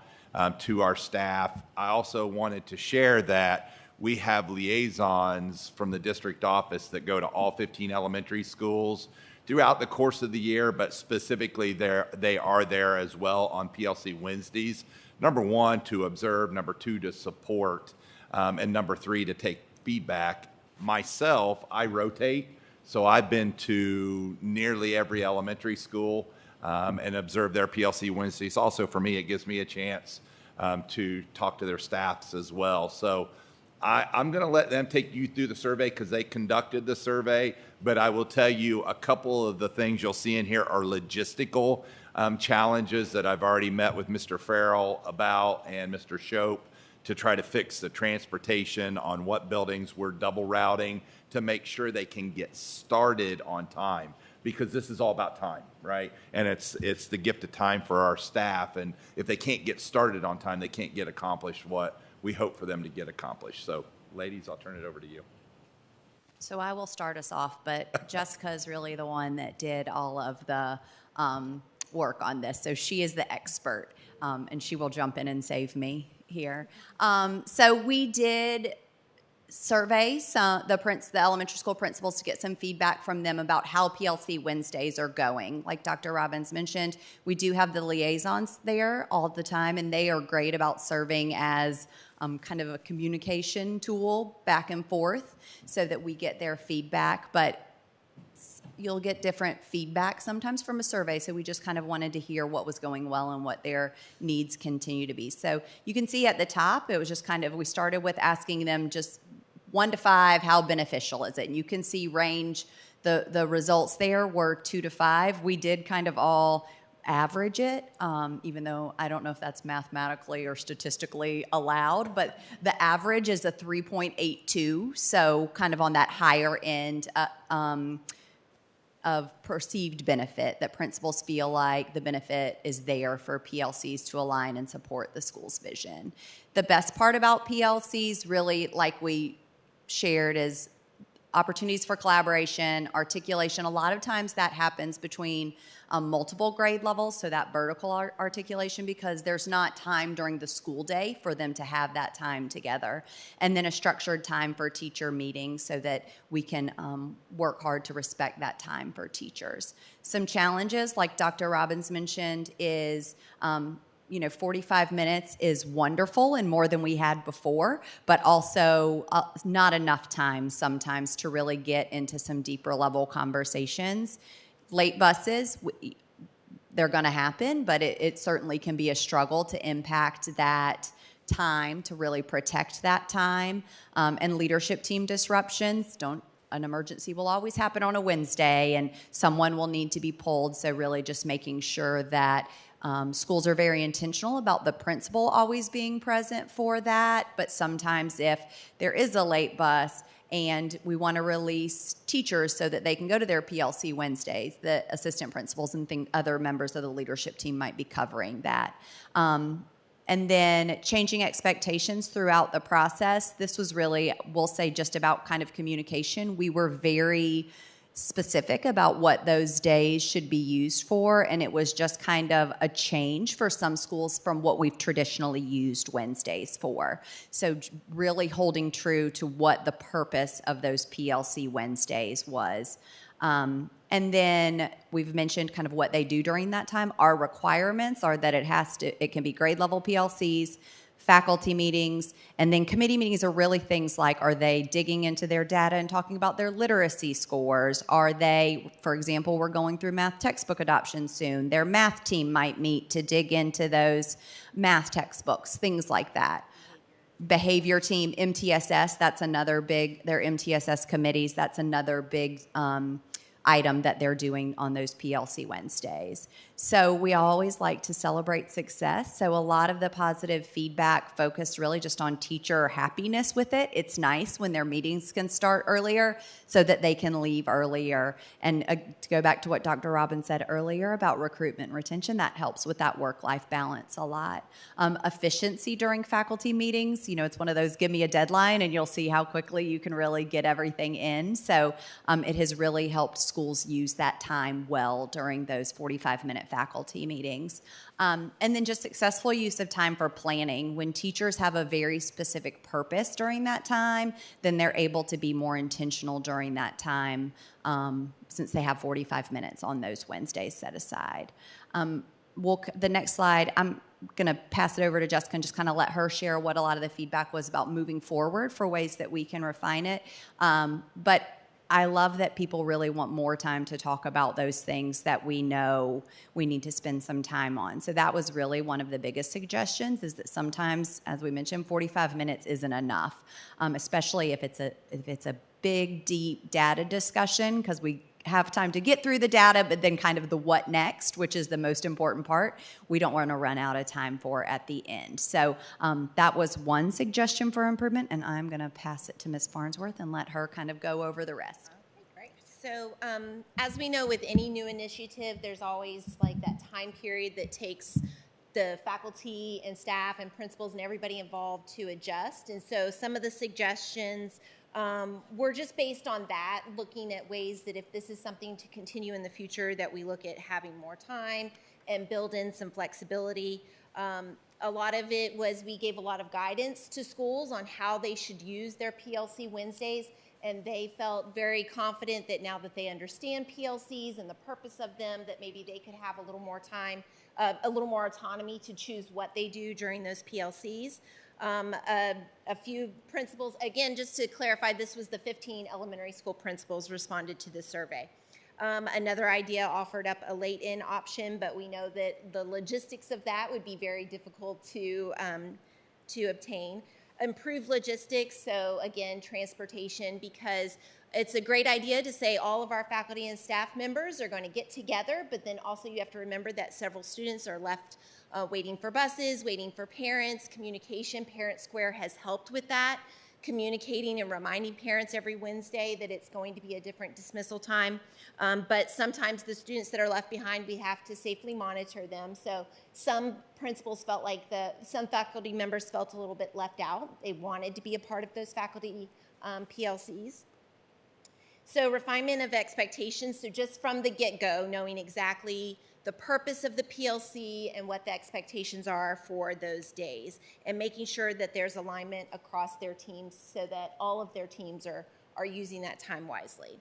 to our staff. I also wanted to share that we have liaisons from the district office that go to all 15 elementary schools throughout the course of the year, but specifically they are there as well on PLC Wednesdays. Number 1, to observe. Number 2, to support. And number 3, to take feedback. Myself, I rotate. So I've been to nearly every elementary school and observed their PLC Wednesdays. Also, for me, it gives me a chance to talk to their staffs as well. So I'm going to let them take you through the survey because they conducted the survey. But I will tell you a couple of the things you'll see in here are logistical challenges that I've already met with Mr. Farrell about and Mr. Shope to try to fix the transportation on what buildings we're double routing to make sure they can get started on time, because this is all about time, right? And it's the gift of time for our staff, and if they can't get started on time, they can't get accomplished what we hope for them to get accomplished. So ladies, I'll turn it over to you. So I will start us off, but Jessica is really the one that did all of the work on this. So she is the expert, and she will jump in and save me here. So we did survey the elementary school principals to get some feedback from them about how PLC Wednesdays are going. Like Dr. Robbins mentioned, we do have the liaisons there all the time, and they are great about serving as kind of a communication tool back and forth so that we get their feedback. But you'll get different feedback sometimes from a survey, so we just kind of wanted to hear what was going well and what their needs continue to be. So you can see at the top, it was just kind of, we started with asking them just 1 to 5, how beneficial is it? And you can see range, the results there were 2 to 5. We did kind of all average it, even though I don't know if that's mathematically or statistically allowed, but the average is a 3.82, so kind of on that higher end of perceived benefit, that principals feel like the benefit is there for PLCs to align and support the school's vision. The best part about PLCs, really, like we shared, is opportunities for collaboration, articulation. A lot of times that happens between multiple grade levels, so that vertical articulation, because there's not time during the school day for them to have that time together. And then a structured time for teacher meetings so that we can work hard to respect that time for teachers. Some challenges, like Dr. Robbins mentioned, is 45 minutes is wonderful and more than we had before, but also not enough time sometimes to really get into some deeper level conversations. Late buses, they're going to happen, but it certainly can be a struggle to impact that time, to really protect that time. And leadership team disruptions, an emergency will always happen on a Wednesday, and someone will need to be pulled, so really just making sure that schools are very intentional about the principal always being present for that, but sometimes if there is a late bus and we want to release teachers so that they can go to their PLC Wednesdays, the assistant principals and other members of the leadership team might be covering that. And then changing expectations throughout the process. This was really, we'll say, just about kind of communication. We were very specific about what those days should be used for, and it was just kind of a change for some schools from what we've traditionally used Wednesdays for. So really holding true to what the purpose of those PLC Wednesdays was. And then we've mentioned kind of what they do during that time. Our requirements are that it can be grade level PLCs, faculty meetings, and then committee meetings are really things like, are they digging into their data and talking about their literacy scores? Are they, for example, we're going through math textbook adoption soon. Their math team might meet to dig into those math textbooks, things like that. Behavior team, MTSS, that's another big, their MTSS committees, that's another big item that they're doing on those PLC Wednesdays. So we always like to celebrate success. So a lot of the positive feedback focused really just on teacher happiness with it. It's nice when their meetings can start earlier so that they can leave earlier. And to go back to what Dr. Robbins said earlier about recruitment and retention, that helps with that work-life balance a lot. Efficiency during faculty meetings, it's one of those, give me a deadline and you'll see how quickly you can really get everything in. So it has really helped schools use that time well during those 45-minute faculty meetings. And then just successful use of time for planning. When teachers have a very specific purpose during that time, then they're able to be more intentional during that time since they have 45 minutes on those Wednesdays set aside. The next slide, I'm going to pass it over to Jessica and just kind of let her share what a lot of the feedback was about moving forward for ways that we can refine it. But I love that people really want more time to talk about those things that we know we need to spend some time on. So that was really one of the biggest suggestions, is that sometimes, as we mentioned, 45 minutes isn't enough, especially if it's a big, deep data discussion, because we have time to get through the data, but then kind of the what next, which is the most important part, we don't want to run out of time for at the end. So that was one suggestion for improvement, and I'm going to pass it to Ms. Farnsworth and let her kind of go over the rest. So as we know, with any new initiative, there's always like that time period that takes the faculty and staff and principals and everybody involved to adjust. And so some of the suggestions were just based on that, looking at ways that if this is something to continue in the future, that we look at having more time and build in some flexibility. A lot of it was we gave a lot of guidance to schools on how they should use their PLC Wednesdays, and they felt very confident that now that they understand PLCs and the purpose of them, that maybe they could have a little more time, a little more autonomy to choose what they do during those PLCs. A few principals, again, just to clarify, this was the 15 elementary school principals responded to the survey. Another idea offered up a late-in option, but we know that the logistics of that would be very difficult to obtain. Improve logistics, so again, transportation, because it's a great idea to say all of our faculty and staff members are going to get together, but then also you have to remember that several students are left waiting for buses, waiting for parents. Communication, Parent Square has helped with that, communicating and reminding parents every Wednesday that it's going to be a different dismissal time. But sometimes the students that are left behind, we have to safely monitor them. So some principals felt like some faculty members felt a little bit left out. They wanted to be a part of those faculty PLCs. So refinement of expectations. So just from the get-go, knowing exactly the purpose of the PLC and what the expectations are for those days, and making sure that there's alignment across their teams so that all of their teams are using that time wisely.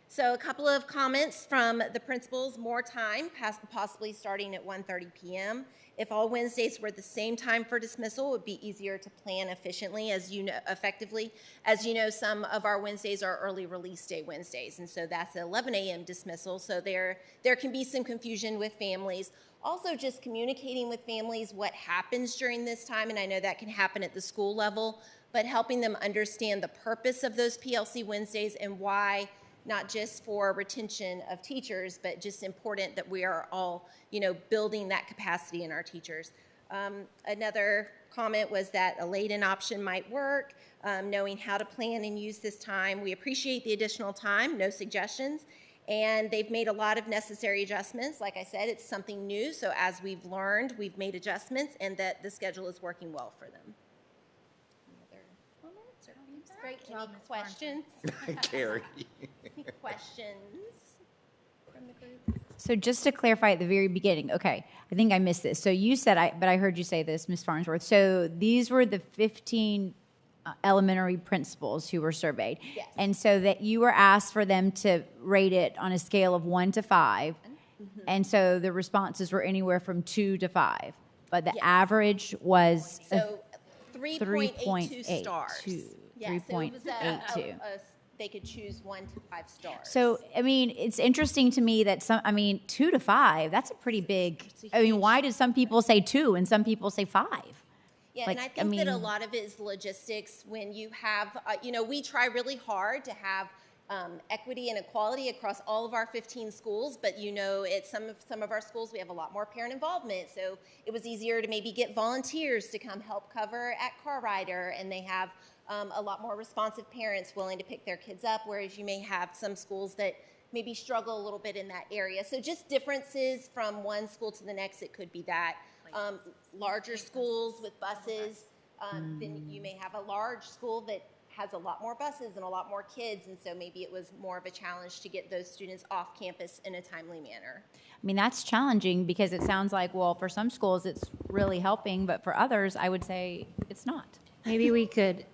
So a couple of comments from the principals: more time, possibly starting at 1:30 p.m. If all Wednesdays were the same time for dismissal, it would be easier to plan efficiently, effectively. As you know, some of our Wednesdays are early release day Wednesdays, and so that's an 11 a.m. dismissal, so there can be some confusion with families. Also, just communicating with families what happens during this time, and I know that can happen at the school level, but helping them understand the purpose of those PLC Wednesdays and why, not just for retention of teachers, but just important that we are all, building that capacity in our teachers. Another comment was that a late-in option might work, knowing how to plan and use this time. We appreciate the additional time, no suggestions, and they've made a lot of necessary adjustments. Like I said, it's something new, so as we've learned, we've made adjustments, and that the schedule is working well for them. Great. Any questions? Carrie. Any questions from the group? So just to clarify at the very beginning, okay, I think I missed this. So you said, but I heard you say this, Ms. Farnsworth. So these were the 15 elementary principals who were surveyed. Yes. And so that you were asked for them to rate it on a scale of 1 to 5. Mm-hmm. And so the responses were anywhere from 2 to 5. But the average was so 3.82 stars. 3.82. Yeah, so it was they could choose 1 to 5 stars. So, I mean, it's interesting to me that 2 to 5, that's a pretty big, why did some people say 2 and some people say 5? Yeah, and I think that a lot of it is logistics. When you have, we try really hard to have equity and equality across all of our 15 schools, but at some of our schools we have a lot more parent involvement, so it was easier to maybe get volunteers to come help cover at Car Rider, and they have a lot more responsive parents willing to pick their kids up, whereas you may have some schools that maybe struggle a little bit in that area. So just differences from one school to the next, it could be that. Larger schools with buses, then you may have a large school that has a lot more buses and a lot more kids, and so maybe it was more of a challenge to get those students off campus in a timely manner. I mean, that's challenging because it sounds like, well, for some schools it's really helping, but for others, I would say it's not. Maybe we could,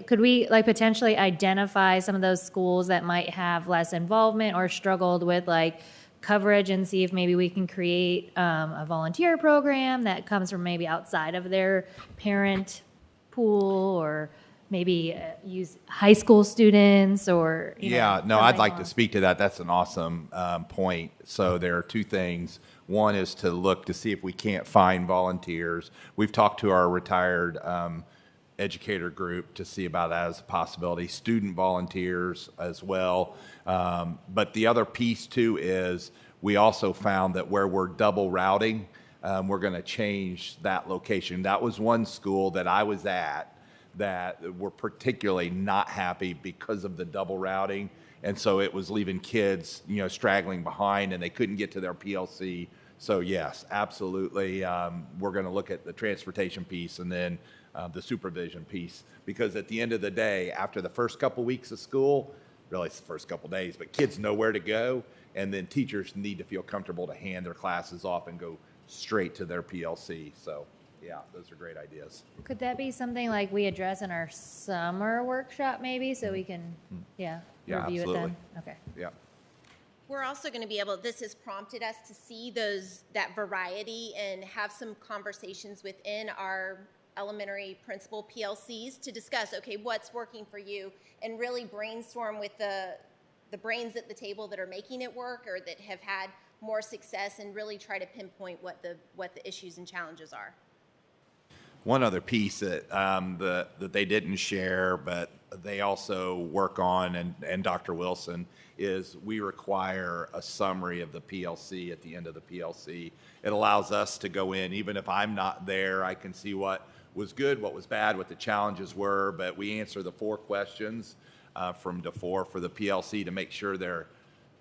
could we potentially identify some of those schools that might have less involvement or struggled with coverage and see if maybe we can create a volunteer program that comes from maybe outside of their parent pool, or maybe use high school students or, I'd like to speak to that. That's an awesome point. So there are two things. One is to look to see if we can't find volunteers. We've talked to our retired educator group to see about that as a possibility, student volunteers as well. But the other piece too is we also found that where we're double routing, we're going to change that location. That was one school that I was at that were particularly not happy because of the double routing. And so it was leaving kids, straggling behind, and they couldn't get to their PLC. So yes, absolutely. We're going to look at the transportation piece and then the supervision piece, because at the end of the day, after the first couple weeks of school, really it's the first couple days, but kids know where to go, and then teachers need to feel comfortable to hand their classes off and go straight to their PLC. So yeah, those are great ideas. Could that be something like we address in our summer workshop maybe, so we can, Yeah, review absolutely. it then? Okay. Yeah. We're also going to be able, this has prompted us to see that variety and have some conversations within our elementary principal PLCs to discuss, okay, what's working for you, and really brainstorm with the brains at the table that are making it work or that have had more success, and really try to pinpoint what the issues and challenges are. One other piece that that they didn't share, but they also work on, and Dr. Wilson, is we require a summary of the PLC at the end of the PLC. It allows us to go in, even if I'm not there, I can see what was good, what was bad, what the challenges were, but we answer the 4 questions from DeFore for the PLC to make sure they're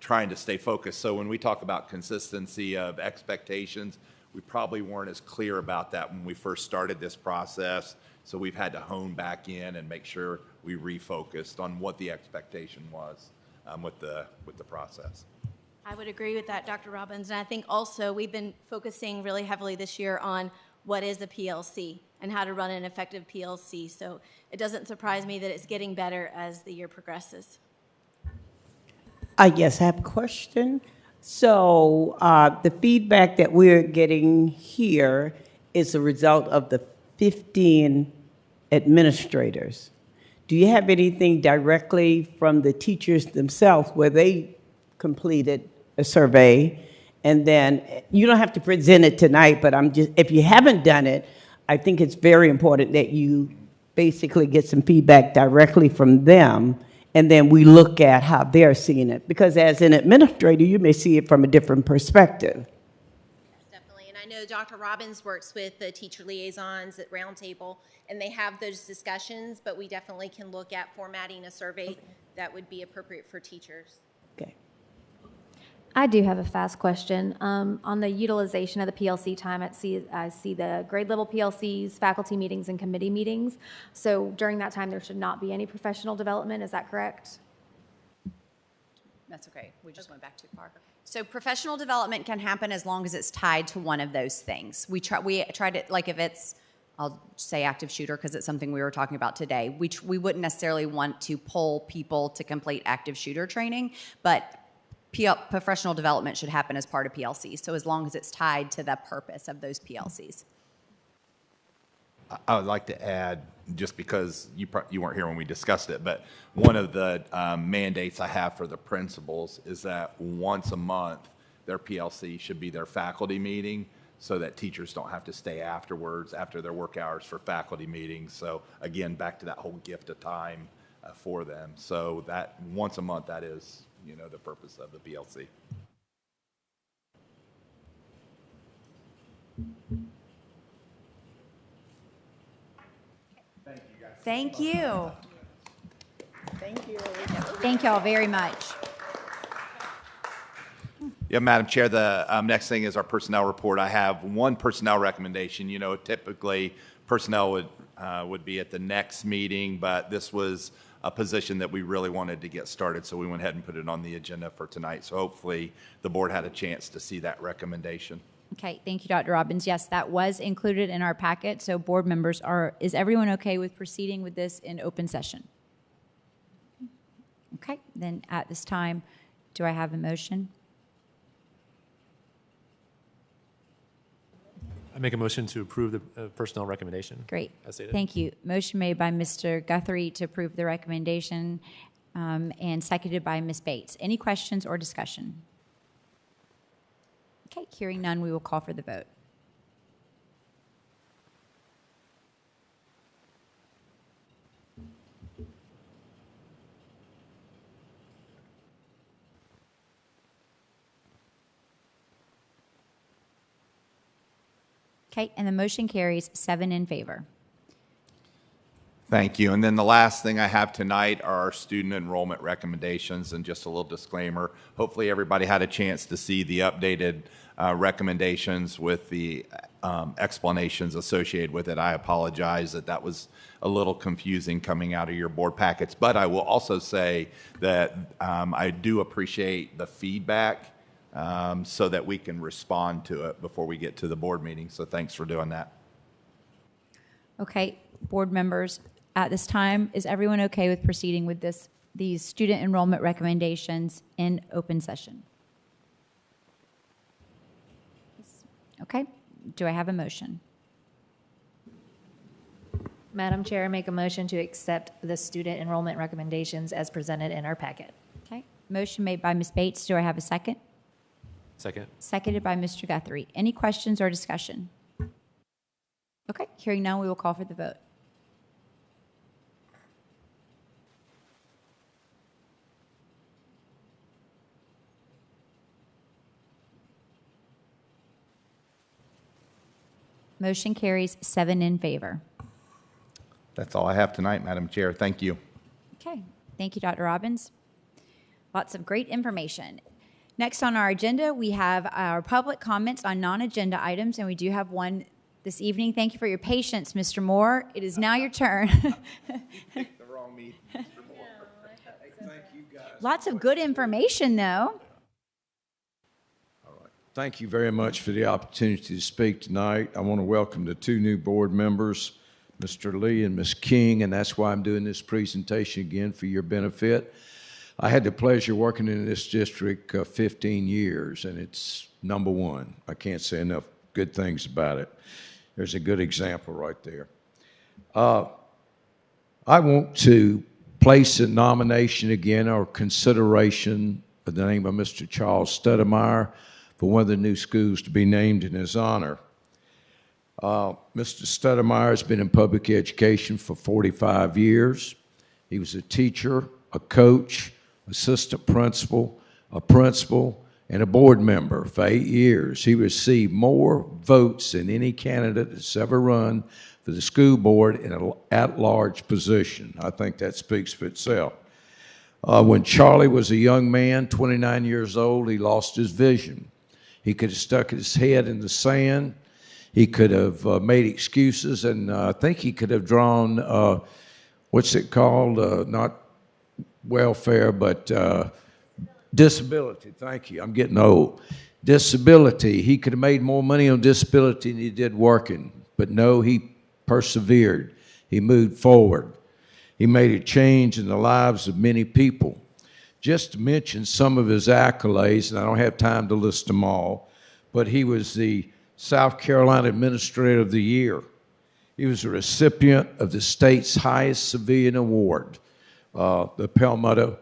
trying to stay focused. So when we talk about consistency of expectations, we probably weren't as clear about that when we first started this process. So we've had to hone back in and make sure we refocused on what the expectation was with the process. I would agree with that, Dr. Robbins. And I think also we've been focusing really heavily this year on what is a PLC and how to run an effective PLC. So it doesn't surprise me that it's getting better as the year progresses. I guess I have a question. So the feedback that we're getting here is a result of the 15 administrators. Do you have anything directly from the teachers themselves where they completed a survey? And then you don't have to present it tonight, but if you haven't done it, I think it's very important that you basically get some feedback directly from them, and then we look at how they're seeing it. Because as an administrator, you may see it from a different perspective. Definitely, and I know Dr. Robbins works with the teacher liaisons at Roundtable, and they have those discussions, but we definitely can look at formatting a survey that would be appropriate for teachers. Okay. I do have a fast question. On the utilization of the PLC time, I see the grade level PLCs, faculty meetings, and committee meetings. So during that time, there should not be any professional development. Is that correct? That's okay. We just went back too far. So professional development can happen as long as it's tied to one of those things. We try to, like if it's, I'll say active shooter because it's something we were talking about today. We wouldn't necessarily want to pull people to complete active shooter training, but professional development should happen as part of PLC, so as long as it's tied to the purpose of those PLCs. I would like to add, just because you weren't here when we discussed it, but one of the mandates I have for the principals is that once a month, their PLC should be their faculty meeting, so that teachers don't have to stay afterwards, after their work hours, for faculty meetings. So again, back to that whole gift of time for them. So that once a month, that is the purpose of the PLC. Thank you, guys. Thank you. Thank you. Thank you all very much. Yeah, Madam Chair, the next thing is our personnel report. I have one personnel recommendation. Typically personnel would be at the next meeting, but this was a position that we really wanted to get started, so we went ahead and put it on the agenda for tonight. So hopefully the board had a chance to see that recommendation. Okay, thank you, Dr. Robbins. Yes, that was included in our packet, so board members is everyone okay with proceeding with this in open session? Okay, then at this time, do I have a motion? I make a motion to approve the personnel recommendation. Great. As stated. Thank you. Motion made by Mr. Guthrie to approve the recommendation and seconded by Ms. Bates. Any questions or discussion? Okay, hearing none, we will call for the vote. Okay, and the motion carries 7 in favor. Thank you. And then the last thing I have tonight are our student enrollment recommendations, and just a little disclaimer. Hopefully everybody had a chance to see the updated recommendations with the explanations associated with it. I apologize that was a little confusing coming out of your board packets, but I will also say that I do appreciate the feedback so that we can respond to it before we get to the board meeting. So thanks for doing that. Okay, board members, at this time, is everyone okay with proceeding with these student enrollment recommendations in open session? Okay, do I have a motion? Madam Chair, I make a motion to accept the student enrollment recommendations as presented in our packet. Okay, motion made by Ms. Bates. Do I have a second? Second. Seconded by Mr. Guthrie. Any questions or discussion? Okay, hearing none, we will call for the vote. Motion carries 7 in favor. That's all I have tonight, Madam Chair. Thank you. Okay, thank you, Dr. Robbins. Lots of great information. Next on our agenda, we have our public comments on non-agenda items, and we do have one this evening. Thank you for your patience, Mr. Moore. It is now your turn. Picked the wrong meeting, Mr. Moore. Thank you, guys. Lots of good information, though. Thank you very much for the opportunity to speak tonight. I want to welcome the 2 new board members, Mr. Lee and Ms. King, and that's why I'm doing this presentation again for your benefit. I had the pleasure working in this district 15 years, and it's number 1. I can't say enough good things about it. There's a good example right there. I want to place a nomination again or consideration of the name of Mr. Charles Stoudemire for one of the new schools to be named in his honor. Mr. Stoudemire has been in public education for 45 years. He was a teacher, a coach, assistant principal, a principal, and a board member for 8 years. He received more votes than any candidate that's ever run for the school board in an at-large position. I think that speaks for itself. When Charlie was a young man, 29 years old, he lost his vision. He could have stuck his head in the sand. He could have made excuses, and I think he could have drawn, what's it called? Not welfare, but disability. Thank you. I'm getting old. Disability. He could have made more money on disability than he did working, but no, he persevered. He moved forward. He made a change in the lives of many people. Just to mention some of his accolades, and I don't have time to list them all, but he was the South Carolina Administrator of the Year. He was a recipient of the state's highest civilian award, the Palmetto,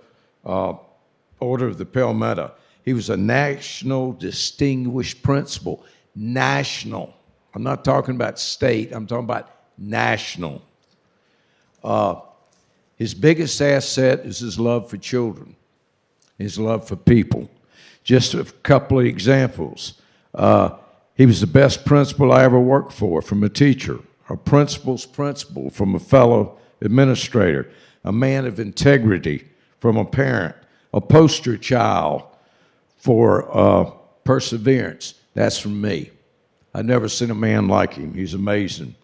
Order of the Palmetto. He was a National Distinguished Principal. National. I'm not talking about state. I'm talking about national. His biggest asset is his love for children, his love for people. Just a couple of examples. He was the best principal I ever worked for from a teacher, a principal's principal from a fellow administrator, a man of integrity from a parent, a poster child for perseverance. That's from me. I've never seen a man like him. He's amazing.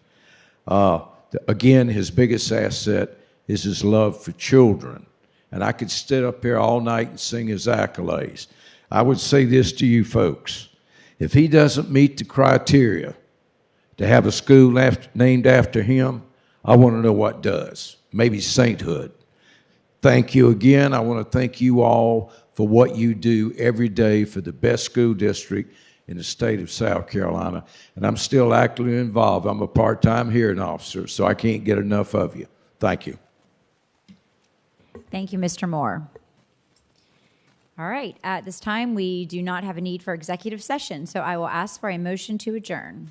Again, his biggest asset is his love for children. And I could sit up here all night and sing his accolades. I would say this to you folks. If he doesn't meet the criteria to have a school named after him, I want to know what does. Maybe sainthood. Thank you again. I want to thank you all for what you do every day for the best school district in the state of South Carolina. And I'm still actively involved. I'm a part-time hearing officer, so I can't get enough of you. Thank you. Thank you, Mr. Moore. All right, at this time, we do not have a need for executive session, so I will ask for a motion to adjourn.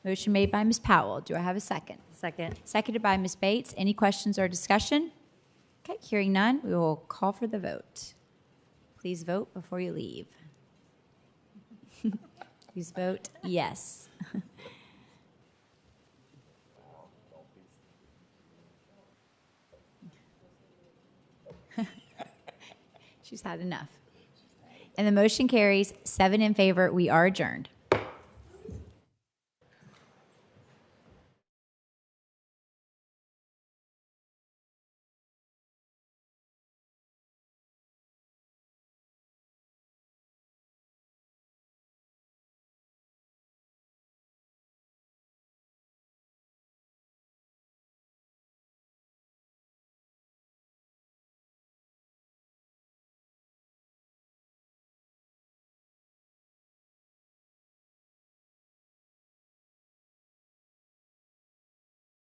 Motion made by Ms. Powell. Do I have a second? Second. Seconded by Ms. Bates. Any questions or discussion? Okay, hearing none, we will call for the vote. Please vote before you leave. Please vote yes. She's had enough. And the motion carries 7 in favor. We are adjourned.